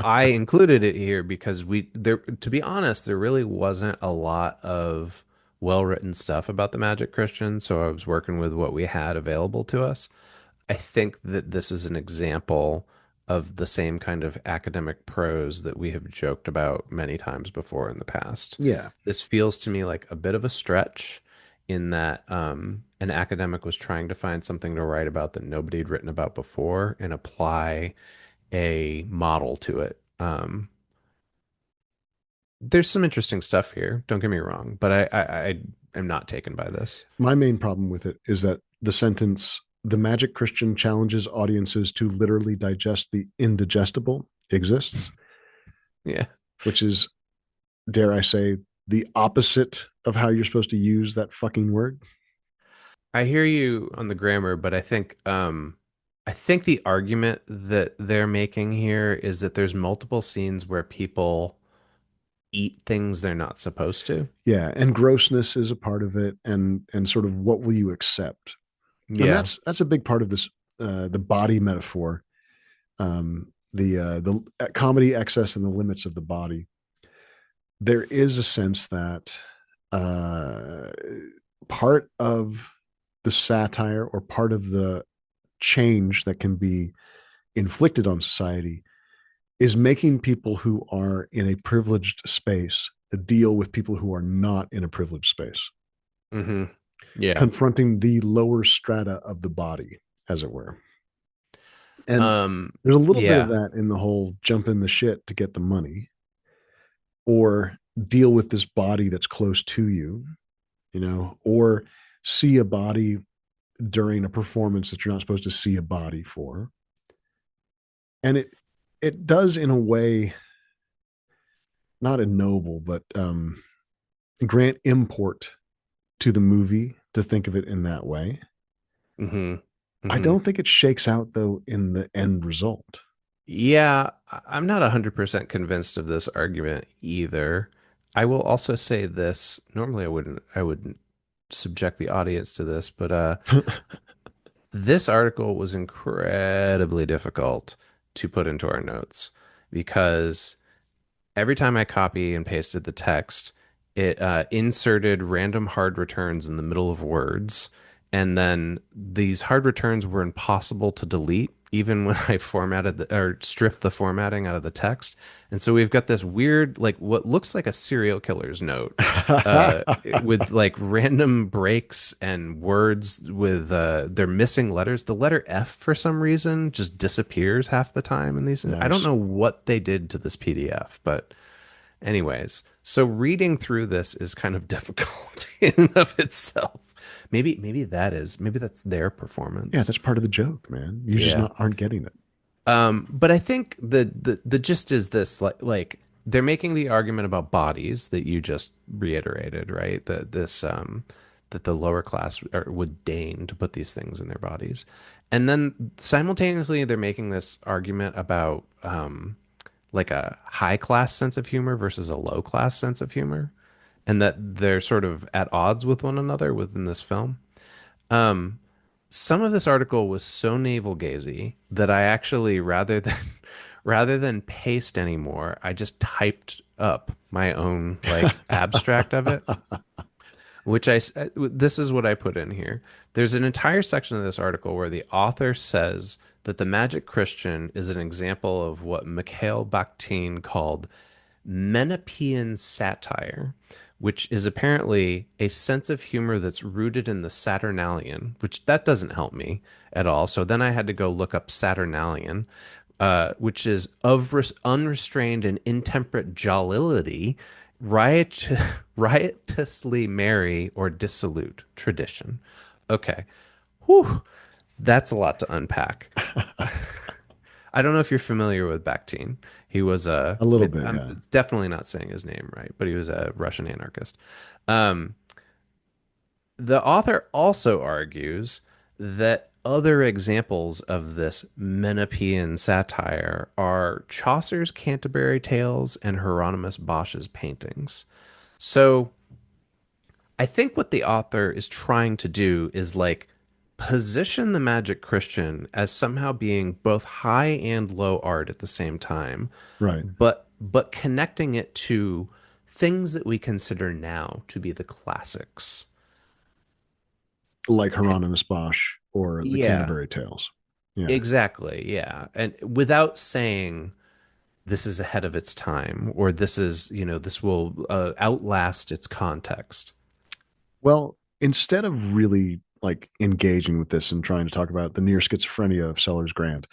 I included it here because to be honest, there really wasn't a lot of well-written stuff about the Magic Christian, so I was working with what we had available to us. I think that this is an example of the same kind of academic prose that we have joked about many times before in the past. Yeah. This feels to me like a bit of a stretch in that an academic was trying to find something to write about that nobody had written about before and apply a model to it. There's some interesting stuff here, don't get me wrong, but I am not taken by this. My main problem with it is that the sentence, "The Magic Christian challenges audiences to literally digest the indigestible," exists, Yeah. which is, dare I say, the opposite of how you're supposed to use that fucking word. I hear you on the grammar, but I think the argument that they're making here is that there's multiple scenes where people eat things they're not supposed to. Yeah, and grossness is a part of it, and sort of what will you accept, and Yeah. that's a big part of this, the body metaphor, the comedy, excess, and the limits of the body. There is a sense that uh, part of the satire or part of the change that can be inflicted on society is making people who are in a privileged space deal with people who are not in a privileged space, Hmm. Yeah. confronting the lower strata of the body, as it were. And Um, there's a little bit of yeah. that in the whole jump in the shit to get the money, or deal with this body that's close to you, or see a body during a performance that you're not supposed to see a body for. And it does, in a way, not ennoble, but grant import to the movie to think of it in that way. Hmm. I Hmm. don't think it shakes out, though, in the end result. Yeah, I'm not 100% convinced of this argument either. I will also say this. Normally I wouldn't subject the audience to this, but this article was incredibly difficult to put into our notes because every time I copy and pasted the text, it inserted random hard returns in the middle of words. And then these hard returns were impossible to delete, even when I formatted or stripped the formatting out of the text. And so we've got this weird, like what looks like a serial killer's note, with like random breaks and words with they're missing letters. The letter F for some reason just disappears half the time in these. I don't Nice. know what they did to this PDF, but anyways, so reading through this is kind of difficult in and of itself. Maybe that's their Yeah, performance. that's part of the joke, man. You just Yeah. not aren't getting it. But I think the gist is this, like they're making the argument about bodies that you just reiterated, right? That the lower class would deign to put these things in their bodies. And then simultaneously they're making this argument about like a high class sense of humor versus a low class sense of humor, and that they're sort of at odds with one another within this film. Um, some of this article was so navel gazy that I actually, rather than rather than paste anymore, I just typed up my own like abstract of it, which this is what I put in here. There's an entire section of this article where the author says that the Magic Christian is an example of what Mikhail Bakhtin called Menippean satire, which is apparently a sense of humor that's rooted in the Saturnalian, which that doesn't help me at all. So then I had to go look up Saturnalian, which is of unrestrained and intemperate jollity, riot, riotously merry or dissolute tradition. Okay. Whew. That's a lot to unpack. I don't know if you're familiar with Bakhtin. He was A little bit, yeah. I'm definitely not saying his name right, but he was a Russian anarchist. Um, the author also argues that other examples of this Menippean satire are Chaucer's Canterbury Tales and Hieronymus Bosch's paintings. So I think what the author is trying to do is like position the Magic Christian as somehow being both high and low art at the same time, Right. but connecting it to things that we consider now to be the classics. Like Hieronymus Bosch or the Yeah, Canterbury Tales. Yeah. exactly. Yeah. And without saying this is ahead of its time or this is, this will outlast its context. Well, instead of really like engaging with this and trying to talk about the near schizophrenia of Sellers Grant,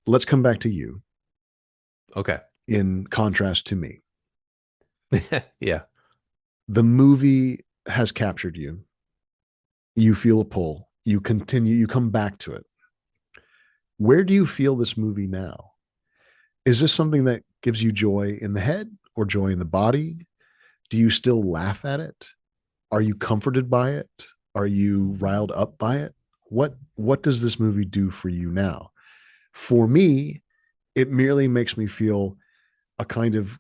let's come back to you Okay. in contrast to me. Yeah. The movie has captured you. You feel a pull. You continue, you come back to it. Where do you feel this movie now? Is this something that gives you joy in the head or joy in the body? Do you still laugh at it? Are you comforted by it? Are you riled up by it? What does this movie do for you now? For me, it merely makes me feel a kind of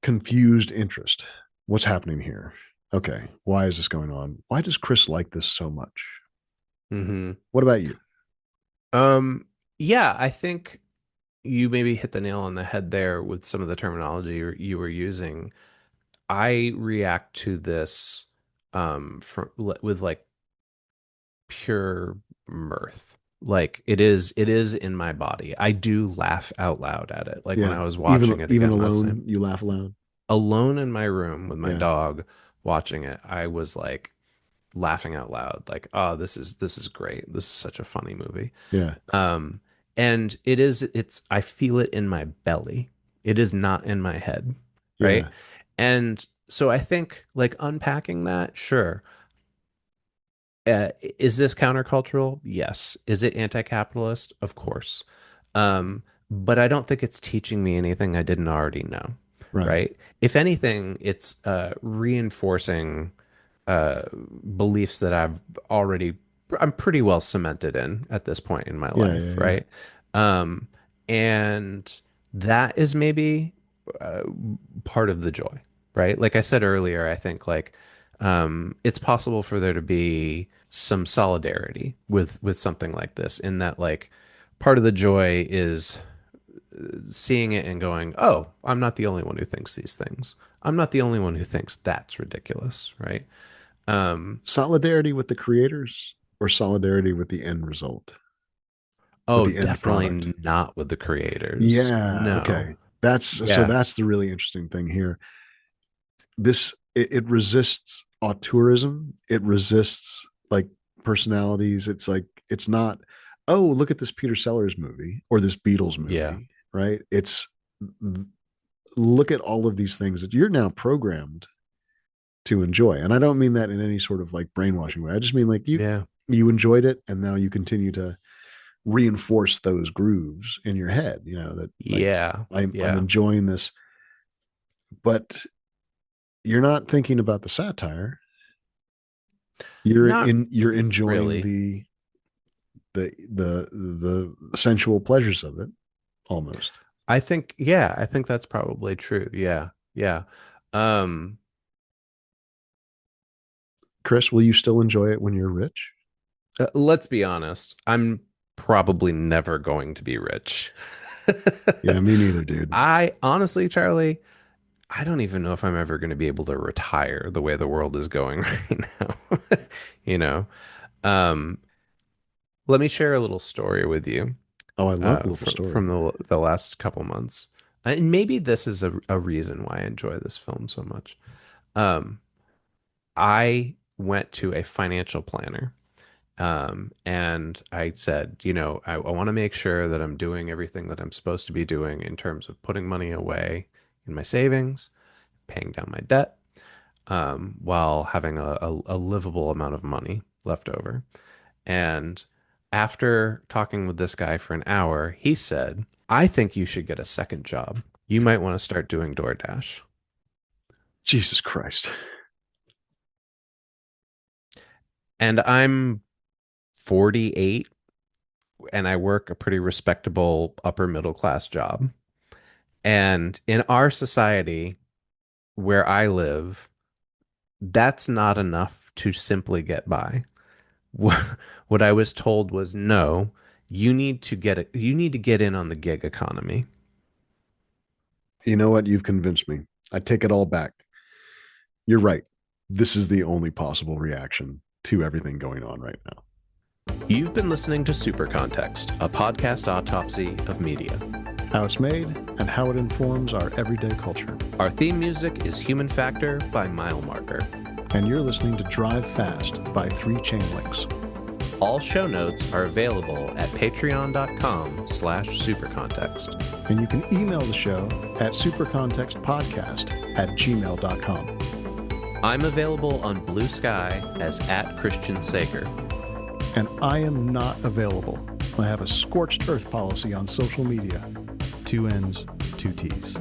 confused interest. What's happening here? Okay, why is this going on? Why does Chris like this so much? Hmm. What about you? Um, yeah, I think you maybe hit the nail on the head there with some of the terminology you were using. I react to this with like pure mirth. Like it is in my body. I do laugh out loud at it. Like when Yeah, I was even watching it even again last night, alone, you laugh aloud. alone in my room with my Yeah, dog watching it, I was like laughing out loud. Like, oh, this is great. This is such a funny movie. yeah, Um, and it's I feel it in my belly. It is not in my head, right? yeah, And so I think like unpacking that, sure. Is this countercultural? Yes. Is it anti-capitalist? Of course. But I don't think it's teaching me anything I didn't already know, right. right? If anything, it's reinforcing uh, beliefs that I'm pretty well cemented in at this point in my Yeah, yeah, life, yeah, right? Um, and that is maybe uh, part of the joy, right? Like I said earlier, I think like it's possible for there to be some solidarity with something like this, in that like part of the joy is seeing it and going, "Oh, I'm not the only one who thinks these things. I'm not the only one who thinks that's ridiculous," right? solidarity with the creators or solidarity with the end result, with Oh, the end product. definitely not with the creators. Yeah, No. okay. That's so Yeah. that's the really interesting thing here. It resists auteurism. It resists like personalities. It's like it's not, oh, look at this Peter Sellers movie or this Beatles Yeah. movie, right? It's look at all of these things that you're now programmed to enjoy. And I don't mean that in any sort of like brainwashing way. I just mean like Yeah. you enjoyed it and now you continue to reinforce those grooves in your head, that like Yeah. I'm Yeah. enjoying this, but you're not thinking about the satire. Not You're enjoying really. the sensual pleasures of it almost. I think, yeah, I think that's probably true. Yeah. Yeah. Um, Chris, will you still enjoy it when you're rich? let's be honest. I'm probably never going to be rich. Yeah, me neither, dude. I honestly, Charlie, I don't even know if I'm ever going to be able to retire the way the world is going right now. You know, um, let me share a little story with you Oh, I love little from stories. the last couple months, and maybe this is a reason why I enjoy this film so much. Um, I went to a financial planner, and I said, I want to make sure that I'm doing everything that I'm supposed to be doing in terms of putting money away in my savings, paying down my debt, while having a livable amount of money left over. And after talking with this guy for an hour, he said, I think you should get a second job. You might want to start doing DoorDash. Jesus Christ. And I'm 48 and I work a pretty respectable upper middle class job. And in our society where I live, that's not enough to simply get by. What I was told was no, you need to get in on the gig economy. You know what? You've convinced me. I take it all back. You're right. This is the only possible reaction to everything going on right now. You've been listening to Super Context, a podcast autopsy of media. How it's made and how it informs our everyday culture. Our theme music is Human Factor by Mile Marker. And you're listening to Drive Fast by 3 Chain Links. All show notes are available at patreon.com/supercontext. And you can email the show at supercontextpodcast@gmail.com. I'm available on Blue Sky as @ChristianSager. And I am not available. I have a scorched earth policy on social media. 2 N's, 2 T's.